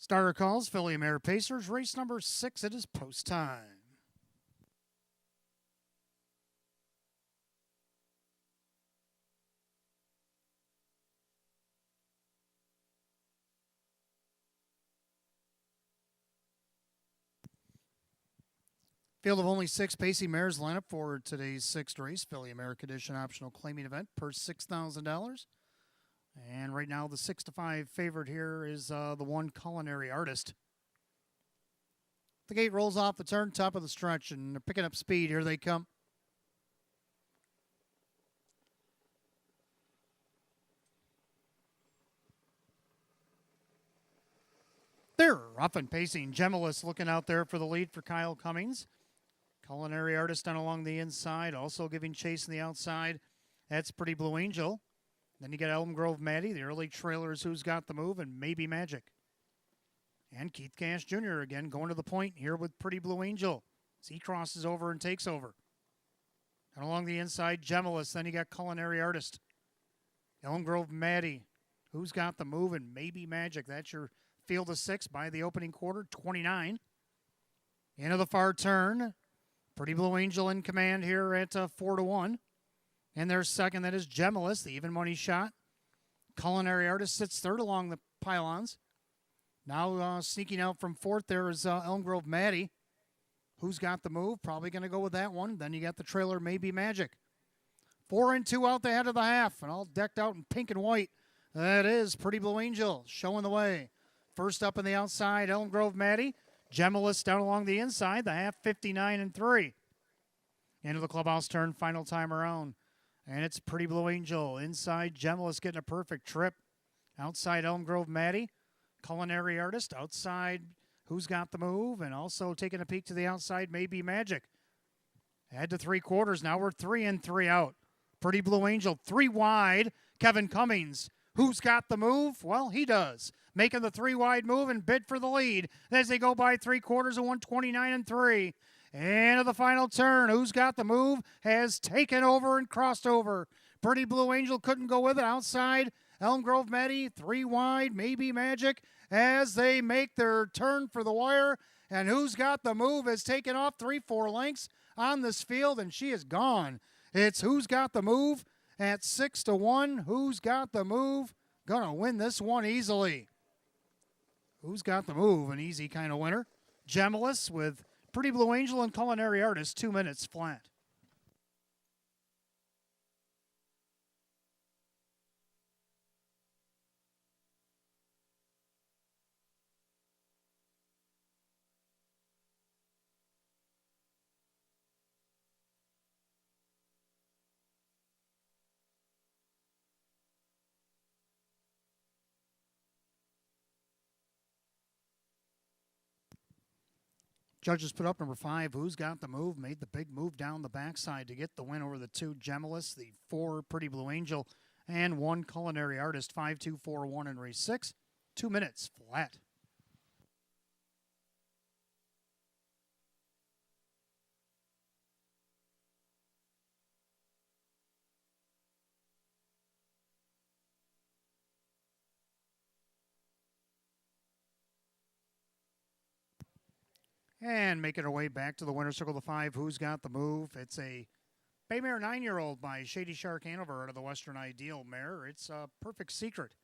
Starter calls, Philly and Mare Pacers, race number 6, it is post time. Field of only 6 pacing mares lineup for today's 6th race, Philly America Edition Optional Claiming Event per $6,000. And right now, the 6-5 favorite here is the 1 Culinary Artist. The gate rolls off the turn, top of the stretch, and they're picking up speed. Here they come. They're rough and pacing. Gemilus looking out there for the lead for Kyle Cummings. Culinary Artist down along the inside, also giving chase on the outside. That's Pretty Blue Angel. Then you get Elm Grove Maddie, the early trailers Who's Got the Move, and Maybe Magic. And Keith Cash Jr. again going to the point here with Pretty Blue Angel as he crosses over and takes over. And along the inside, Gemilus. Then you got Culinary Artist. Elm Grove Maddie, Who's Got the Move, and Maybe Magic. That's your field of 6 by the opening quarter, 29. Into the far turn. Pretty Blue Angel in command here at 4-1. And their second, that is Gemilus, the even money shot. Culinary Artist sits third along the pylons. Now sneaking out from fourth there is Elm Grove Maddie. Who's Got the Move? Probably going to go with that one. Then you got the trailer, Maybe Magic. 4 and 2 out the head of the half, and all decked out in pink and white. That is Pretty Blue Angel showing the way. First up on the outside, Elm Grove Maddie. Gemilus down along the inside, the half 59 and 3. Into the clubhouse turn, final time around. And it's Pretty Blue Angel. Inside, Gemilus getting a perfect trip. Outside, Elm Grove Maddie. Culinary Artist. Outside, Who's Got the Move? And also taking a peek to the outside, Maybe Magic. Head to 3/4. Now we're 3 and 3 out. Pretty Blue Angel, 3 wide. Kevin Cummings. Who's Got the Move? Well, he does. Making the 3 wide move and bid for the lead as they go by 3/4 of 129 and 3. Into the final turn. Who's Got the Move? Has taken over and crossed over. Pretty Blue Angel couldn't go with it. Outside, Elm Grove Maddie, 3 wide, Maybe Magic, as they make their turn for the wire. And Who's Got the Move has taken off 3-4 lengths on this field, and she is gone. It's Who's Got the Move at 6-1. Who's Got the Move? Gonna win this one easily. Who's Got the Move? An easy kind of winner. Gemilus with Pretty Blue Angel and Culinary Artist, 2 minutes flat. Judges put up number 5, Who's Got the Move? Made the big move down the backside to get the win over the 2 Gemilus, the 4 Pretty Blue Angel, and 1 Culinary Artist. 5-2-4-1 in race 6. 2 minutes flat. And making her way back to the winner's circle, the 5, Who's Got the Move? It's a Bay Mare 9-year-old by Shady Shark Hanover out of the Western Ideal mare. It's a Perfect Secret.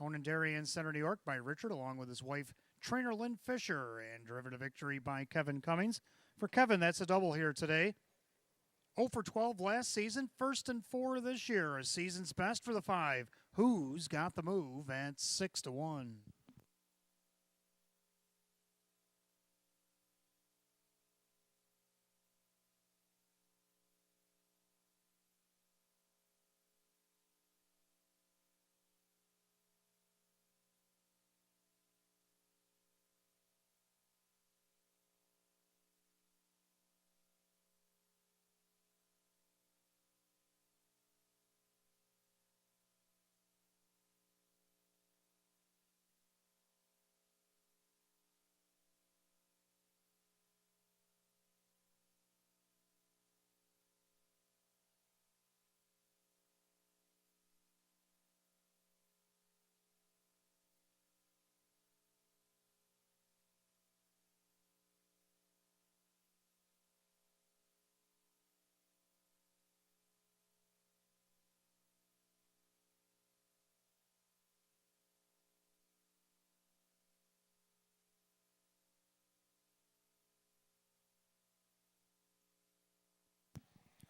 Owned in Darien Center, New York by Richard, along with his wife, trainer Lynn Fisher, and driven to victory by Kevin Cummings. For Kevin, that's a double here today. 0 for 12 last season, 1st and 4 this year. A season's best for the 5, Who's Got the Move at 6-1.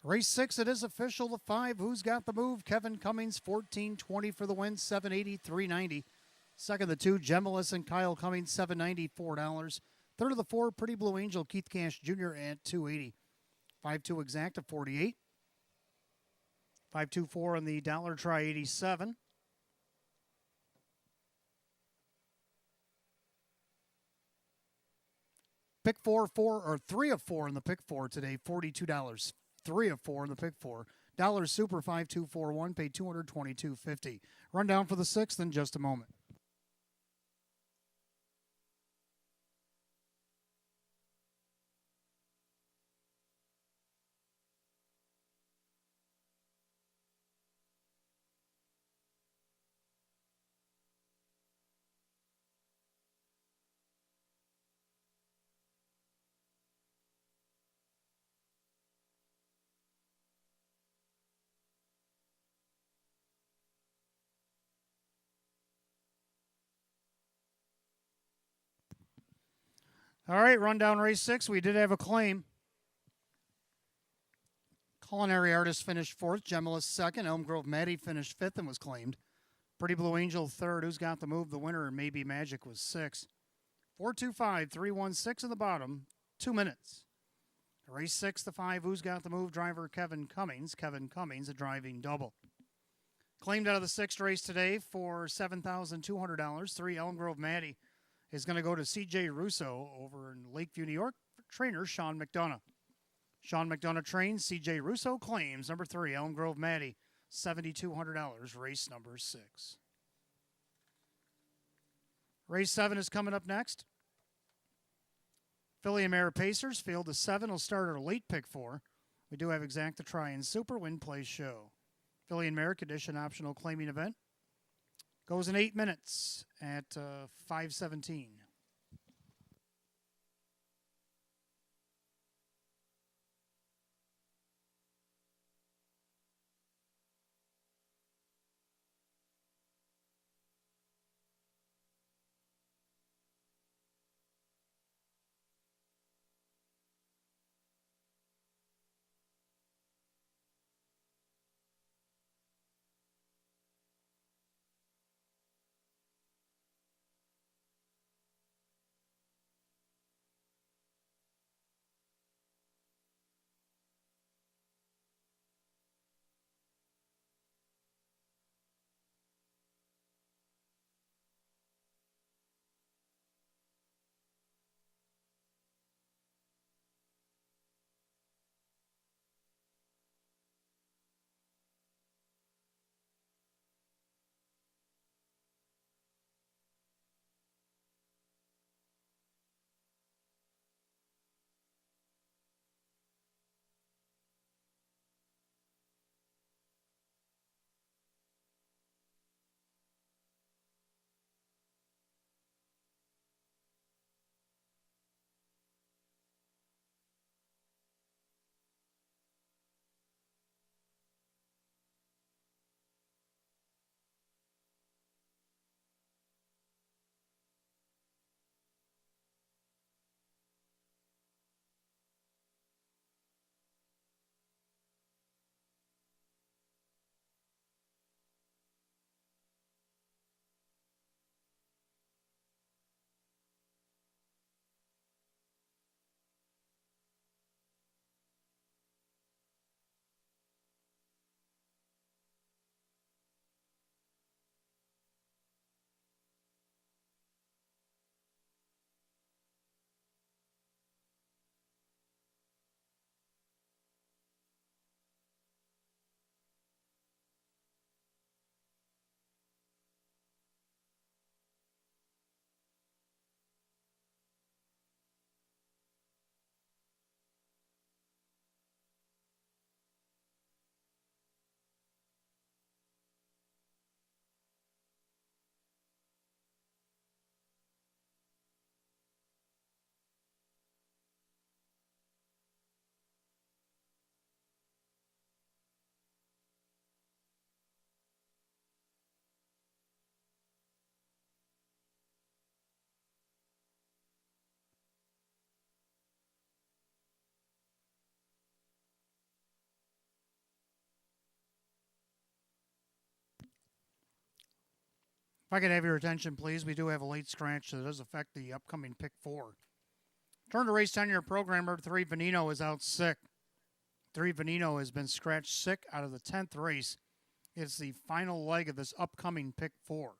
Race 6, it is official. The 5, Who's Got the Move? Kevin Cummings, 14-20 for the win, $780, $390. Second, the 2, Gemilus and Kyle Cummings, $790, $4. Third of the 4, Pretty Blue Angel, Keith Cash Jr. at $280. 5-2 exact at $48. 5-2-4 on the dollar try, $87. Pick 4, 3 of 4 in the pick 4 today, $42. 3 of 4 in the pick 4. Dollar Super 5241, paid $222.50. Rundown for the 6th in just a moment. All right, rundown race 6. We did have a claim. Culinary Artist finished 4th. Gemma 2nd. Elm Grove Maddie finished 5th and was claimed. Pretty Blue Angel 3rd. Who's Got the Move? The winner, Maybe Magic, was 6th. 4-2-5-3-1-6 in the bottom. 2 minutes. Race 6, the 5. Who's Got the Move? Driver Kevin Cummings. Kevin Cummings, a driving double. Claimed out of the 6th race today for $7,200. 3, Elm Grove Maddie, is going to go to C.J. Russo over in Lakeview, New York. Trainer Sean McDonough. Sean McDonough trains. C.J. Russo claims. Number 3, Elm Grove Maddie, $7,200. Race number 6. Race 7 is coming up next. Filly and Mare Pacers, field of 7 will start at a late pick 4. We do have Exacta Try and Super Win Play Show. Filly and Mare condition optional claiming event. Goes in 8 minutes at 5:17. If I could have your attention, please. We do have a late scratch that does affect the upcoming pick 4. Turn to race 10. Your program, number 3, Veneno, is out sick. 3, Veneno has been scratched sick out of the 10th race. It's the final leg of this upcoming pick 4.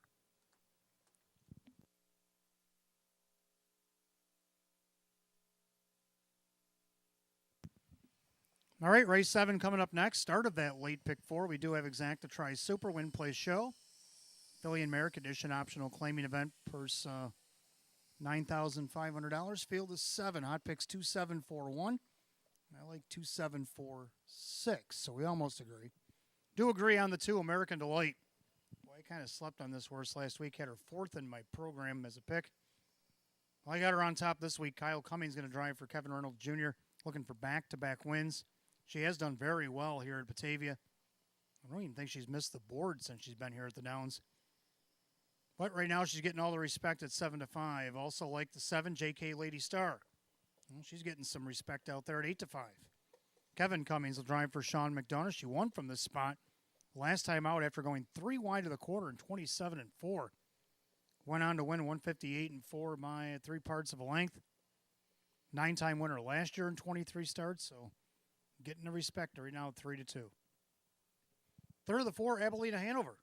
All right, race 7 coming up next. Start of that late pick 4. We do have Exacta Try Super Win Play Show. Filly and Mare condition optional claiming event. Purse $9,500. Field is 7. Hot picks 2741. I like 2746. So we almost agree. Do agree on the 2, American Delight. Well, I kind of slept on this horse last week. Had her 4th in my program as a pick. Well, I got her on top this week. Kyle Cummings going to drive for Kevin Reynolds Jr. Looking for back-to-back wins. She has done very well here at Batavia. I don't even think she's missed the board since she's been here at the Downs. But right now she's getting all the respect at 7-5. Also like the 7, J.K. Lady Star. Well, she's getting some respect out there at 8-5. Kevin Cummings will drive for Sean McDonough. She won from this spot last time out after going 3 wide of the quarter in 27-4. Went on to win 158-4 by 3 parts of a length. 9-time winner last year in 23 starts, so getting the respect right now at 3-2. Third of the 4, Abilene Hanover.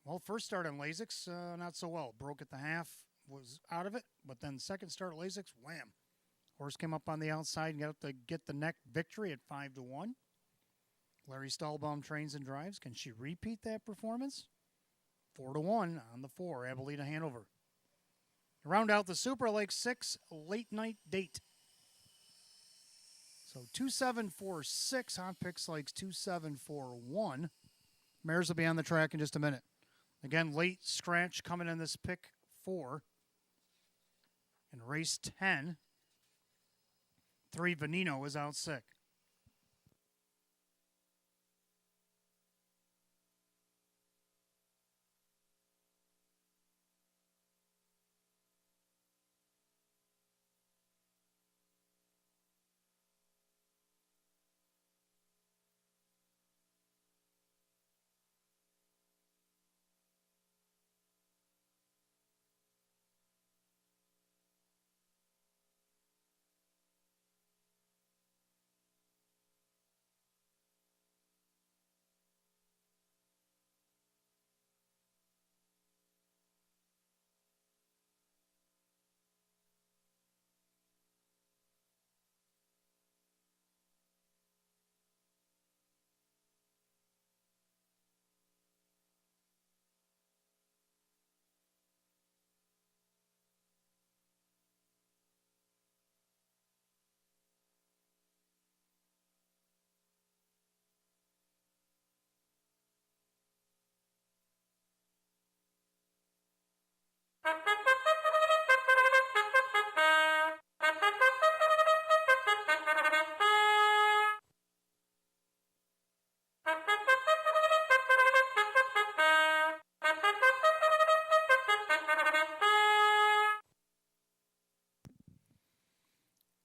Well, first start on Lasix, not so well. Broke at the half, was out of it, but then second start Lasix, wham. Horse came up on the outside and got to get the neck victory at 5-1. Larry Stahlbaum trains and drives. Can she repeat that performance? 4-1 on the 4, Abilene Hanover. Round out the Super Lake 6 late night date. So 2-7-4-6. Hot Picks likes 2-7-4-1. Mares will be on the track in just a minute. Again, late scratch coming in this pick 4. In race 10, 3 Veneno is out sick.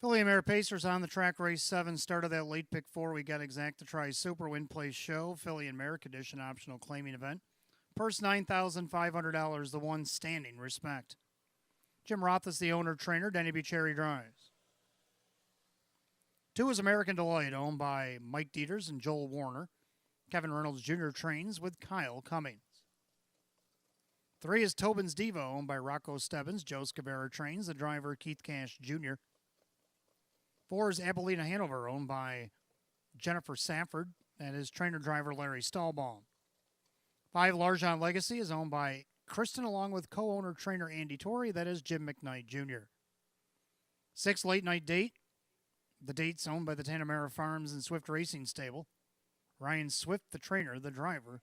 Philly and Mare Pacers on the track, race 7. Started that late pick 4. We got Exacta Try Super Win Play Show. Philly and Mare Condition optional claiming event. Purse $9,500. The one standing respect. Jim Roth is the owner trainer. Denny B. Cherry drives. 2 is American Delight, owned by Mike Dieters and Joel Warner. Kevin Reynolds Jr. trains with Kyle Cummings. 3 is Tobin's Diva, owned by Rocco Stebbins. Joe Scavera trains. The driver, Keith Cash Jr. 4 is Abilene Hanover, owned by Jennifer Safford. That is trainer-driver Larry Stahlbaum. 5, L'Argent Legacy is owned by Kristen, along with co-owner trainer Andy Torrey. That is Jim McKnight Jr. 6, Late Night Date. The date's owned by the Tanamera Farms and Swift Racing Stable. Ryan Swift, the trainer. The driver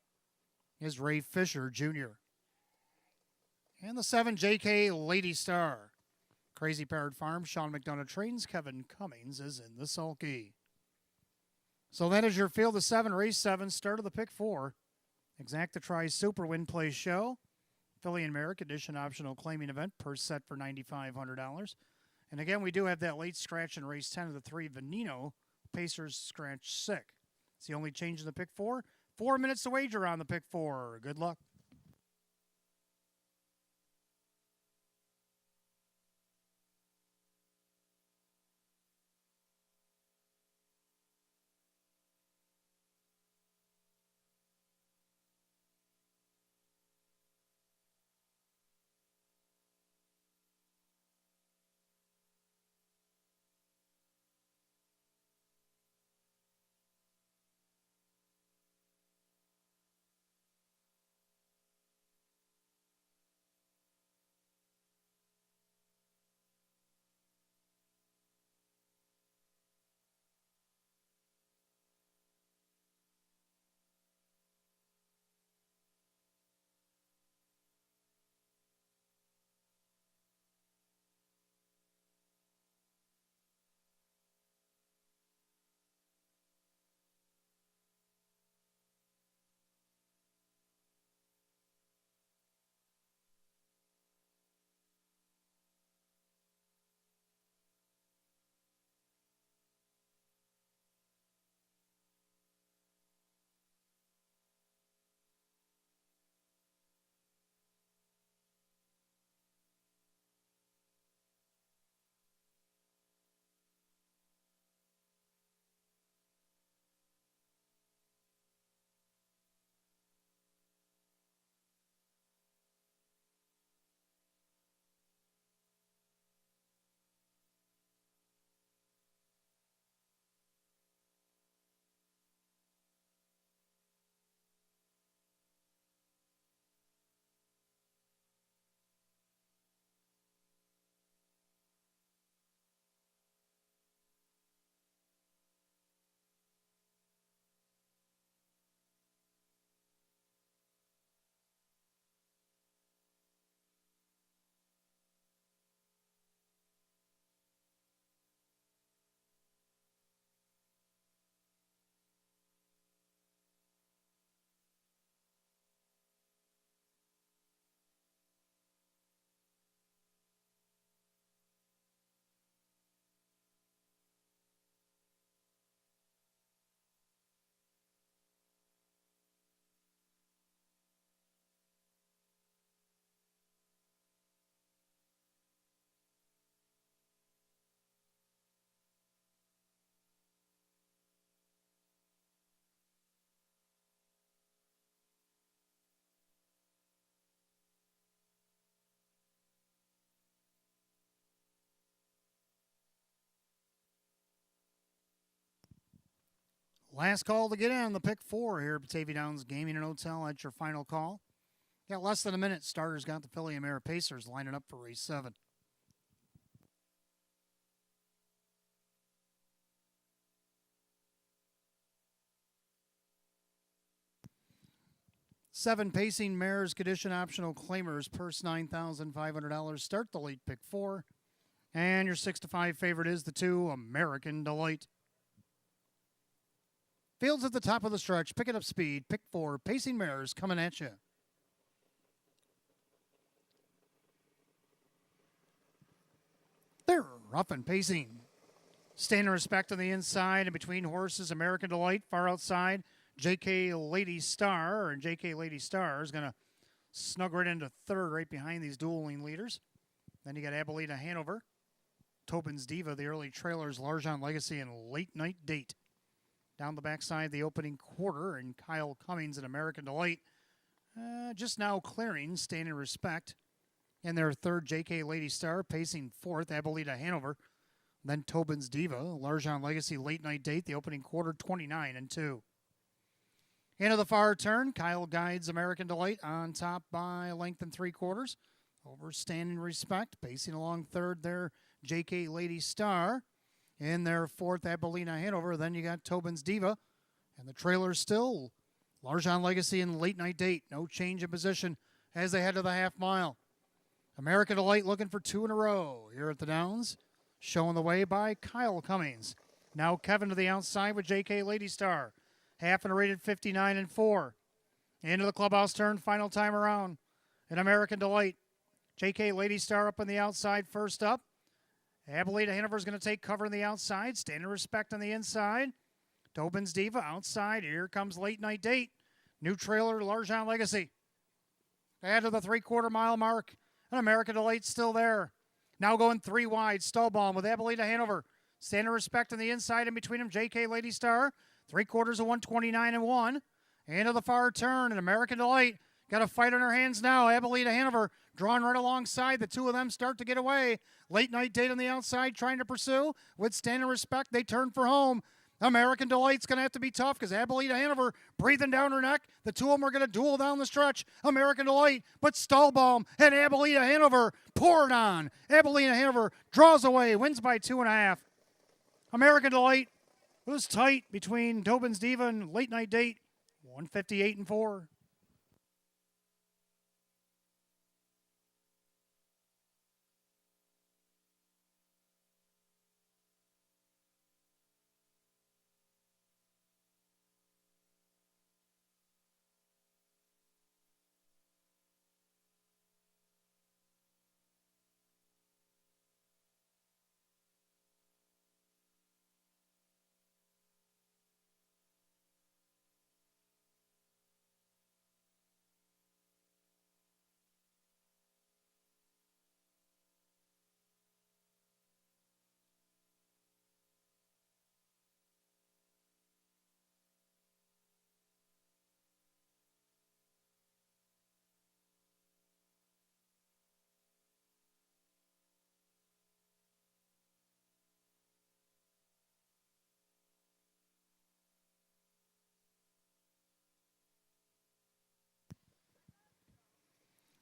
is Ray Fisher Jr. And the 7, J.K. Lady Star. Crazy Parrot Farm, Sean McDonough trains. Kevin Cummings is in the sulky. So that is your field of 7, race 7, start of the pick 4. Exacta Try Super Win Play Show. Philly and Merrick Edition optional claiming event, per set for $9,500. And again, we do have that late scratch in race 10 of the 3 Veneno. Pacers scratch sick. It's the only change in the pick 4. 4 minutes to wager on the pick 4. Good luck. Last call to get in the pick 4 here at Batavia Downs Gaming and Hotel. That's your final call. Got less than a minute. Starters got the Philly and Mare Pacers lining up for race 7. Seven pacing mares, condition optional claimers, purse $9,500. Start the late pick 4. And your 6-5 favorite is the 2, American Delight. Fields at the top of the stretch, picking up speed. Pick 4, pacing mares coming at you. They're rough and pacing. Standing respect on the inside and between horses, American Delight far outside. JK Lady Star, and JK Lady Star is going to snug right into third right behind these dueling leaders. Then you got Abilene Hanover, Tobin's Diva, the early trailers, Largent Legacy, and Late Night Date. Down the backside, the opening quarter, and Kyle Cummings and American Delight just now clearing, standing respect. In their third, JK Lady Star, pacing fourth, Abilene Hanover. Then Tobin's Diva, Largent Legacy, Late Night Date, the opening quarter, 29-2. Into the far turn, Kyle guides American Delight on top by a length and 3/4. Over standing respect, pacing along third there, JK Lady Star. In their fourth, Abilene Hanover. Then you got Tobin's Diva. And the trailers still, Largent Legacy and Late Night Date. No change in position as they head to the half mile. American Delight looking for 2 in a row here at the Downs. Showing the way by Kyle Cummings. Now Kevin to the outside with JK Lady Star. Half and rated 59-4. Into the clubhouse turn, final time around. An American Delight. JK Lady Star up on the outside, first up. Abilene Hanover is going to take cover on the outside. Standing respect on the inside. Tobin's Diva outside. Here comes Late Night Date. New trailer, Largent Legacy. Add to the 3/4 mile mark. An American Delight still there. Now going 3 wide. Stallbaum with Abilene Hanover. Standing respect on the inside. In between them, JK Lady Star. 3/4 of 129-1. Into the far turn, and American Delight got a fight on her hands now. Abilene Hanover drawn right alongside. The two of them start to get away. Late Night Date on the outside trying to pursue. With standing respect, they turn for home. American Delight's going to have to be tough because Abilene Hanover breathing down her neck. The two of them are going to duel down the stretch. American Delight, but Stallbaum and Abilene Hanover pour it on. Abilene Hanover draws away, wins by 2.5. American Delight was tight between Tobin's Diva and Late Night Date, 158-4.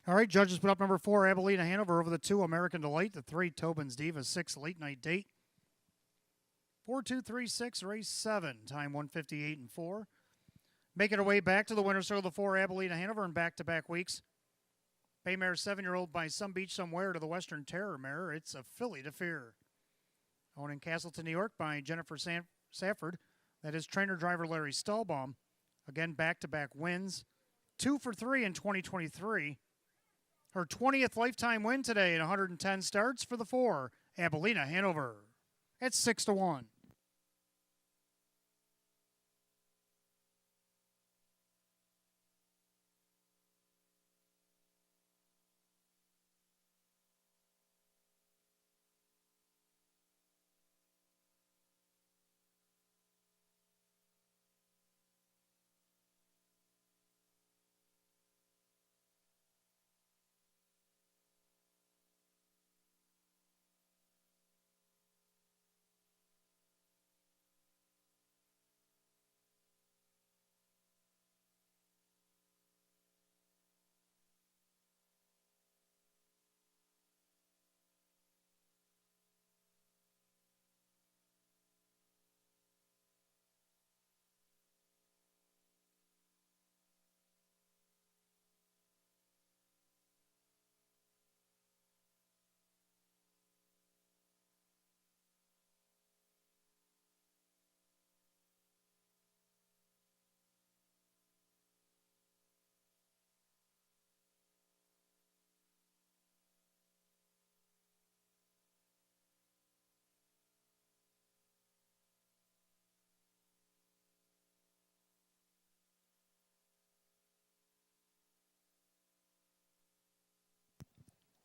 All right, judges put up number 4, Abilene Hanover over the 2, American Delight, the 3, Tobin's Diva, 6, Late Night Date. 4-2-3-6, race 7, time 158-4. Making our way back to the winner circle, the 4, Abilene Hanover, in back-to-back weeks. Baymare 7-year-old by Some Beach Somewhere to the Western Terror Mare. It's a filly to fear. Owned in Castleton, New York by Jennifer Safford. That is trainer-driver Larry Stallbaum. Again, back-to-back wins. 2 for 3 in 2023. Her 20th lifetime win today in 110 starts for the 4, Abilene Hanover. It's 6-1.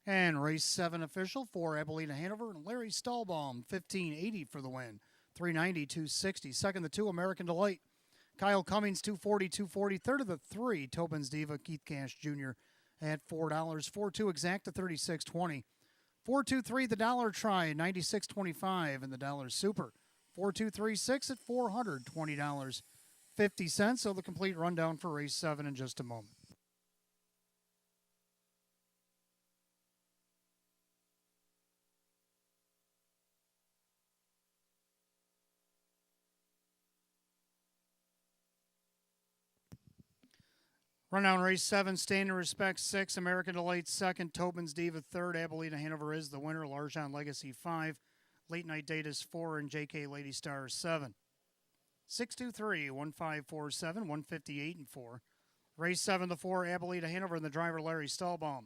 And race 7 official for Abilene Hanover and Larry Stahlbaum, 1580 for the win. 390, 260. Second, the 2, American Delight. Kyle Cummings, 240, 240. Third of the 3, Tobin's Diva, Keith Cash Jr. at $4. 4-2 Exacta, 36.20. 4-2-3, the Dollar Try, 96.25, and the Dollar Super. 4-2-3-6 at $420.50. So the complete rundown for race 7 in just a moment. Rundown race 7, Stand and Respect 6, American Delight 2nd, Tobin's Diva 3rd, Abilene Hanover is the winner, Larjan Legacy 5, Late Night Datus 4, and JK Lady Star 7. 6-2-3, 1-5-4-7, 158 and 4. Race 7, the 4, Abilene Hanover and the driver Larry Stahlbaum.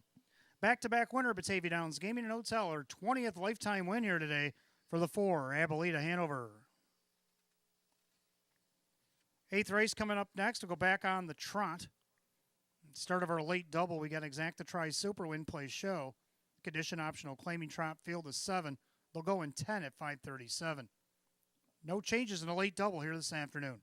Back-to-back winner, Batavia Downs Gaming and Hotel, our 20th lifetime win here today for the 4, Abilene Hanover. 8th race coming up next. We'll go back on the trot. Start of our late double, we got Exacta Try Super Win Play Show. Condition optional, claiming trot field is 7. They'll go in 10 at 5:37. No changes in the late double here this afternoon.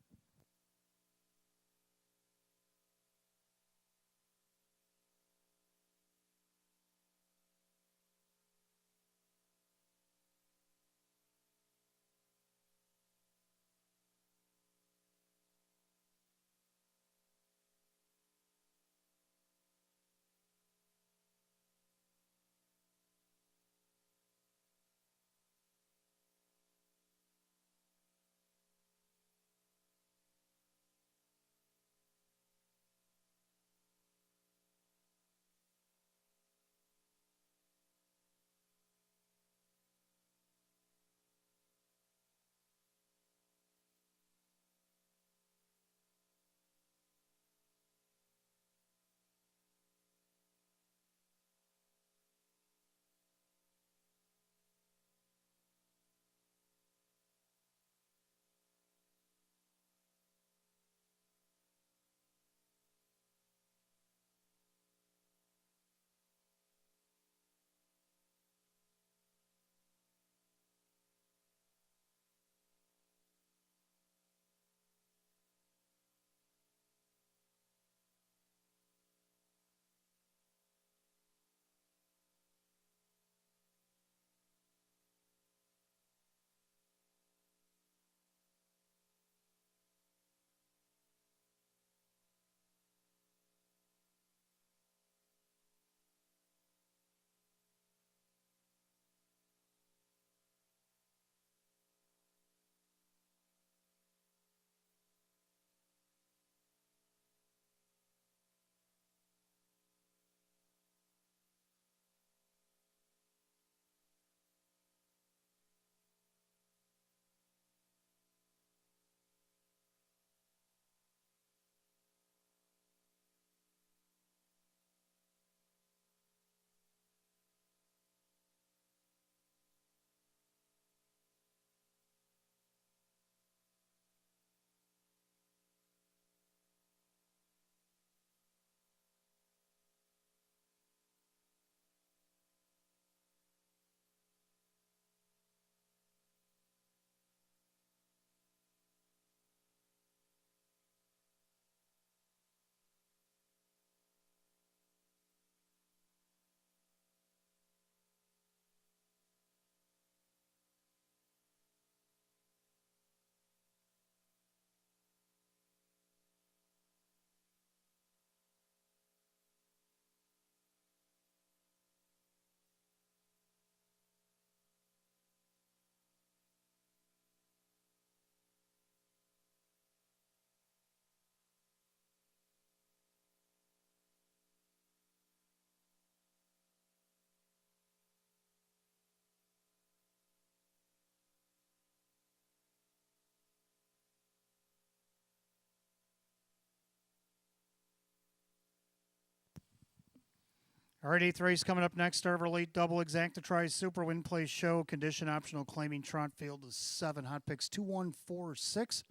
All right, 8th race coming up next. Start of our late double, Exacta Try Super Win Play Show. Condition optional, claiming trot field is 7. Hot picks 2-1-4-6.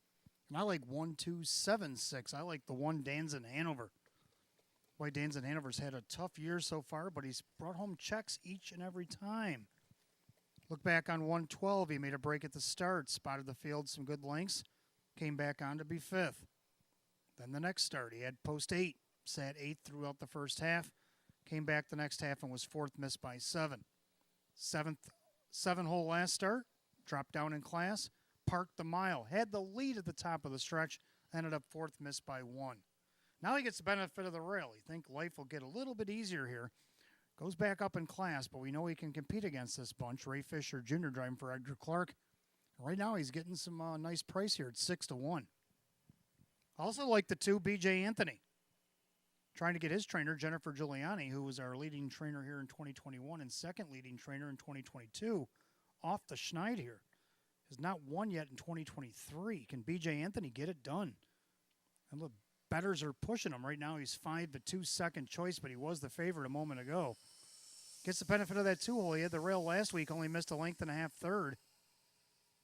And I like 1-2-7-6. I like the 1 Danzin Hanover. Boy, Dan's in Hanover's had a tough year so far, but he's brought home checks each and every time. Look back on 112. He made a break at the start, spotted the field some good lengths, came back on to be fifth. Then the next start, he had post 8, sat 8th throughout the first half, came back the next half and was fourth, missed by 7. 7-hole last start, dropped down in class, parked the mile, had the lead at the top of the stretch, ended up fourth, missed by 1. Now he gets the benefit of the rail. You think life will get a little bit easier here. Goes back up in class, but we know he can compete against this bunch. Ray Fisher Jr. driving for Edgar Clark. Right now he's getting some nice price here at 6-1. Also like the 2, B.J. Anthony. Trying to get his trainer, Jennifer Giuliani, who was our leading trainer here in 2021 and second leading trainer in 2022, off the schneid here. Has not won yet in 2023. Can B.J. Anthony get it done? And look, bettors are pushing him. Right now he's 5-2 second choice, but he was the favorite a moment ago. Gets the benefit of that 2-hole. He had the rail last week, only missed a length and a half third.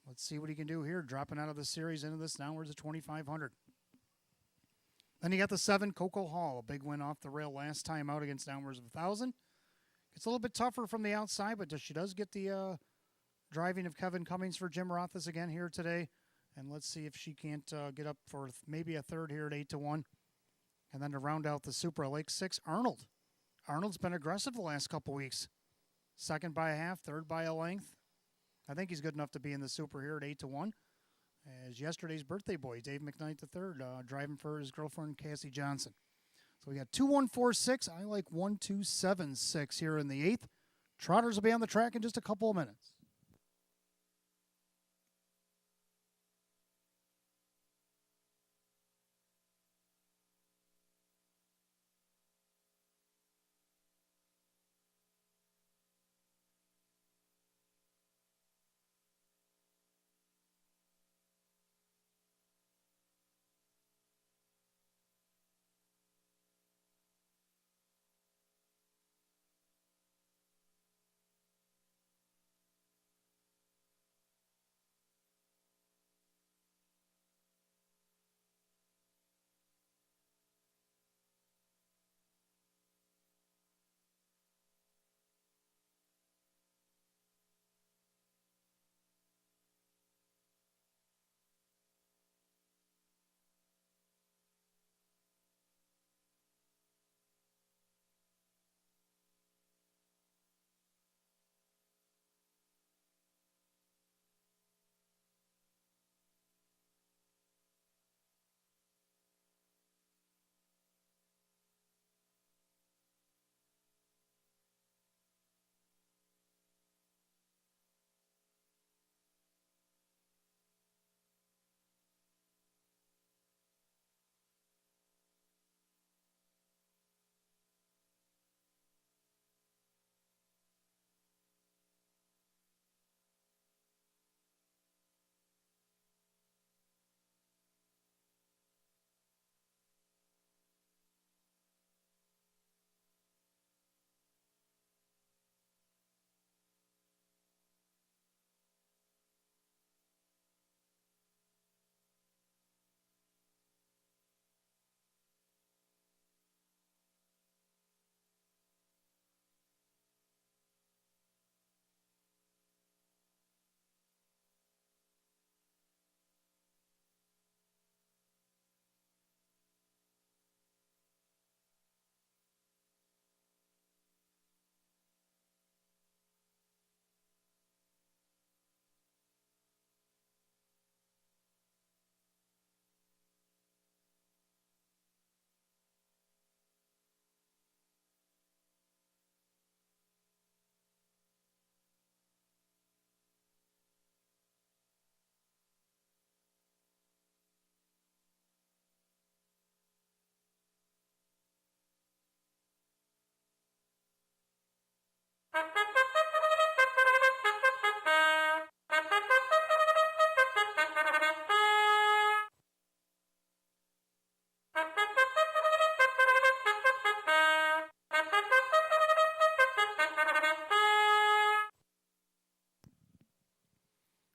Let's see what he can do here, dropping out of the series into this downwards of 2,500. Then you got the 7, Coco Hall, a big win off the rail last time out against downwards of 1,000. It's a little bit tougher from the outside, but she does get the driving of Kevin Cummings for Jim Rothas again here today. And let's see if she can't get up for maybe a third here at 8-1. And then to round out the Supra, Lake 6, Arnold. Arnold's been aggressive the last couple weeks. Second by a half, third by a length. I think he's good enough to be in the Supra here at 8-1. As yesterday's birthday boy, Dave McKnight III, driving for his girlfriend, Cassie Johnson. So we got 2-1-4-6. I like 1-2-7-6 here in the 8th. Trotters will be on the track in just a couple of minutes.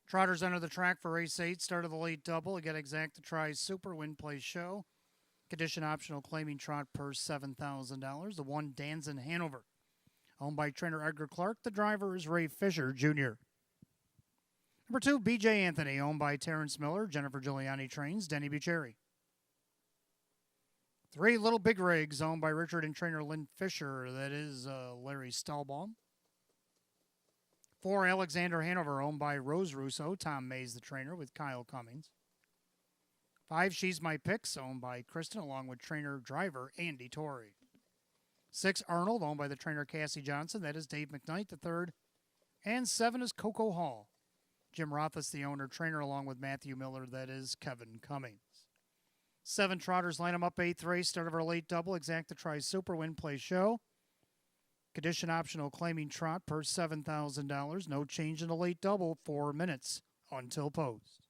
Trotters enter the track for race 8, start of the late double. Again, Exacta tries Super, win, play, show. Condition optional claiming trot per $7,000. The 1 Danzen Hanover, owned by trainer Edgar Clark. The driver is Ray Fisher Jr. Number 2, BJ Anthony, owned by Terrence Miller. Jennifer Giuliani trains Denny Bucheri. 3 Little Big Rigs, owned by Richard and trainer Lynn Fisher. That is Larry Stahlbaum. 4 Alexander Hanover, owned by Rose Russo. Tom Mays, the trainer, with Kyle Cummings. 5 She's My Picks, owned by Kristen, along with trainer driver Andy Torrey. 6 Arnold, owned by the trainer Cassie Johnson. That is Dave McKnight, the third. And 7 is Coco Hall. Jim Rothfuss, the owner, trainer, along with Matthew Miller. That is Kevin Cummings. 7 trotters line them up, 8th race, start of our late double. Exacta Tri Super Win Play Show. Condition optional claiming trot per $7,000. No change in the late double, 4 minutes until post.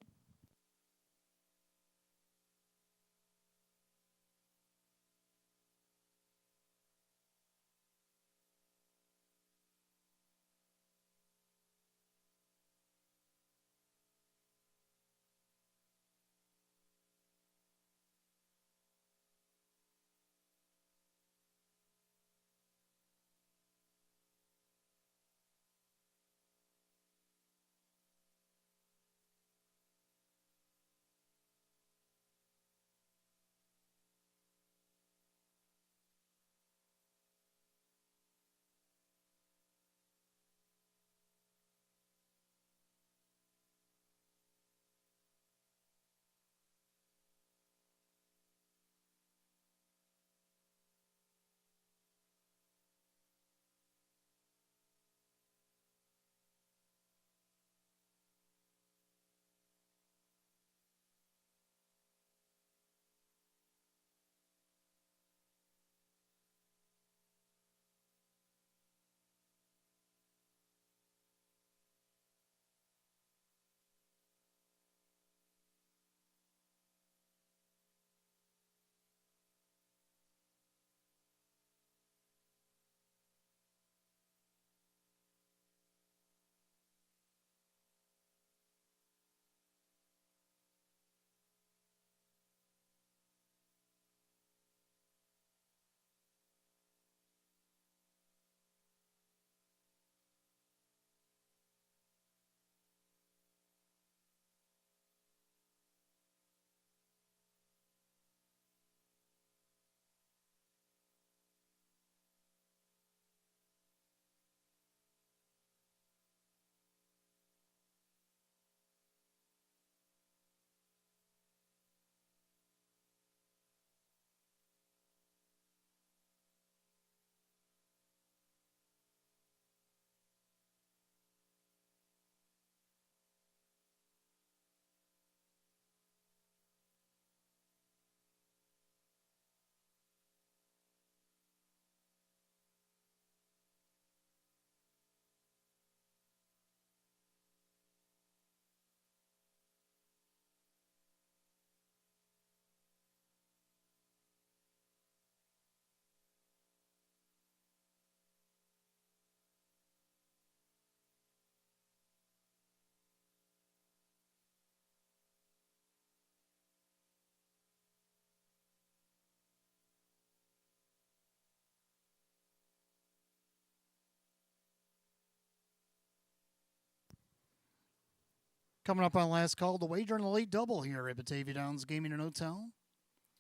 Coming up on last call, the wager on the late double here at Batavia Downs Gaming and Hotel.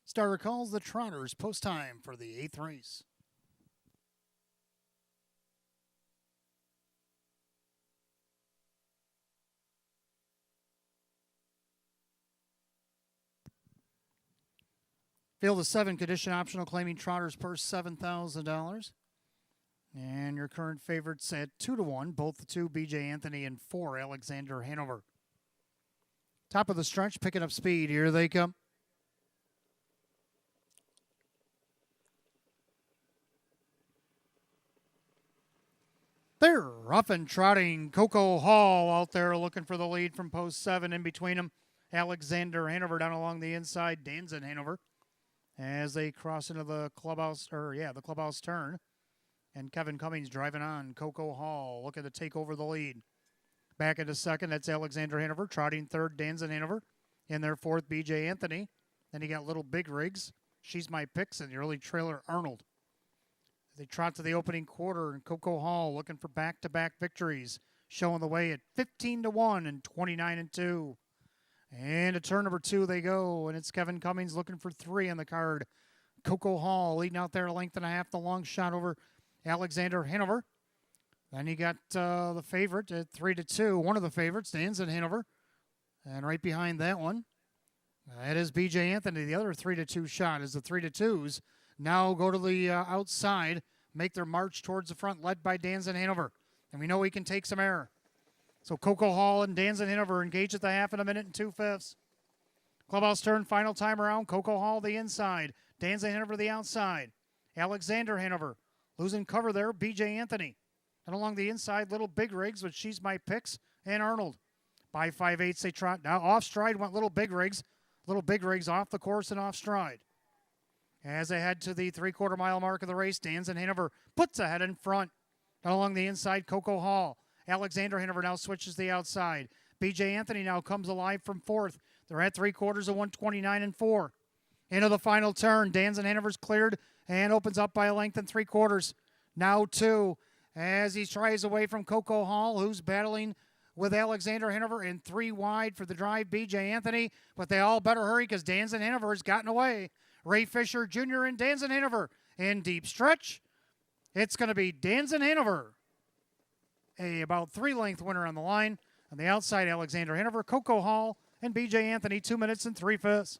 Starter calls the Trotters post time for the 8th race. Field of 7, condition optional, claiming Trotters purse $7,000. And your current favorites at 2-1, both the 2 BJ Anthony and 4 Alexander Hanover. Top of the stretch, picking up speed. Here they come. They're rough and trotting. Coco Hall out there looking for the lead from post 7. In between them, Alexander Hanover down along the inside. Danzen Hanover as they cross into the clubhouse, the clubhouse turn. And Kevin Cummings driving on. Coco Hall looking to take over the lead. Back into second, that's Alexander Hanover. Trotting third, Danzen Hanover. In their fourth, BJ Anthony. Then you got Little Big Rigs. She's My Picks, and the early trailer, Arnold. They trot to the opening quarter, and Coco Hall looking for back-to-back victories, showing the way at 15-1 and 29-2. And to turn number 2 they go, and it's Kevin Cummings looking for 3 on the card. Coco Hall leading out there a length and a half, the long shot over Alexander Hanover. Then you got the favorite at 3-2, one of the favorites, Danzen Hanover. And right behind that one, that is B.J. Anthony. The other 3-2 shot is the 3-2s. Now go to the outside, make their march towards the front, led by Danzen Hanover. And we know he can take some air. So Coco Hall and Danzen Hanover engage at the half in a minute and 2/5. Clubhouse turn, final time around. Coco Hall the inside. Danzen Hanover the outside. Alexander Hanover losing cover there. B.J. Anthony. And along the inside, Little Big Rigs with She's My Picks and Arnold. By 5/8 they trot. Now off stride went Little Big Rigs. Little Big Rigs off the course and off stride. As they head to the 3/4 mile mark of the race, Danzen Hanover puts ahead in front. And along the inside, Coco Hall. Alexander Hanover now switches the outside. B.J. Anthony now comes alive from 4th. They're at 3/4 of 129-4. Into the final turn. Danzen Hanover's cleared and opens up by a length and 3/4. Now 2 as he tries away from Coco Hall, who's battling with Alexander Hanover, and 3 wide for the drive, B.J. Anthony. But they all better hurry because Danzen Hanover has gotten away. Ray Fisher Jr. and Danzen Hanover in deep stretch. It's going to be Danzen Hanover, a about 3-length winner on the line. On the outside, Alexander Hanover, Coco Hall, and B.J. Anthony, 2 minutes and 3/5.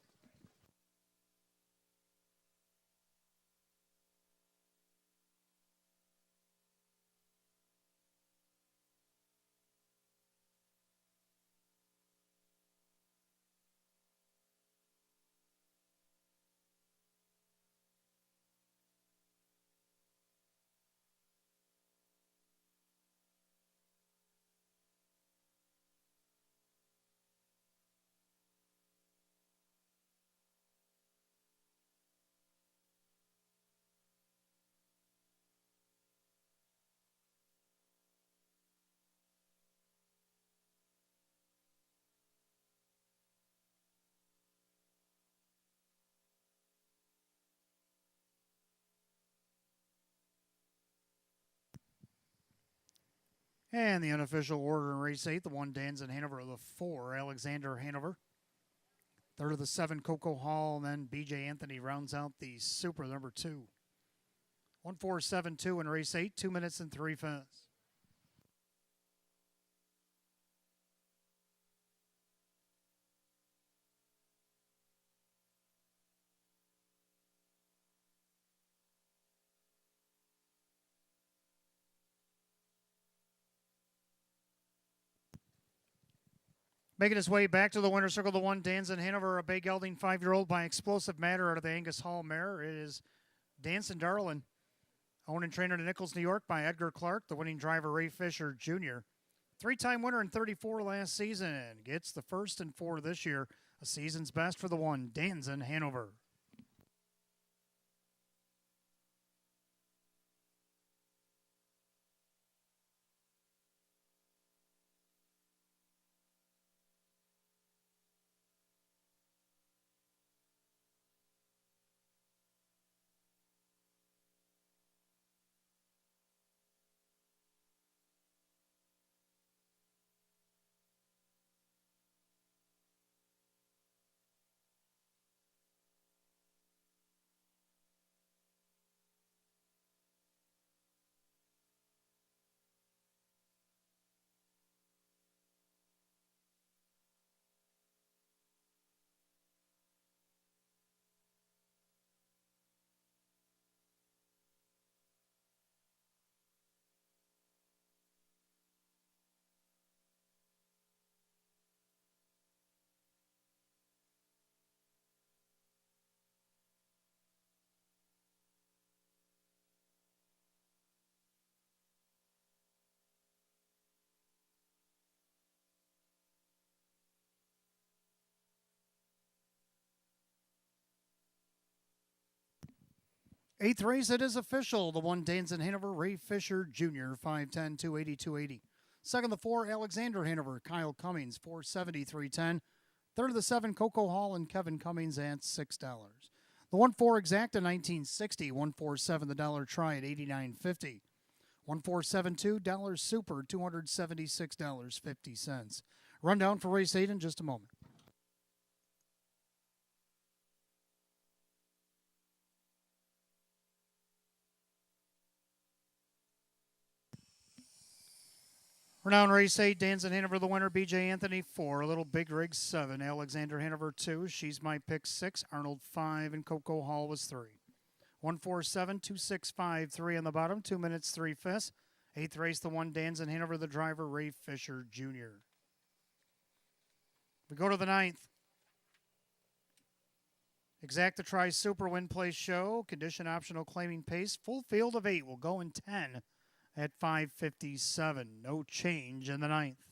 And the unofficial order in race 8, the 1 Danzen Hanover, the 4 Alexander Hanover. Third of the 7 Coco Hall, and then B.J. Anthony rounds out the super number 2. 1-4-7-2 in race 8, 2 minutes and 3/5. Making his way back to the winner's circle, the 1 Danzen Hanover, a Bay Gelding 5-year-old by Explosive Matter out of the Angus Hall mare. It is Dancing Darlin', owned and trained in Nichols, New York by Edgar Clark, the winning driver Ray Fisher Jr. 3-time winner in 34 last season. Gets the 1st and 4 this year. A season's best for the 1 Danzen Hanover. Eighth race, it is official. The 1 Danzen Hanover, Ray Fisher Jr., 5'10", 280, 280. Second, the 4 Alexander Hanover, Kyle Cummings, 470, 310. Third of the 7 Coco Hall and Kevin Cummings at $6. The 1-4 exacta 1960, 147 the dollar try at 89.50. 1472 dollars super $276.50. Rundown for race 8 in just a moment. We're now in race 8. Danson Hanover, the winner. BJ Anthony 4. Little Big Rig 7. Alexander Hanover 2. She's My Pick 6. Arnold 5. And Coco Hall was 3. 147, 265, 3 on the bottom. 2 minutes, 3 fifths. 8th race, the 1. Danson Hanover, the driver. Ray Fisher Jr. We go to the 9th. Exacta Try Super Win Place Show. Condition optional claiming pace. Full field of 8 will go in 10 at 5:57. No change in the 9th.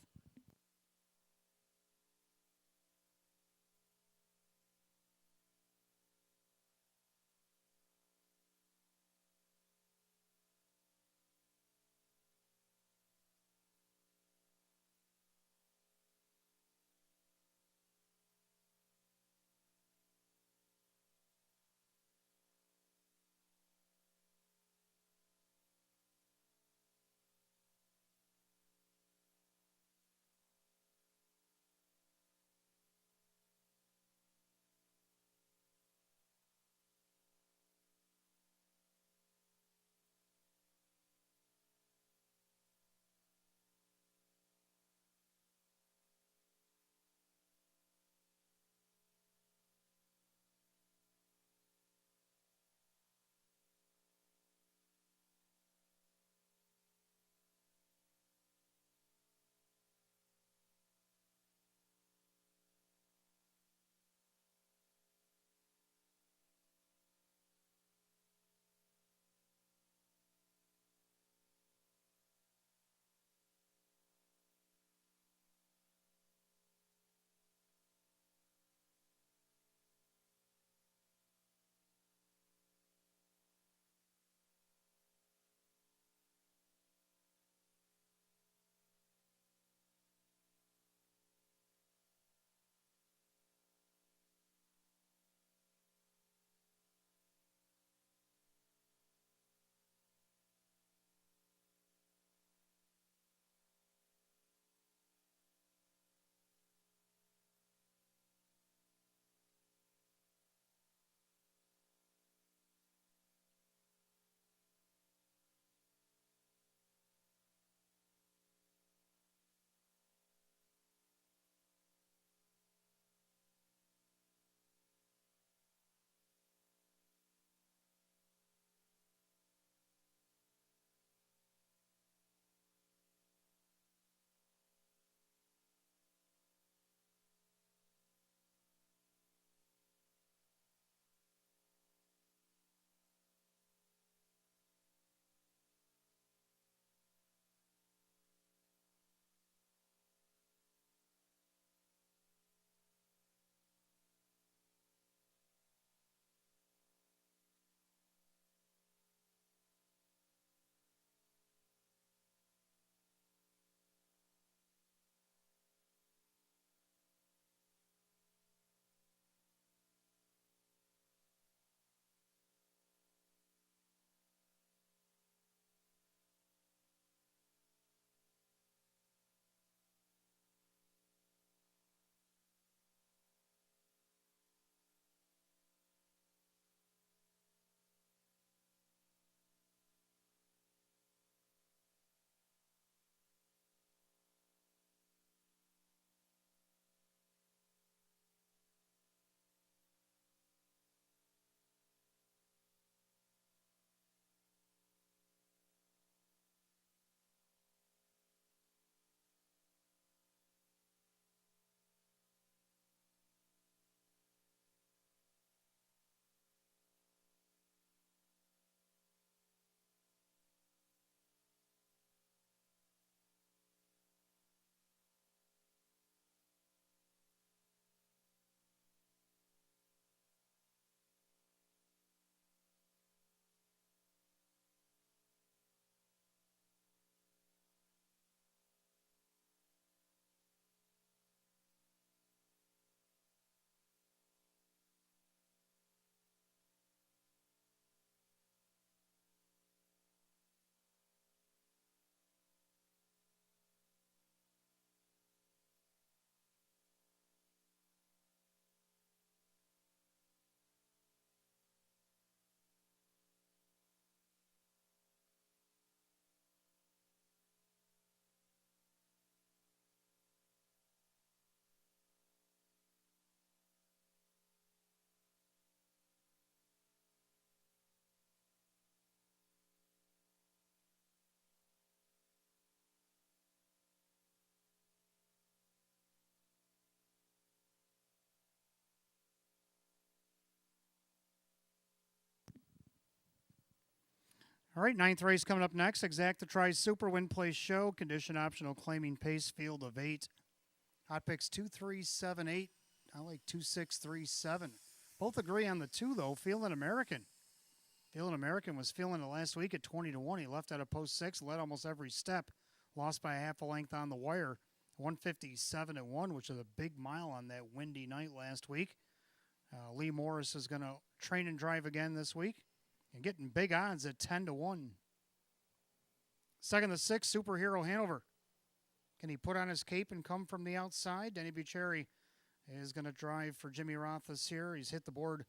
All right, ninth race coming up next. Exacta Tries Super Win Place Show. Condition optional claiming pace field of 8. Hot picks 2, 3, 7, 8. I like 2, 6, 3, 7. Both agree on the 2, though. Feeling American. Feeling American was feeling it last week at 20-1. He left out of post 6, led almost every step. Lost by a half a length on the wire. 157-1, which is a big mile on that windy night last week. Lee Morris is going to train and drive again this week. And getting big odds at 10-1. Second to 6, Superhero Hanover. Can he put on his cape and come from the outside? Denny Bucherri is going to drive for Jimmy Roth this year. He's hit the board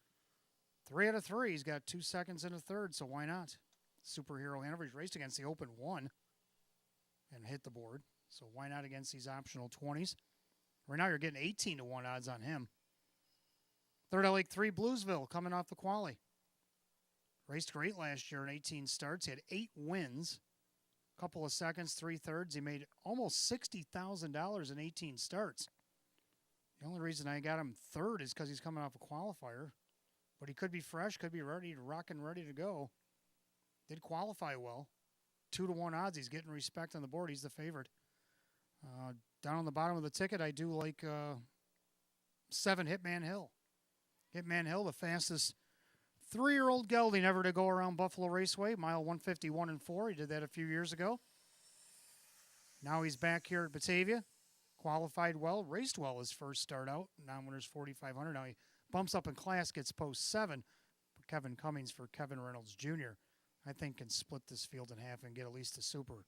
3 out of 3. He's got 2 seconds and a third, so why not? Superhero Hanover. He's raced against the Open 1 and hit the board, so why not against these optional 20s? Right now you're getting 18-1 odds on him. Third at Lake 3, Bluesville, coming off the quali. Raced great last year in 18 starts. He had 8 wins, a couple of seconds, 3 thirds. He made almost $60,000 in 18 starts. The only reason I got him third is because he's coming off a qualifier. But he could be fresh, could be ready to rock and ready to go. Did qualify well. 2-1 odds. He's getting respect on the board. He's the favorite. Down on the bottom of the ticket, I do like 7 Hitman Hill. Hitman Hill, the fastest 3-year-old gelding ever to go around Buffalo Raceway, mile 151-4. He did that a few years ago. Now he's back here at Batavia. Qualified well, raced well his first start out. Non-winners 4,500. Now he bumps up in class, gets post 7. Kevin Cummings for Kevin Reynolds Jr. I think can split this field in half and get at least a super.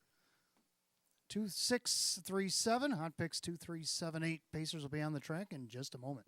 2, 6, 3, 7. Hot picks 2, 3, 7, 8. Pacers will be on the track in just a moment.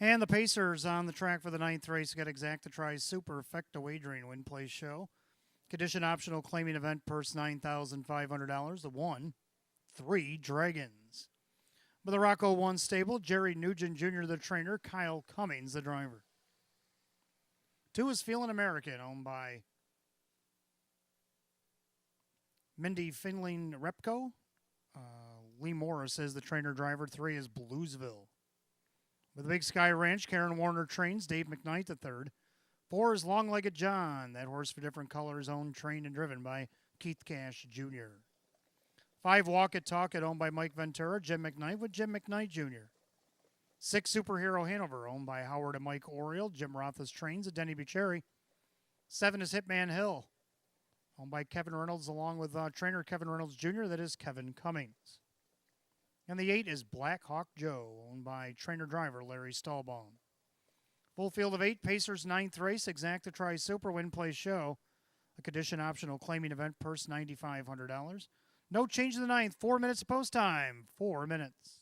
And the Pacers on the track for the 9th race. Got Exacta Tries Super Effecta Wagering Win Play Show. Condition optional claiming event purse $9,500. The 1, 3 Dragons. But the Rocco 1 stable, Jerry Nugent Jr. the trainer, Kyle Cummings the driver. 2 is Feeling American, owned by Mindy Finling Repco. Lee Morris is the trainer driver. 3 is Bluesville. With the Big Sky Ranch, Karen Warner trains, Dave McKnight the 3rd. 4 is Long-Legged John, that horse for different colors, owned, trained, and driven by Keith Cash Jr. 5 Walk It Talk It, owned by Mike Ventura, Jim McKnight with Jim McKnight Jr. 6 Superhero Hanover, owned by Howard and Mike Oriel, Jim Roth's trains, and Denny Bucherri. 7 is Hitman Hill, owned by Kevin Reynolds, along with trainer Kevin Reynolds Jr., that is Kevin Cummings. And the 8 is Black Hawk Joe, owned by trainer-driver Larry Stahlbaum. Full field of 8, Pacers 9th race, Exacta Tries Super Win Play Show. A condition optional claiming event purse $9,500. No change in the 9th, 4 minutes of post time, 4 minutes.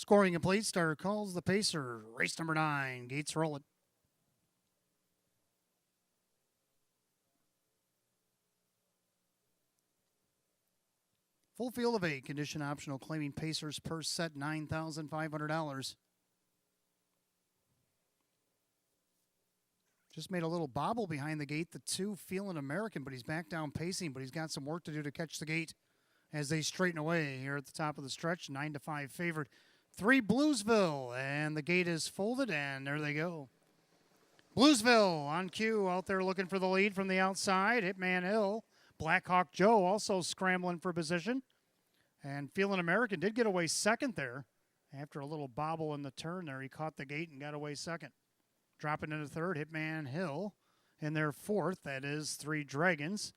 Scoring complete. Starter calls the pacer. Race number 9. Gates rolling. Full field of 8. Condition optional. Claiming pacers per set $9,500. Just made a little bobble behind the gate. The 2 Feeling American, but he's back down pacing, but he's got some work to do to catch the gate as they straighten away here at the top of the stretch. 9-5 favorite. 3 Bluesville, and the gate is folded, and there they go. Bluesville on cue, out there looking for the lead from the outside. Hitman Hill. Blackhawk Joe also scrambling for position. And Feeling American did get away second there. After a little bobble in the turn there, he caught the gate and got away second. Dropping into third, Hitman Hill. In their fourth, that is 3 Dragons.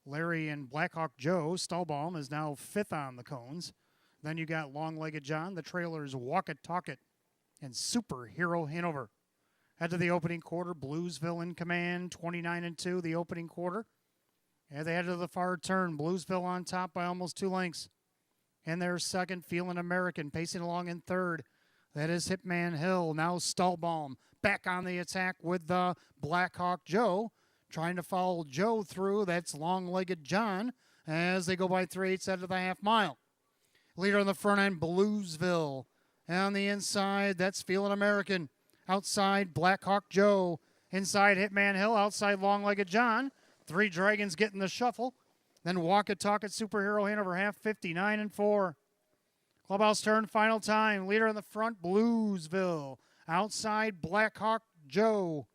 Larry and Blackhawk Joe. Stahlbaum is now 5th on the cones. Then you got Long-Legged John, the trailers Walk It, Talk It, and Superhero Hanover. Head to the opening quarter, Bluesville in command, 29-2, the opening quarter. And they head to the far turn, Bluesville on top by almost 2 lengths. And their second, Feeling American, pacing along in third. That is Hitman Hill, now Stahlbaum, back on the attack with the Blackhawk Joe. Trying to follow Joe through, that's Long-Legged John, as they go by 3/8 out of the half mile. Leader on the front end, Bluesville. And on the inside, that's Feeling American. Outside, Blackhawk Joe. Inside, Hitman Hill. Outside, Long-Legged John. 3 Dragons getting the shuffle. Then Walk It, Talk It, Superhero Hanover, half 59-4. Clubhouse turn, final time. Leader in the front, Bluesville. Outside, Blackhawk Joe.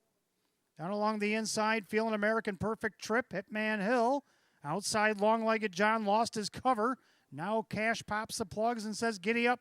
Down along the inside, Feeling American, perfect trip. Hitman Hill. Outside, Long-Legged John lost his cover. Now Cash pops the plugs and says, giddy up.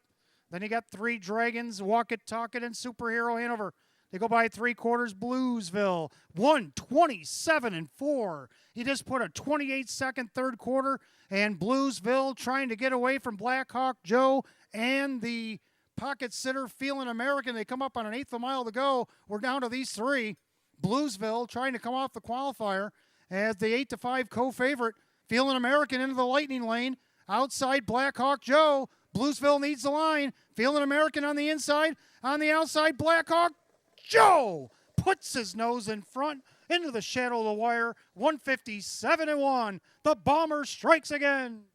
Then you got 3 Dragons, Walk It, Talk It, and Superhero Hanover. They go by 3/4, Bluesville. 1:27-4. He just put a 28-second third quarter, and Bluesville trying to get away from Blackhawk Joe and the pocket sitter Feeling American. They come up on an 1/8 of a mile to go. We're down to these 3. Bluesville trying to come off the qualifier as the 8-5 co-favorite. Feeling American into the lightning lane. Outside, Blackhawk Joe. Bluesville needs the line. Feeling American on the inside. On the outside, Blackhawk Joe puts his nose in front into the shadow of the wire. 157-1. The Bomber strikes again.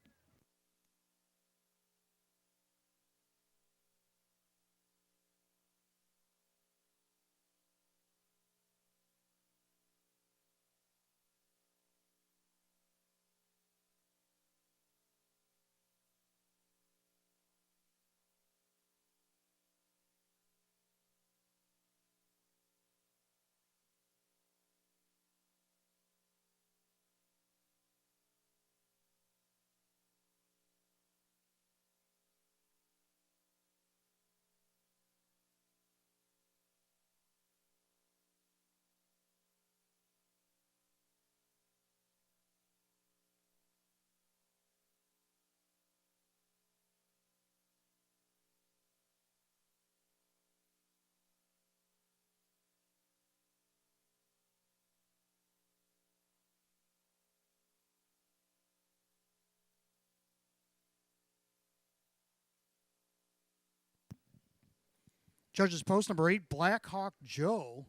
Judges post number 8, Blackhawk Joe.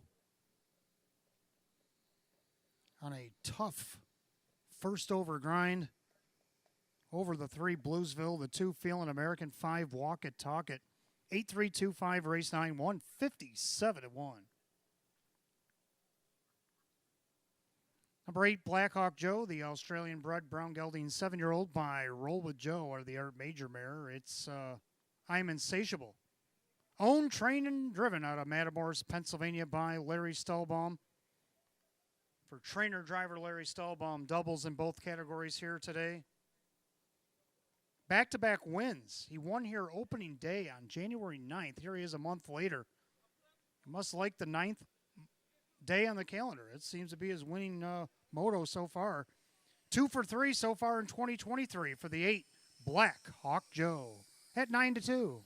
On a tough first over grind. Over the 3, Bluesville. The 2, Feeling American. 5, Walk It, Talk It. 8-3-2-5, race 9, 157-1. Number 8, Blackhawk Joe, the Australian-bred brown gelding 7-year-old by Roll with Joe, or the Art Major mare. It's I'm Insatiable. Owned, trained, and driven out of Matamoros, Pennsylvania by Larry Stahlbaum. For trainer-driver Larry Stahlbaum, doubles in both categories here today. Back-to-back wins. He won here opening day on January 9th. Here he is a month later. You must like the 9th day on the calendar. It seems to be his winning moto so far. 2 for 3 so far in 2023 for the 8, Blackhawk Joe at 9-2.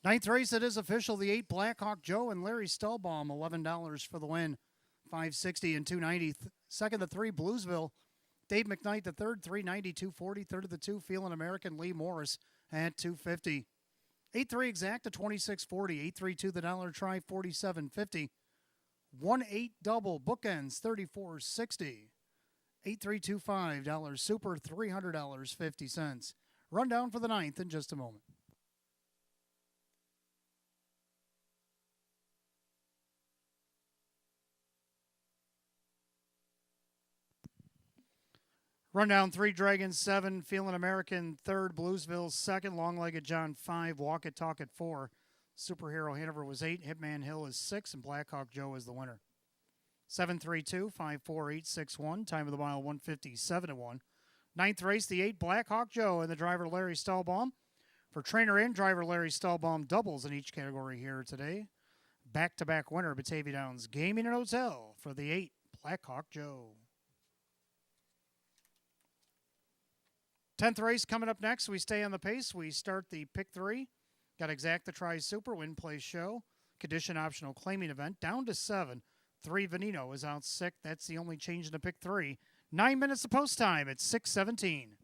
Ninth race, it is official. The 8 Blackhawk Joe and Larry Stellbaum, $11 for the win. 560 and 290. Second, the 3 Bluesville. Dave McKnight, the third, 390, 240. Third of the 2, Feeling American, Lee Morris at 250. 8-3 exacta, 26.40. 8-3-2 the dollar try, 47.50. 1-8 double bookends, 34.60. 8-3-2-5 $5 super, $300.50. Rundown for the ninth in just a moment. Rundown 3 Dragons 7, Feeling American 3rd, Bluesville 2nd, Long-Legged John 5, Walk It Talk at 4, Superhero Hanover was 8, Hitman Hill is 6, and Blackhawk Joe is the winner. 7-3-2, 5-4-8-6-1, time of the mile 157-1. Ninth race, the 8 Blackhawk Joe and the driver Larry Stellbaum. For trainer and driver Larry Stellbaum, doubles in each category here today. Back-to-back winner, Batavia Downs Gaming and Hotel for the 8 Blackhawk Joe. 10th race coming up next. We stay on the pace. We start the pick 3. Got Exacta Try Super, Win Play Show, Condition Optional Claiming Event, down to 7. 3 Veneno is out sick. That's the only change in the pick 3. 9 minutes of post time at 6:17.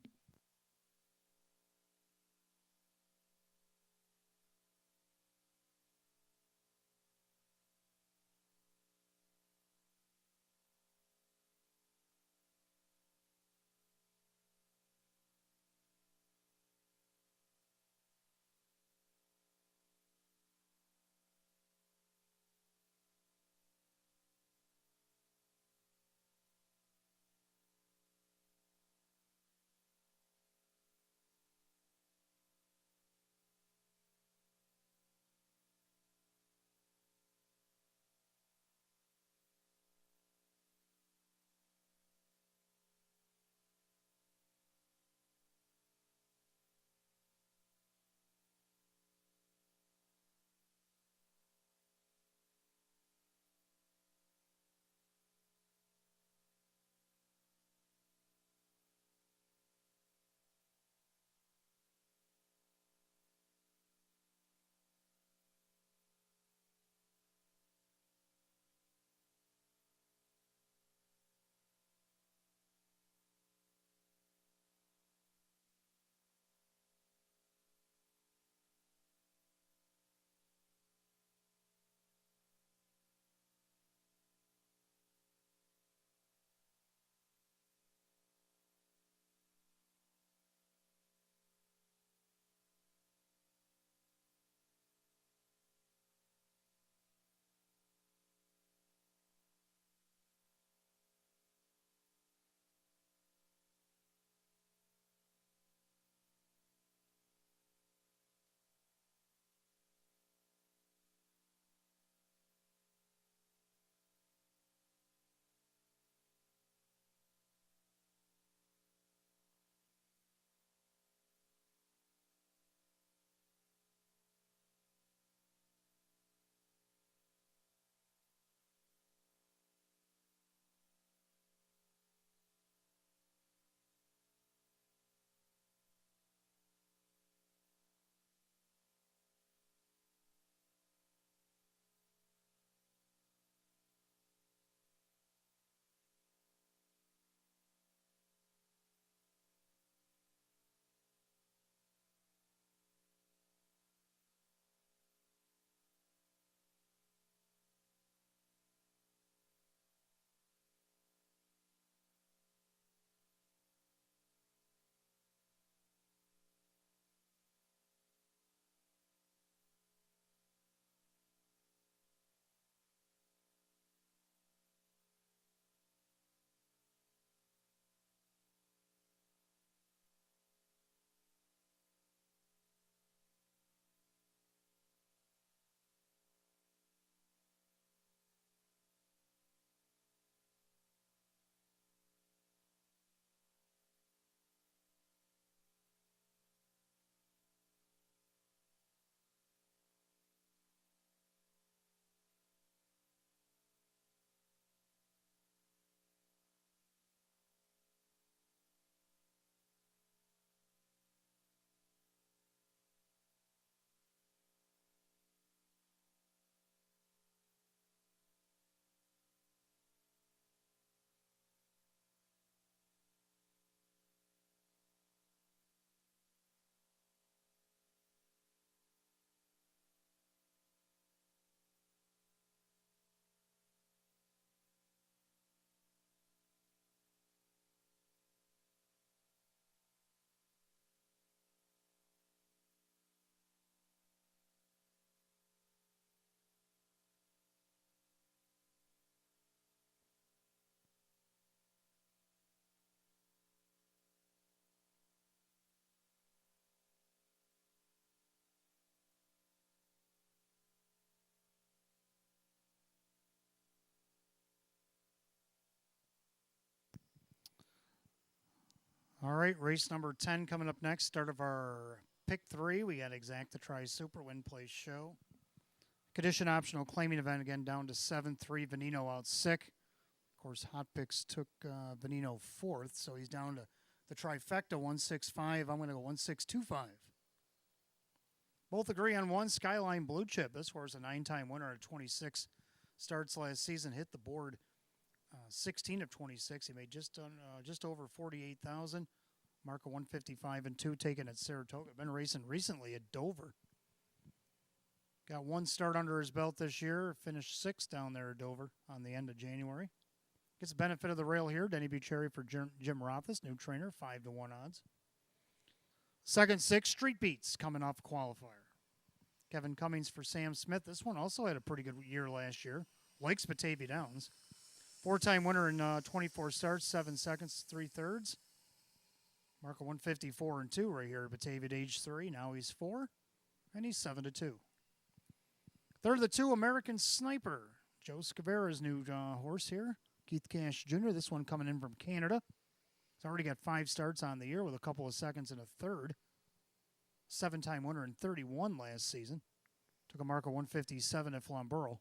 All right, race number 10 coming up next. Start of our pick 3. We got Exacta Tri Super Win Place Show. Condition optional claiming event again down to 7-3. Venino out sick. Of course, Hot Picks took Venino 4th, so he's down to the trifecta 165. I'm going to go 1625. Both agree on one. Skyline Blue Chip. This horse, a 9-time winner at 26 starts last season, hit the board 16 of 26. He made just over 48,000. Mark of 155-2, taken at Saratoga. Been racing recently at Dover. Got one start under his belt this year. Finished 6th down there at Dover on the end of January. Gets the benefit of the rail here. Denny Bucherri for Jim Rothus, new trainer, 5-1 odds. Second 6, Street Beats coming off qualifier. Kevin Cummings for Sam Smith. This one also had a pretty good year last year. Likes Batavia Downs. 4-time winner in 24 starts, 7 seconds, 3/3. Mark of 154-2 right here at Batavia at age 3. Now he's 4, and he's 7-2. Third of the 2, American Sniper. Joe Scavera's new horse here. Keith Cash Jr., this one coming in from Canada. He's already got 5 starts on the year with a couple of seconds and a third. 7-time winner in 31 last season. Took a mark of 157 at Flamborough.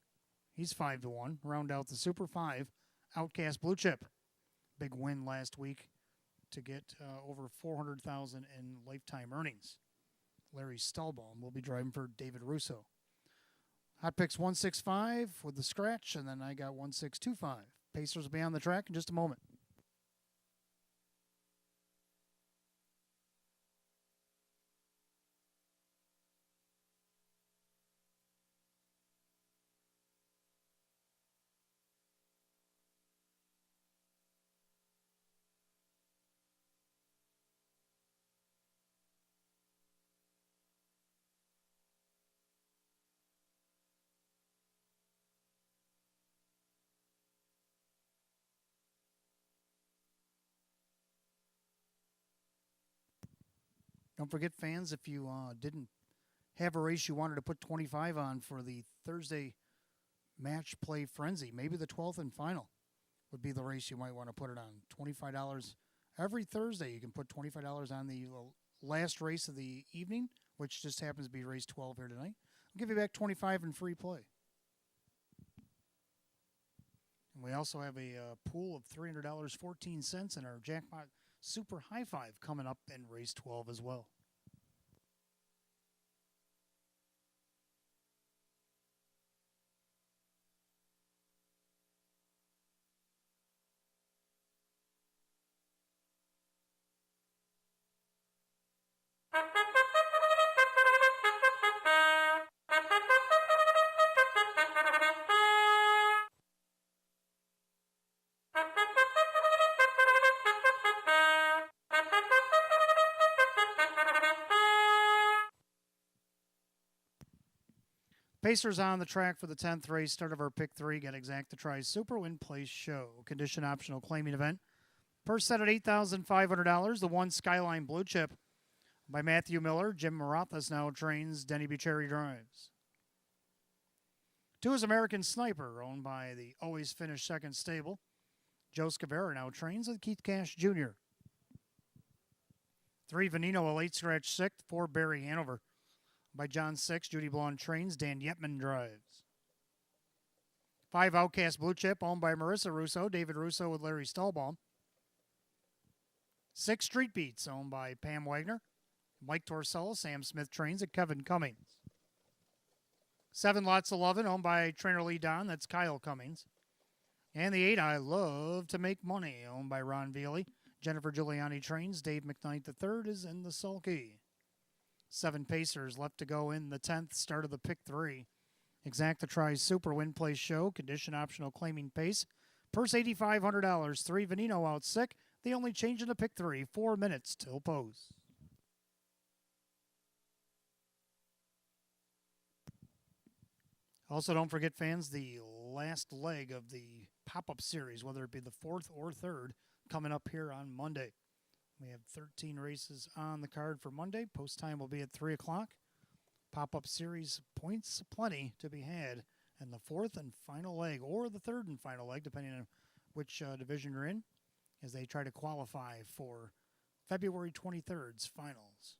He's 5-1. Round out the Super 5. Outcast Blue Chip. Big win last week to get over $400,000 in lifetime earnings. Larry Stahlbaum will be driving for David Russo. Hot Picks 165 with the scratch, and then I got 1625. Pacers will be on the track in just a moment. Don't forget, fans, if you didn't have a race you wanted to put 25 on for the Thursday match play frenzy, maybe the 12th and final would be the race you might want to put it on. $25 every Thursday. You can put $25 on the last race of the evening, which just happens to be race 12 here tonight. I'll give you back 25 in free play. And we also have a pool of $300.14 in our jackpot Super High Five coming up in race 12 as well. Pacers on the track for the 10th race, start of our pick 3. Get Exacta Tri Super Win Place Show. Condition optional claiming event. Purse set at $8,500. The 1 Skyline Blue Chip by Matthew Miller. Jim Marathas now trains. Denny Bucherri drives. 2 is American Sniper, owned by the always finished second stable. Joe Scavera now trains with Keith Cash Jr. 3 Venino, a late scratch 6th. 4 Barry Hanover by John 6. Judy Blonde trains. Dan Yetman drives. 5 Outcast Blue Chip, owned by Marissa Russo. David Russo with Larry Stahlbaum. 6 Street Beats, owned by Pam Wagner. Mike Torsello. Sam Smith trains at Kevin Cummings. 7 Lots of Lovin', owned by trainer Lee Don. That's Kyle Cummings. And the 8 I Love to Make Money, owned by Ron Vealy. Jennifer Giuliani trains. Dave McKnight III is in the sulky. 7 Pacers left to go in the 10th, start of the pick 3. Exacta Tri Super Win Place Show. Condition optional claiming pace. Purse $8,500. 3 Venino out sick. The only change in the pick 3. 4 minutes till pose. Also, don't forget, fans, the last leg of the pop-up series, whether it be the 4th or 3rd, coming up here on Monday. We have 13 races on the card for Monday. Post time will be at 3 o'clock. Pop-up series points plenty to be had in the 4th and final leg, or the 3rd and final leg, depending on which division you're in, as they try to qualify for February 23rd's finals.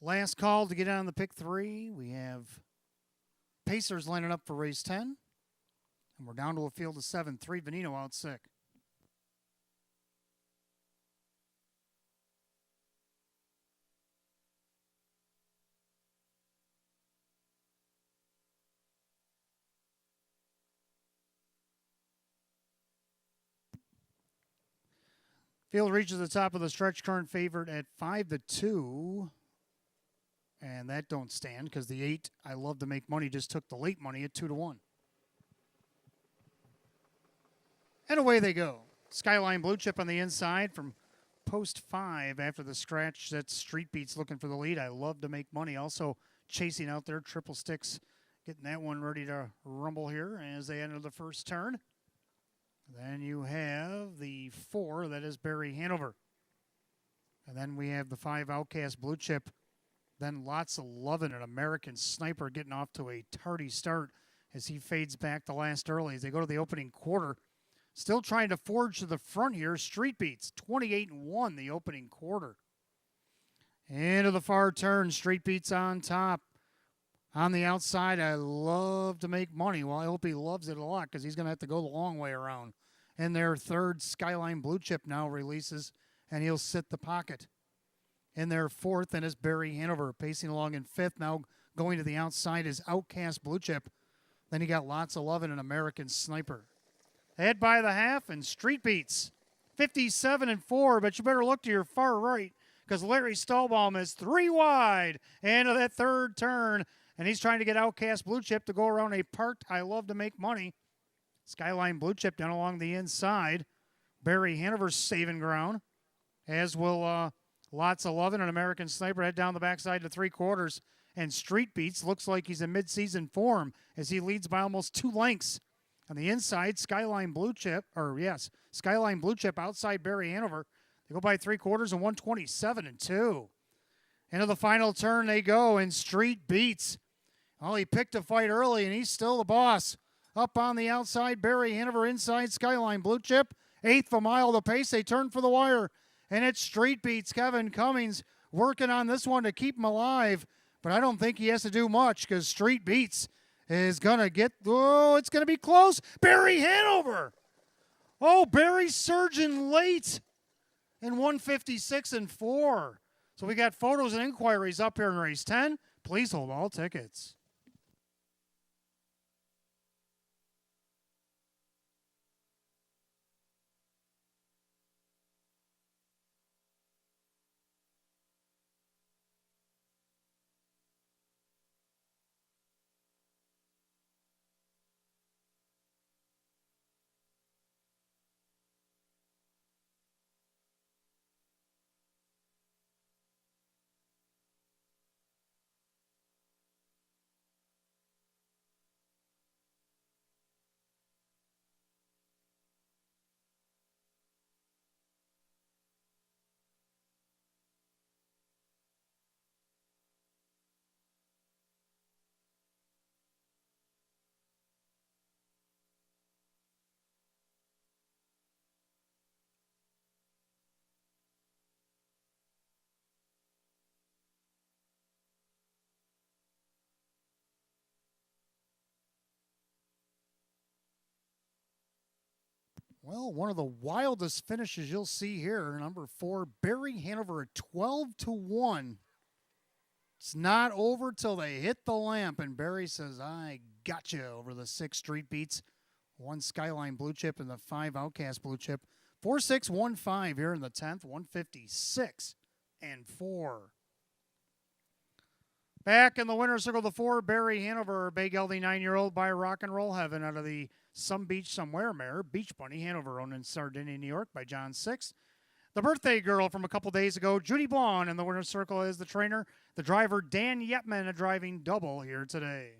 Last call to get on the pick 3. We have Pacers lining up for race 10. And we're down to a field of 7. 3 Veneno out sick. Field reaches the top of the stretch, current favorite at 5-2. And that don't stand because the 8, I love to make money, just took the late money at 2-1. And away they go. Skyline Blue Chip on the inside from post 5 after the scratch. That's Street Beats looking for the lead. I love to make money. Also chasing out there, Triple Sticks, getting that one ready to rumble here as they enter the first turn. Then you have the 4, that is Barry Hanover. And then we have the 5 Outcast Blue Chip. Then lots of loving an American Sniper getting off to a tardy start as he fades back the last early as they go to the opening quarter. Still trying to forge to the front here. Street Beats, 28-1 the opening quarter. Into the far turn, Street Beats on top. On the outside, I love to make money. Well, I hope he loves it a lot because he's going to have to go the long way around. And their 3rd Skyline Blue Chip now releases, and he'll sit the pocket. In their 4th, and is Barry Hanover pacing along in 5th. Now going to the outside is Outcast Blue Chip. Then you got lots of love in an American Sniper. Head by the half and Street Beats, 57-4. But you better look to your far right because Larry Stahlbaum is 3 wide into that 3rd turn, and he's trying to get Outcast Blue Chip to go around a parked I love to make money. Skyline Blue Chip down along the inside. Barry Hanover's saving ground, as will lots of loving an American Sniper. Head down the backside to 3/4. And Street Beats looks like he's in midseason form as he leads by almost 2 lengths. On the inside, Skyline Blue Chip outside Barry Hanover. They go by 3/4 and 127-2. Into the final turn they go, and Street Beats Oh, he picked a fight early, and he's still the boss. Up on the outside, Barry Hanover inside Skyline Blue Chip. Eighth a mile the pace. They turn for the wire, and it's Street Beats. Kevin Cummings working on this one to keep him alive, but I don't think he has to do much because Street Beats is going to get, oh, it's going to be close. Barry Hanover. Oh, Barry's surging late in 156 and 4. So we got photos and inquiries up here in race 10. Please hold all tickets. Well, one of the wildest finishes you'll see here. Number 4, Barry Hanover at 12-1. It's not over till they hit the lamp, and Barry says, I got you over the 6 Street Beats, 1 Skyline Blue Chip, and the 5 Outcast Blue Chip. 4-6-1-5 here in the 10th, 156 and 4. Back in the winner's circle, the 4, Barry Hanover, Big LD 9-year-old by Rock and Roll Heaven out of the Some Beach Somewhere mare, Beach Bunny Hanover, owned in Sardinia, New York by John Six. The birthday girl from a couple days ago, Judy Bond, in the winner's circle is the trainer. The driver, Dan Yetman, a driving double here today.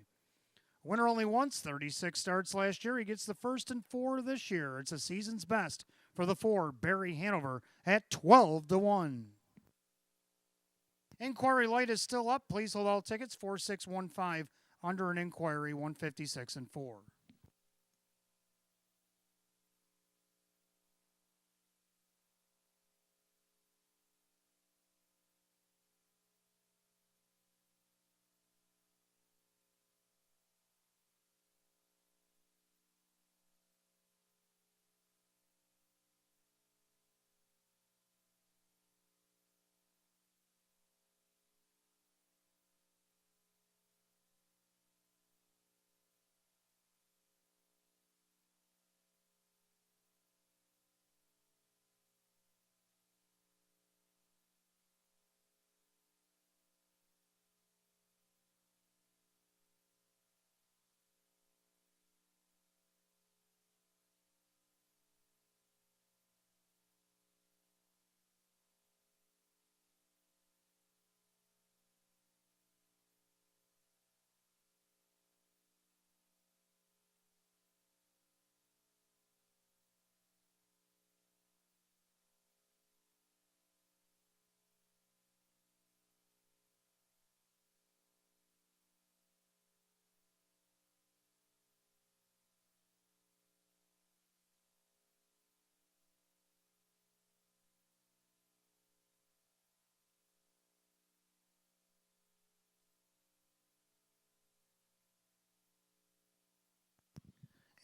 Winner only once, 36 starts last year. He gets the 1st and 4 this year. It's a season's best for the 4, Barry Hanover, at 12-1. Inquiry light is still up. Please hold all tickets. 4-6-1-5 under an inquiry, 156 and 4.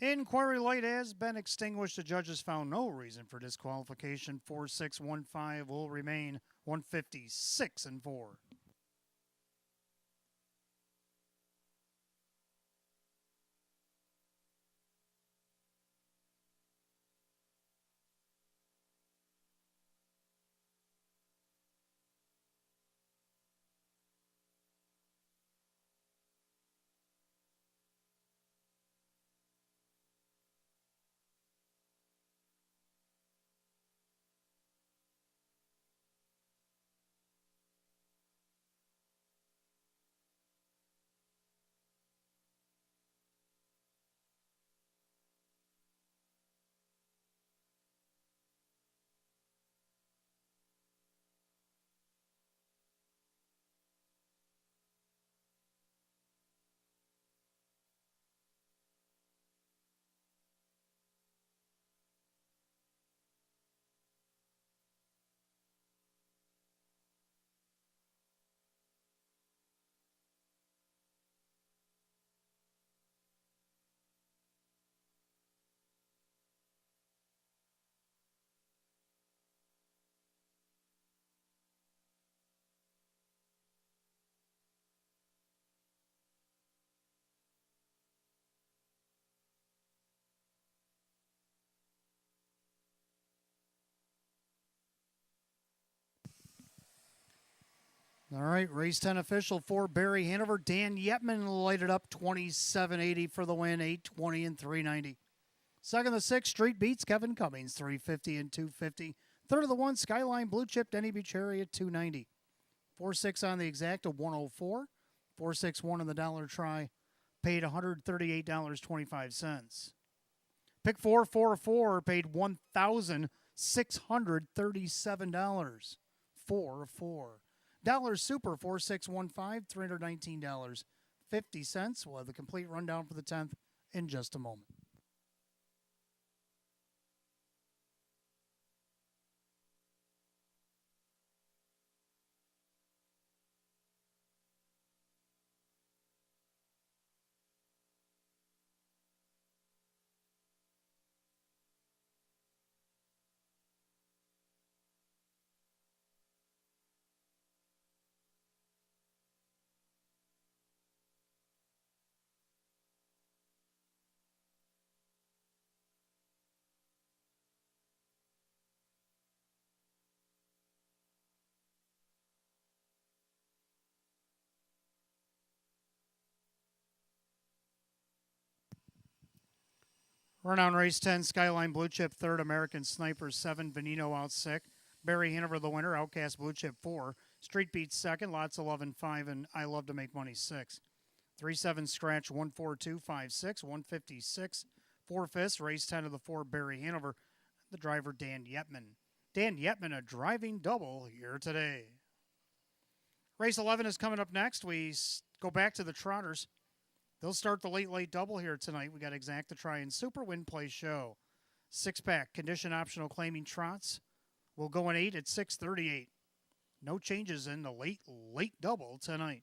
Inquiry light has been extinguished. The judges found no reason for disqualification. 4-6-1-5 will remain 156 and 4. All right, race 10 official for Barry Hanover. Dan Yetman lighted up 27.80 for the win, 820 and 390. Second, the 6, Street Beats, Kevin Cummings, 350 and 250. Third of the 1, Skyline Blue Chip, Denny Bucherri at 290. 4-6 on the exact of 104. 4-6-1 in the dollar try, paid $138.25. Pick 4-4-4 paid $1,637. 4-4. Dollar Super 4-6-1-5, $319.50. We'll have the complete rundown for the 10th in just a moment. Run on race 10, Skyline Blue Chip, third, American Sniper, 7, Veneno out sick. Barry Hanover the winner, Outcast Blue Chip, 4. Street Beats second, Lots 11, 5, and I Love to Make Money, 6. 3-7 scratch, 142, 5-6, 156. 4-5, race 10 of the 4, Barry Hanover. The driver, Dan Yetman. Dan Yetman, a driving double here today. Race 11 is coming up next. We go back to the Trotters. They'll start the late double here tonight. We got Exacta Try and Super Win Play Show. 6-pack, condition optional claiming trots. We'll go in 8 at 6:38. No changes in the late double tonight.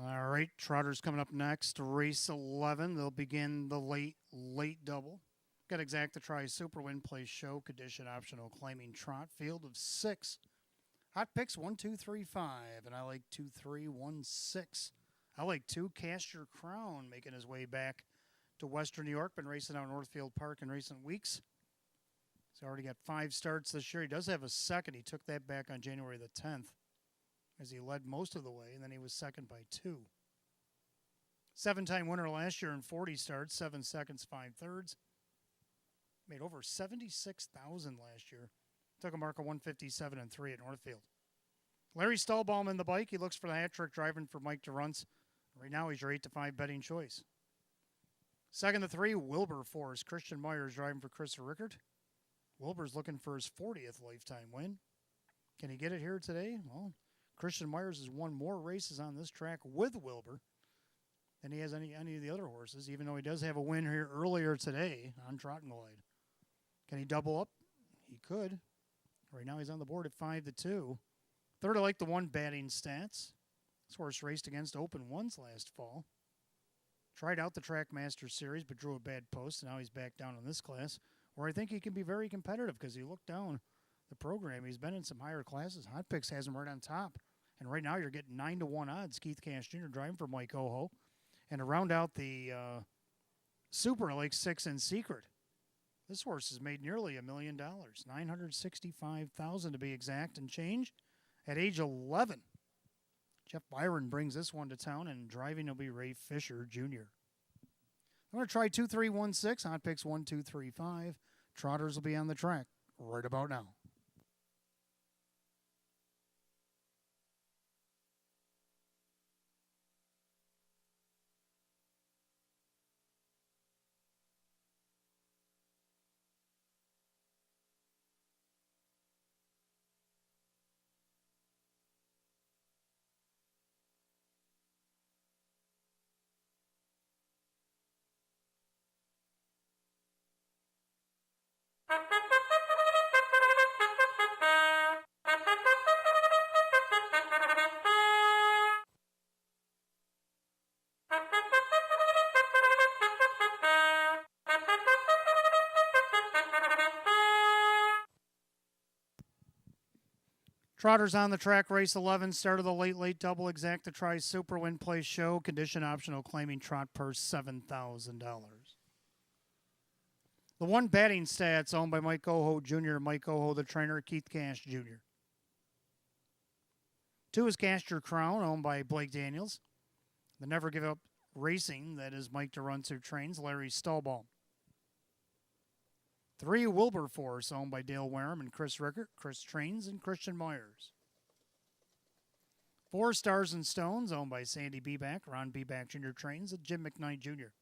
All right, Trotters coming up next. Race 11. They'll begin the late double. Got Exacta Tri Super Win Place Show Condition Optional Claiming Trot Field of 6. Hot picks 1, 2, 3, 5, and I like 2, 3, 1, 6. I like 2. Cast Your Crown making his way back to Western New York. Been racing out Northfield Park in recent weeks. He's already got 5 starts this year. He does have a second. He took that back on January the 10th as he led most of the way, and then he was second by 2. 7-time winner last year in 40 starts, 7 seconds, 5 thirds. Made over $76,000 last year. Took a mark of 157 and 3 at Northfield. Larry Stahlbaum in the bike. He looks for the hat trick driving for Mike DeRunts. Right now he's your 8-5 betting choice. 2nd to 3, Wilbur Force. Christian Myers driving for Chris Rickard. Wilbur's looking for his 40th lifetime win. Can he get it here today? Well, Christian Myers has won more races on this track with Wilbur than he has any of the other horses, even though he does have a win here earlier today on Trot and Glide. Can he double up? He could. Right now he's on the board at 5 to 2. 3rd, I like the 1 batting stats. This horse raced against open ones last fall. Tried out the Trackmaster Series, but drew a bad post, and now he's back down in this class, where I think he can be very competitive because he looked down the program. He's been in some higher classes. Hot Picks has him right on top. And right now you're getting 9 to 1 odds. Keith Cash Jr. driving for Mike Oho. And to round out the Super, I like 6 in Secret. This horse has made nearly $1 million, $965,000 to be exact and change. At age 11, Jeff Byron brings this one to town, and driving will be Ray Fisher Jr. I'm going to try 2, 3, 1, 6. Hot Picks 1, 2, 3, 5. Trotters will be on the track right about now. Trotters on the track, race 11, start of the late double, Exacta Tri Super Win Place Show, condition optional, claiming trot purse $7,000. The 1 batting stats owned by Mike Oho Jr., Mike Oho the trainer, Keith Cash Jr. 2 is Cast Your Crown, owned by Blake Daniels. The Never Give Up Racing, that is Mike DeRunts who trains, Larry Stahlbaum. 3, Wilbur Force, owned by Dale Wareham and Chris Rickert. Chris trains and Christian Myers. 4, Stars and Stones, owned by Sandy Beback. Ron Beback Jr. trains and Jim McKnight Jr.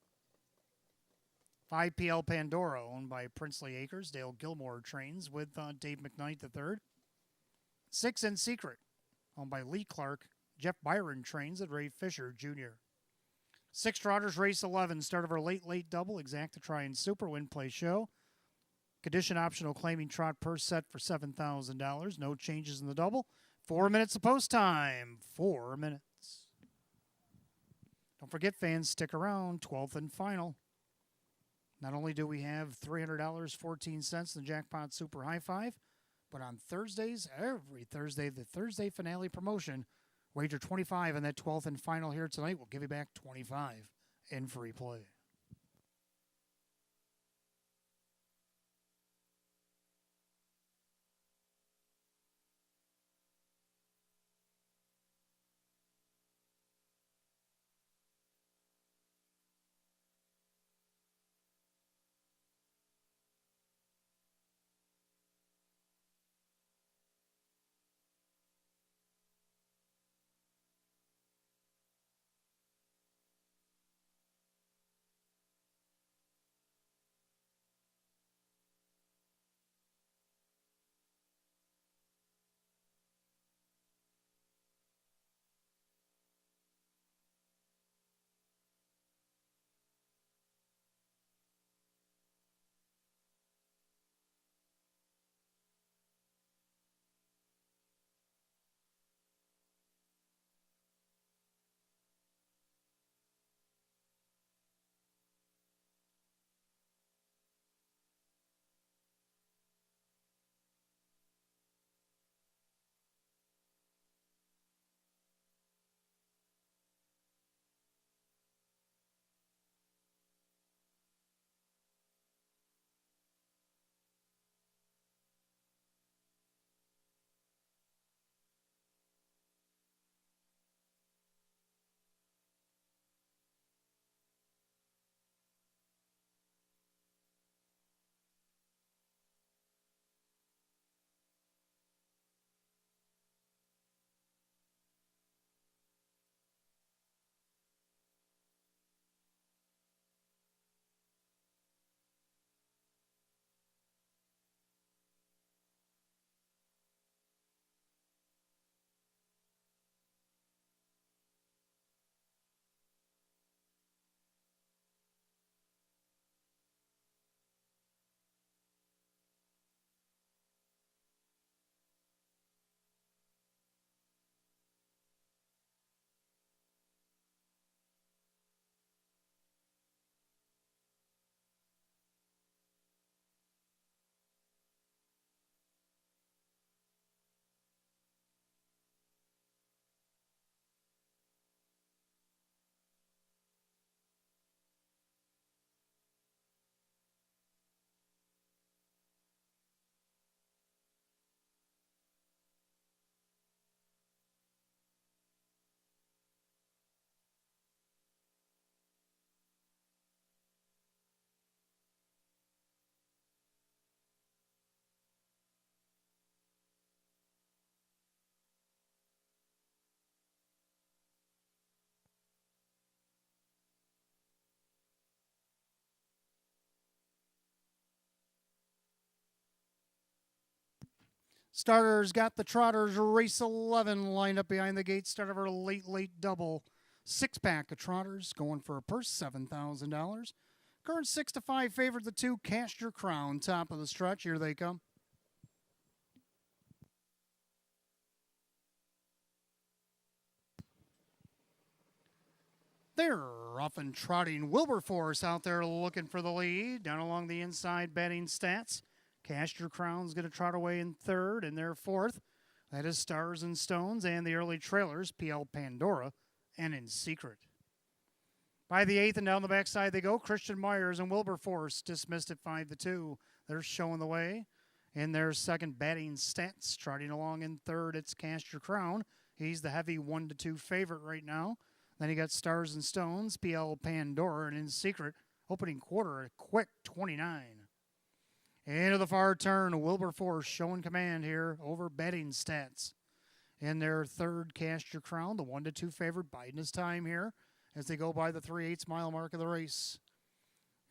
5, PL Pandora, owned by Princely Acres. Dale Gilmore trains with Dave McKnight III. 6, In Secret, owned by Lee Clark. Jeff Byron trains at Ray Fisher Jr. 6, Trotters, race 11, start of our late double, Exacta Tri and Super Win Play Show. Condition optional, claiming trot purse set for $7,000. No changes in the double. 4 minutes of post time. 4 minutes. Don't forget, fans, stick around. 12th and final. Not only do we have $300.14 in the Jackpot Super High Five, but on Thursdays, every Thursday, the Thursday finale promotion, wager 25 on that 12th and final here tonight. We'll give you back 25 in free play. Starters got the Trotters race 11 lined up behind the gate. Start of our late double. 6-pack of Trotters going for a purse, $7,000. Current 6-5 favorite, the 2, Cast Your Crown. Top of the stretch. Here they come. They're off and trotting. Wilberforce out there looking for the lead. Down along the inside, betting stats. Cast Your Crown's going to trot away in third, and they're fourth. That is Stars and Stones and the early trailers, PL Pandora and In Secret. By the eighth and down the backside they go. Christian Myers and Wilberforce dismissed at 5-2. They're showing the way. In their second, batting stats, trotting along in third, it's Cast Your Crown. He's the heavy 1-2 favorite right now. Then you got Stars and Stones, PL Pandora, and In Secret. Opening quarter, a quick 29. Into the far turn, Wilberforce showing command here over betting stats. In their third, Cast Your Crown, the 1-2 favorite, biding his time here as they go by the 3/8 mile mark of the race.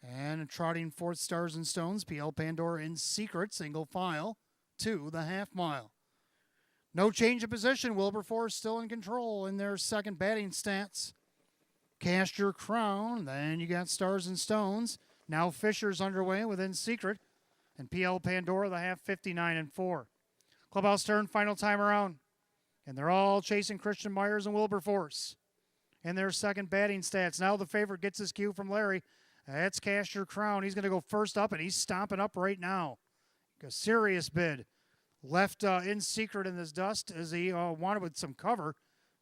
And trotting fourth, Stars and Stones, PL Pandora In Secret, single file to the half mile. No change of position. Wilberforce still in control in their second, batting stats. Cast Your Crown. Then you got Stars and Stones. Now Fisher's underway with In Secret. And PL Pandora, the half, 59-4. Clubhouse turn, final time around. And they're all chasing Christian Myers and Wilberforce. In their second, batting stats. Now the favorite gets his cue from Larry. That's Cast Your Crown. He's going to go first up, and he's stomping up right now. A serious bid. Left In Secret in this dust as he wanted with some cover,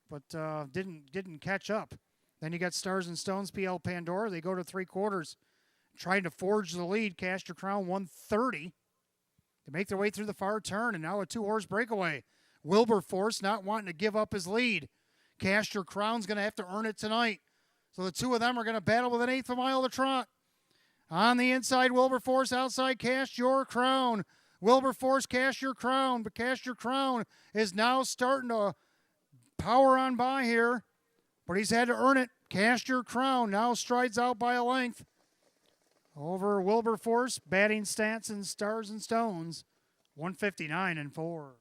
but didn't catch up. Then you got Stars and Stones, PL Pandora. They go to 3/4, trying to forge the lead. Cast Your Crown 130. They make their way through the far turn, and now a 2-horse breakaway. Wilberforce not wanting to give up his lead. Cast Your Crown's going to have to earn it tonight. So the two of them are going to battle with an eighth of a mile to trot. On the inside, Wilberforce. Outside, Cast Your Crown. Wilberforce, Cast Your Crown. But Cast Your Crown is now starting to power on by here. But he's had to earn it. Cast Your Crown now strides out by a length over Wilberforce. Batting stats and Stars and Stones, 159-4.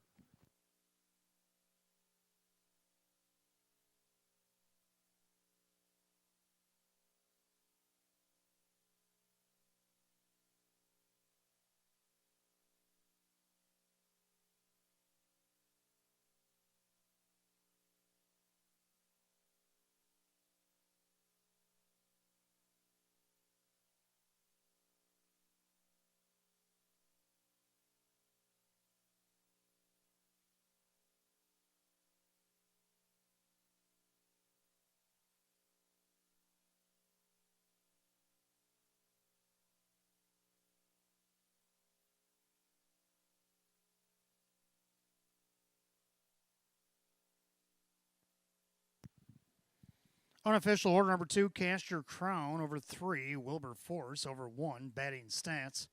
Unofficial order number 2, Cast Your Crown over 3, Wilberforce over 1, batting stats.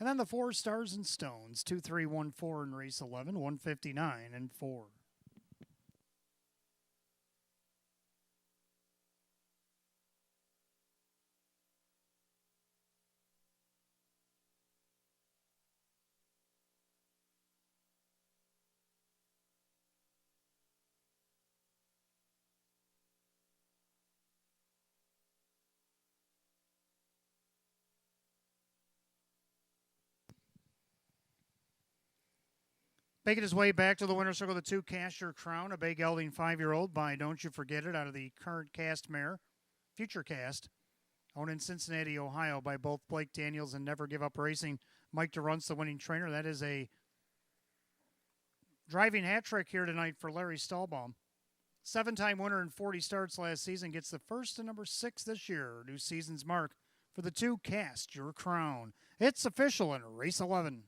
And then the 4, Stars and Stones, 2, 3, 1, 4 in race 11, 159-4. Making his way back to the winner's circle, the 2, Cast Your Crown, a big gelding 5-year-old by Don't You Forget It out of the current cast mare, Future Cast, owned in Cincinnati, Ohio by both Blake Daniels and Never Give Up Racing. Mike Durant's the winning trainer. That is a driving hat trick here tonight for Larry Stahlbaum. 7-time winner in 40 starts last season, gets the first and number 6 this year. New season's mark for the 2, Cast Your Crown. It's official in race 11.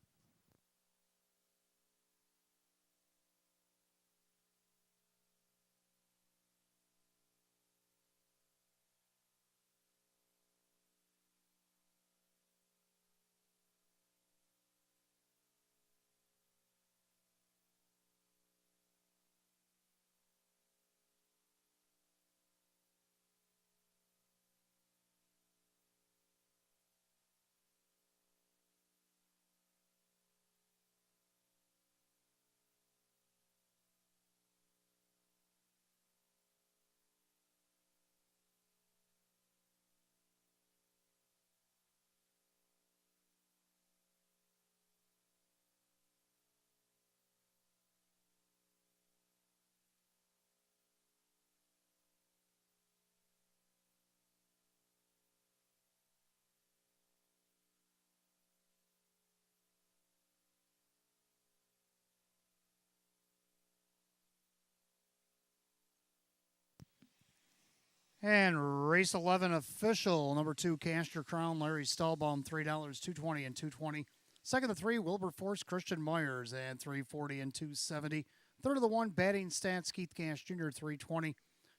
And race 11 official, number 2, Cast Your Crown, Larry Stahlbaum, $3, 220 and 220. Second to 3, Wilberforce, Christian Myers, and 340 and 270. Third of the 1, Batting Stats, Keith Cash Jr., 320.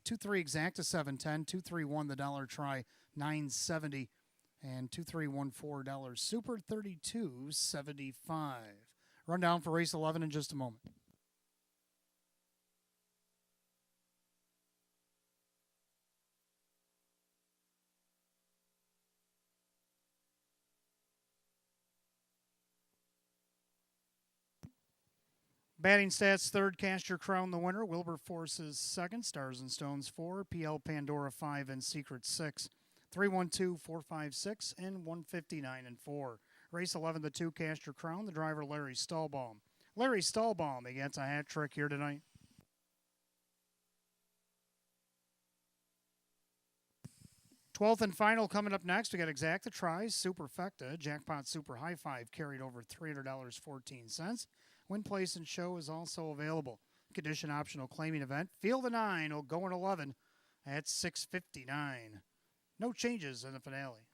2-3 Exacta, 710. 2-3 won the dollar try, 970. And 2-3 $14 Super, 32.75. Rundown for race 11 in just a moment. Batting Stats third, Cast Your Crown the winner. Wilberforce is second, Stars and Stones 4, PL Pandora 5, and Secret 6. 312, 456, and 159 and 4. Race 11, the 2, Cast Your Crown. The driver, Larry Stahlbaum. Larry Stahlbaum, he gets a hat trick here tonight. 12th and final coming up next. We got Exacta Tries, Superfecta, Jackpot Super High Five carried over $300.14. Win, place, and show is also available. Condition optional claiming event. Field of 9 will go in 11 at $6.59. No changes in the finale.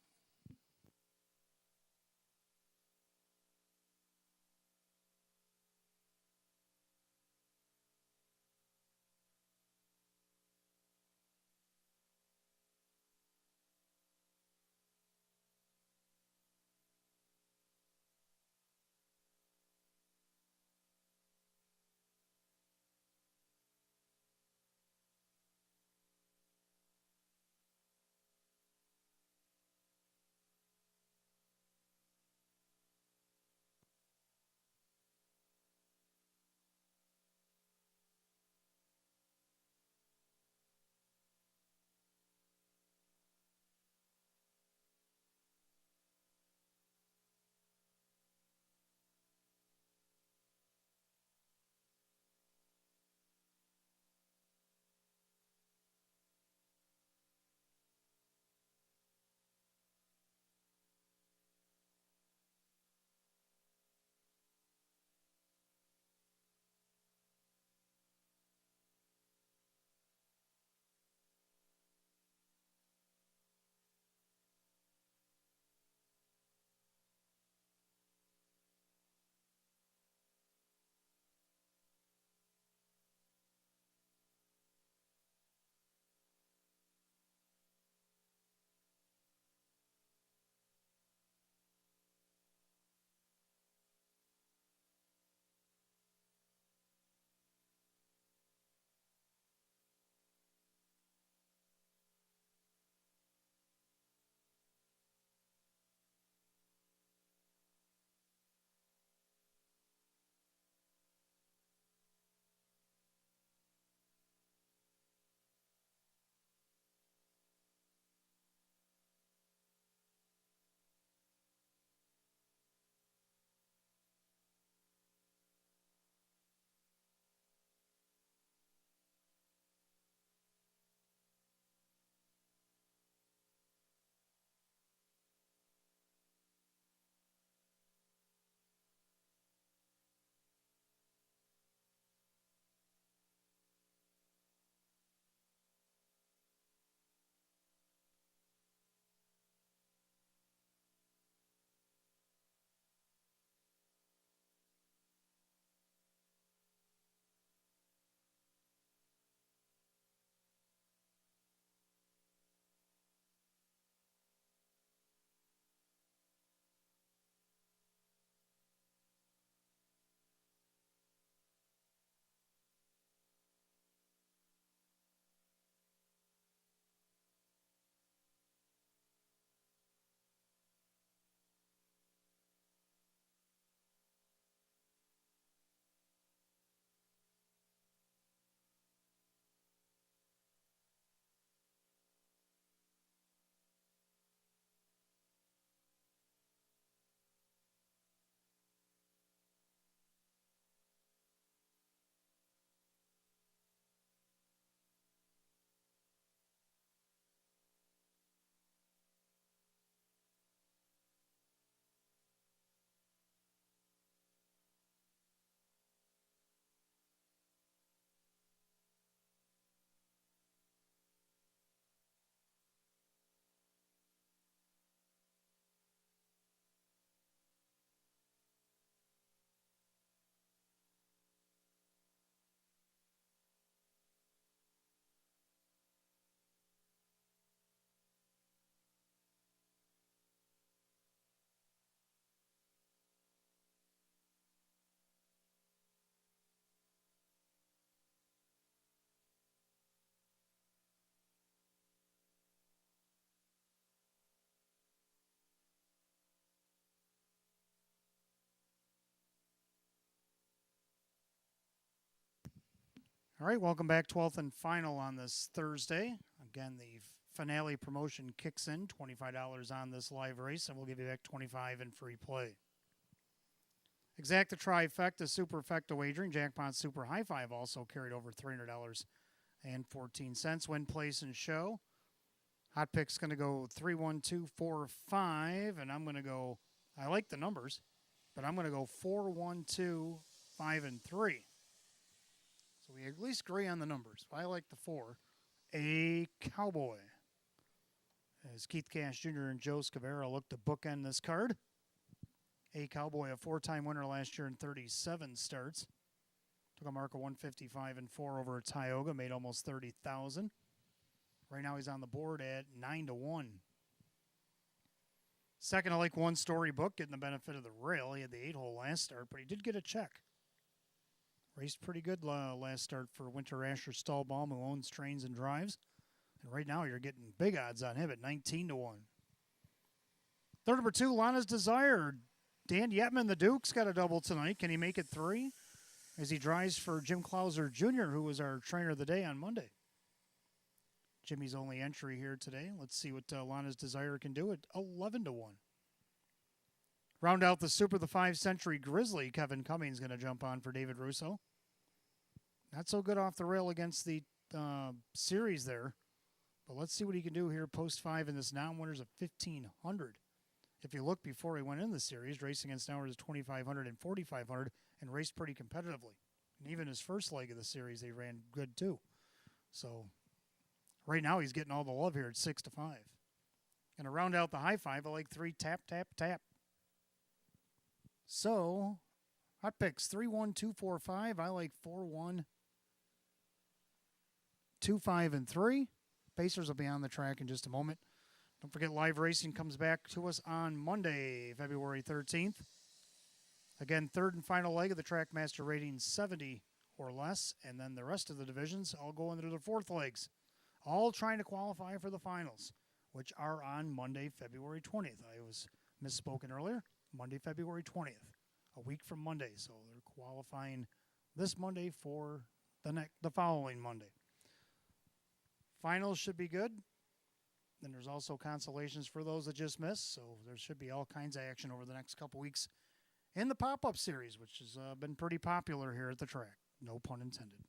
All right, welcome back. 12th and final on this Thursday. Again, the finale promotion kicks in. $25 on this live race, and we'll give you back $25 in free play. Exacta Trifecta Superfecta wagering. Jackpot Super High Five also carried over $300.14. Win, place, and show. Hot Pick's going to go 3, 1, 2, 4, 5, and I'm going to go, I like the numbers, but I'm going to go 4, 1, 2, 5, and 3. So we at least agree on the numbers. I like the 4. A Cowboy. As Keith Cash Jr. and Joe Scavera look to bookend this card. A Cowboy, a 4-time winner last year in 37 starts. Took a mark of 155 and 4 over at Tioga, made almost $30,000. Right now he's on the board at 9-1. Second, I like One Storybook, getting the benefit of the rail. He had the 8-hole last start, but he did get a check. Raced pretty good last start for Winter Asher Stahlbaum, who owns Trains and Drives. And right now you're getting big odds on him at 19-1. Third, number 2, Lana's Desire. Dan Yetman, the Duke's got a double tonight. Can he make it 3? As he drives for Jim Clauser Jr., who was our trainer of the day on Monday. Jimmy's only entry here today. Let's see what Lana's Desire can do at 11-1. Round out the Super, the 5-Century Grizzly. Kevin Cummings going to jump on for David Russo. Not so good off the rail against the series there. But let's see what he can do here post 5 in this non-winners of 1,500. If you look before he went in the series, racing against hours of 2,500 and 4,500 and raced pretty competitively. And even his first leg of the series, they ran good too. So right now he's getting all the love here at 6-5. And to round out the high 5, I like 3 Tap, Tap, Tap. So, hot picks 3, 1, 2, 4, 5. I like 4, 1, 2, 5, and 3. Pacers will be on the track in just a moment. Don't forget, live racing comes back to us on Monday, February 13th. Again, third and final leg of the Trackmaster rating 70 or less, and then the rest of the divisions all go into their fourth legs, all trying to qualify for the finals, which are on Monday, February 20th. I was misspoken earlier. Monday, February 20th, a week from Monday. So they're qualifying this Monday for the following Monday. Finals should be good. Then there's also consolations for those that just missed. So there should be all kinds of action over the next couple weeks in the pop-up series, which has been pretty popular here at the track. No pun intended.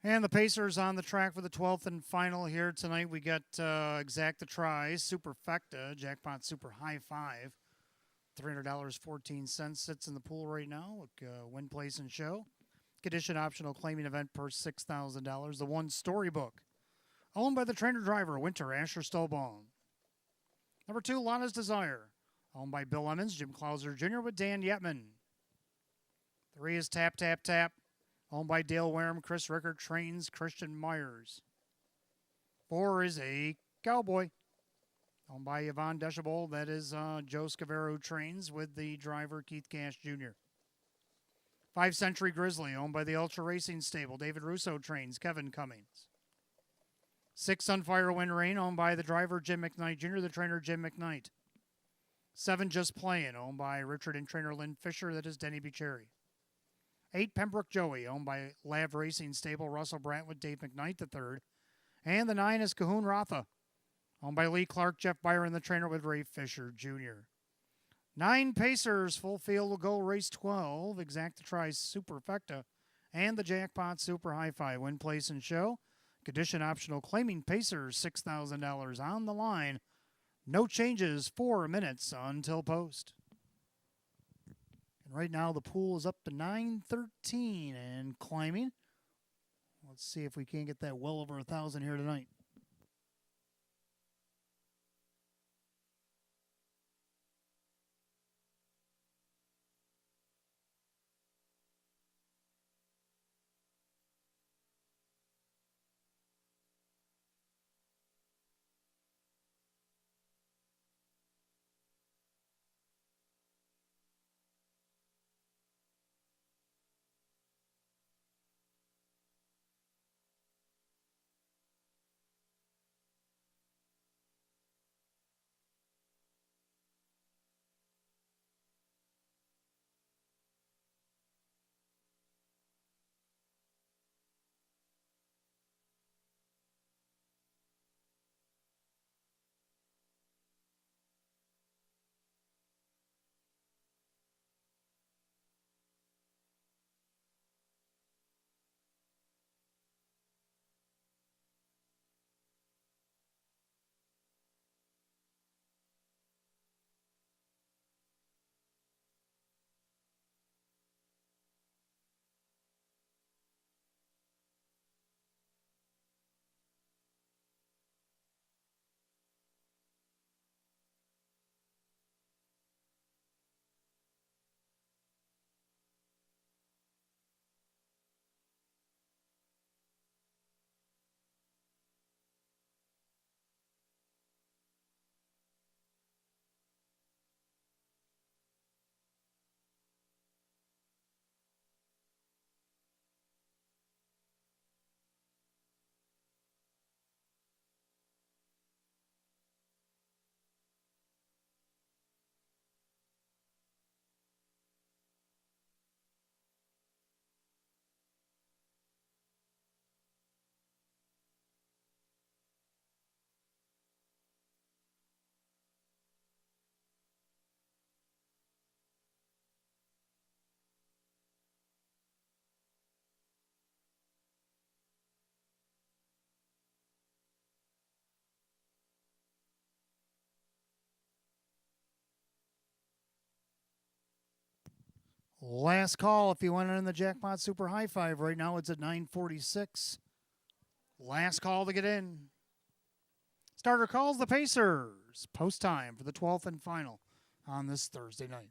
And the Pacers on the track for the 12th and final here tonight. We got Exacta Tries, Superfecta, Jackpot Super High Five. $300.14 sits in the pool right now. Win, place, and show. Condition optional claiming event per $6,000. The One Storybook, owned by the trainer driver, Winter Asher Stolbaum. Number 2, Lana's Desire, owned by Bill Emmons, Jim Clauser Jr. with Dan Yetman. 3 is Tap, Tap, Tap, owned by Dale Wareham, Chris Rickard trains Christian Myers. 4 is a Cowboy, owned by Yvonne Deschable. That is Joe Scavero trains with the driver Keith Cash Jr. 5 Century Grizzly, owned by the Ultra Racing Stable. David Russo trains Kevin Cummings. 6 Sunfire Wind Rain, owned by the driver Jim McKnight Jr., the trainer Jim McKnight. 7 Just Playin', owned by Richard and trainer Lynn Fisher. That is Denny Bucherri. 8 Pembroke Joey, owned by Lav Racing Stable, Russell Brandt with Dave McKnight III. And the 9 is Cahoon Rotha, owned by Lee Clark, Jeff Byron, the trainer with Ray Fisher Jr. 9 Pacers, full field will go race 12. Exacta Tries Superfecta and the Jackpot Super Hi-Fi. Win, place, and show. Condition optional claiming Pacers, $6,000 on the line. No changes, 4 minutes until post. And right now the pool is up to 913 and climbing. Let's see if we can't get that well over 1,000 here tonight. Last call if you want it in the Jackpot Super High Five. Right now it's at 9:46. Last call to get in. Starter calls the Pacers. Post time for the 12th and final on this Thursday night.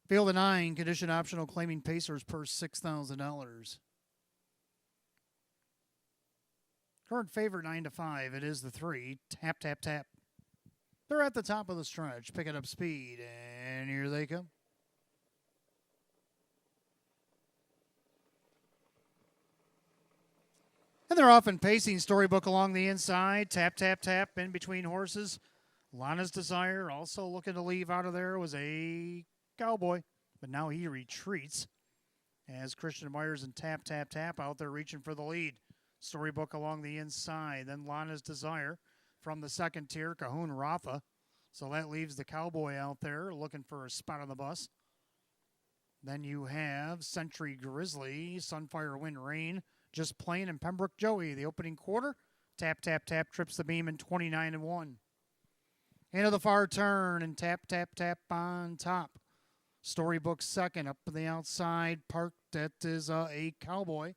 Field of 9, condition optional, claiming Pacers purse $6,000. Current favorite 9-5. It is the 3. Tap, tap, tap. They're at the top of the stretch, picking up speed, and here they come. And they're off in pacing. Storybook along the inside. Tap, tap, tap in between horses. Lana's Desire also looking to leave out of there was a Cowboy. But now he retreats as Christian Myers and Tap, Tap, Tap out there reaching for the lead. Storybook along the inside. Then Lana's Desire from the second tier. Cahoon Rafa. So that leaves the Cowboy out there looking for a spot on the bus. Then you have Century Grizzly, Sunfire Wind Rain, Just Plain, and Pembroke Joey. The opening quarter, Tap, Tap, Tap trips the beam in 29-1. Into the far turn and Tap, Tap, Tap on top. Storybook second, up on the outside, parked. That is a Cowboy.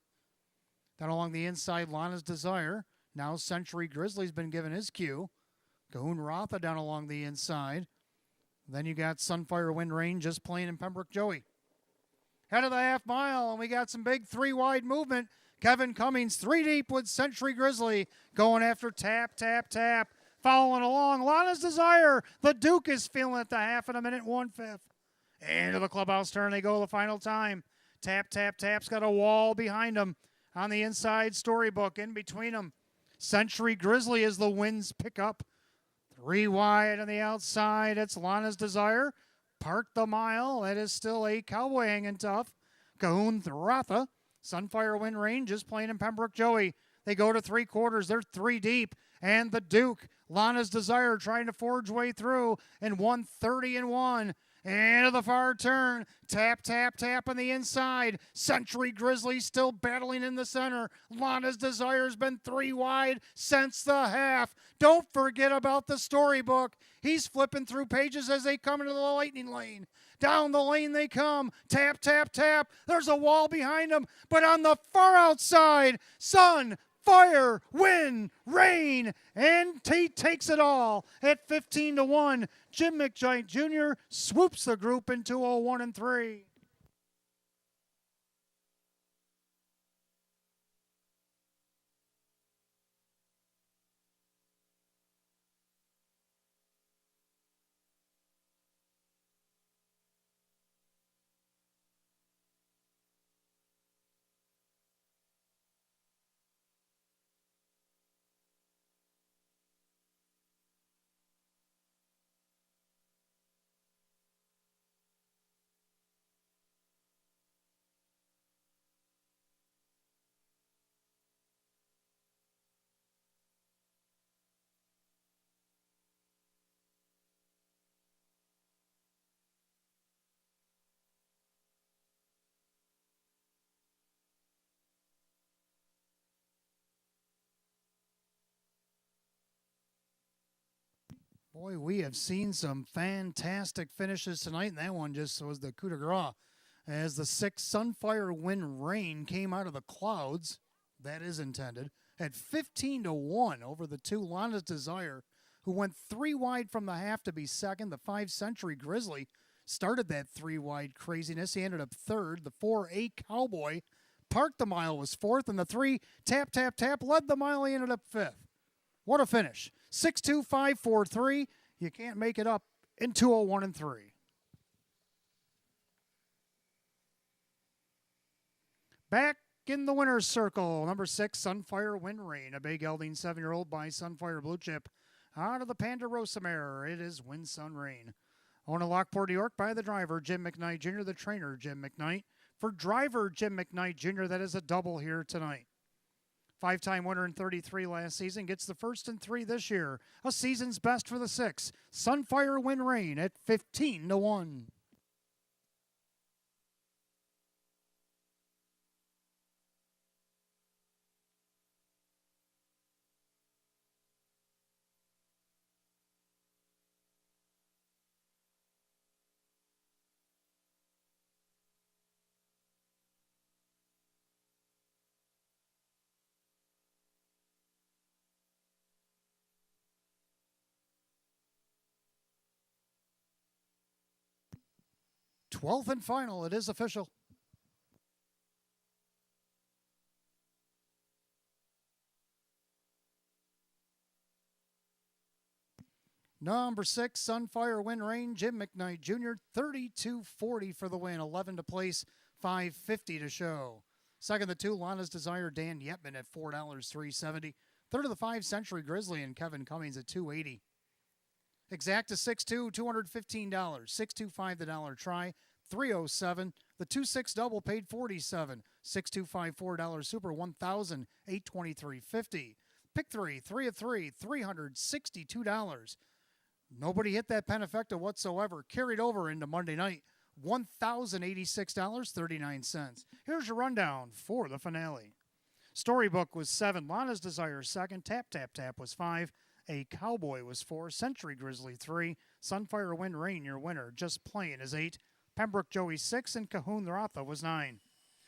Then along the inside, Lana's Desire. Now Century Grizzly's been given his cue. Cahoon Rafa down along the inside. Then you got Sunfire Wind Rain, Just Plain, and Pembroke Joey. Head of the half mile, and we got some big three-wide movement. Kevin Cummings, 3 deep with Century Grizzly, going after Tap, Tap, Tap. Following along, Lana's Desire. The Duke is feeling it the half in a minute, 1/5. Into the clubhouse turn, they go the final time. Tap, Tap, Tap's got a wall behind him. On the inside, Storybook in between them. Century Grizzly as the winds pick up. 3 wide on the outside, it's Lana's Desire. Park the mile, that is still a Cowboy hanging tough. Cahoon Rafa, Sunfire Wind Rain, Just Plain, and Pembroke Joey. They go to 3/4, they're 3 deep. And the Duke, Lana's Desire, trying to forge way through in 1:30-1. Into the far turn. Tap, tap, tap on the inside. Century Grizzly still battling in the center. Lana's Desire's been 3 wide since the half. Don't forget about the Storybook. He's flipping through pages as they come into the lightning lane. Down the lane they come. Tap, tap, tap. There's a wall behind them. But on the far outside, Sun, Fire, Wind, Rain, and he takes it all at 15-1. Jim McKnight Jr. swoops the group into a 1-3. Boy, we have seen some fantastic finishes tonight, and that one just was the coup de grace. As the 6 Sunfire Wind Rain came out of the clouds, that is intended, at 15-1 over the 2 Lana's Desire, who went 3 wide from the half to be second. The 5 Century Grizzly started that 3 wide craziness. He ended up third. The 4 A Cowboy parked the mile, was fourth, and the 3 Tap, Tap, Tap led the mile. He ended up fifth. What a finish. 6-2, 5-4, 3. You can't make it up into a 1-3. Back in the winner's circle, number 6, Sunfire Wind Rain, a big gelding 7-year-old by Sunfire Blue Chip. Out of the Ponderosa mare, it is Wind Sun Rain. Owned in Lockport, New York by the driver, Jim McKnight Jr., the trainer, Jim McKnight. For driver Jim McKnight Jr., that is a double here tonight. 5-time winner in 33 last season, gets the first in 3 this year. A season's best for the 6, Sunfire Wind Rain at 15-1. Twelfth and final, it is official. Number 6, Sunfire Wind Rain, Jim McKnight Jr., 32.40 for the win, 11 to place, 5.50 to show. Second, the 2, Lana's Desire, Dan Yetman at $4, $3.70. Third of the 5, Century Grizzly and Kevin Cummings at $2.80. Exacta 6-2, $215. 625 the dollar try, $307. The 2-6 double paid $47. 625 $4 super, $1,823.50. Pick 3, 3 of 3, $362. Nobody hit that Penafecta whatsoever. Carried over into Monday night, $1,086.39. Here's your rundown for the finale. Storybook was 7, Lana's Desire 2nd, Tap Tap Tap was 5, A Cowboy was 4, Century Grizzly 3, Sunfire Wind Rain your winner, Just Plain is 8, Pembroke Joey 6, and Cahoon Rotha was 9.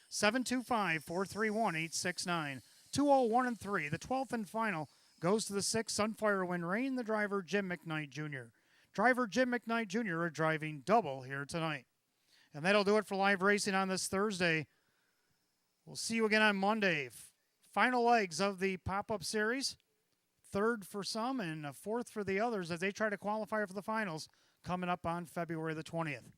725-431-869, 201 and 3. The 12th and final goes to the 6, Sunfire Wind Rain, the driver Jim McKnight Jr. Driver Jim McKnight Jr. are driving double here tonight. And that'll do it for live racing on this Thursday. We'll see you again on Monday. Final legs of the pop-up series. Third for some and a fourth for the others as they try to qualify for the finals coming up on February the 20th.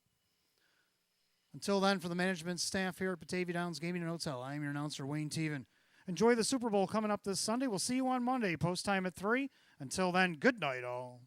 Until then, for the management staff here at Batavia Downs Gaming and Hotel, I am your announcer, Wayne Teven. Enjoy the Super Bowl coming up this Sunday. We'll see you on Monday, post time at 3. Until then, good night all.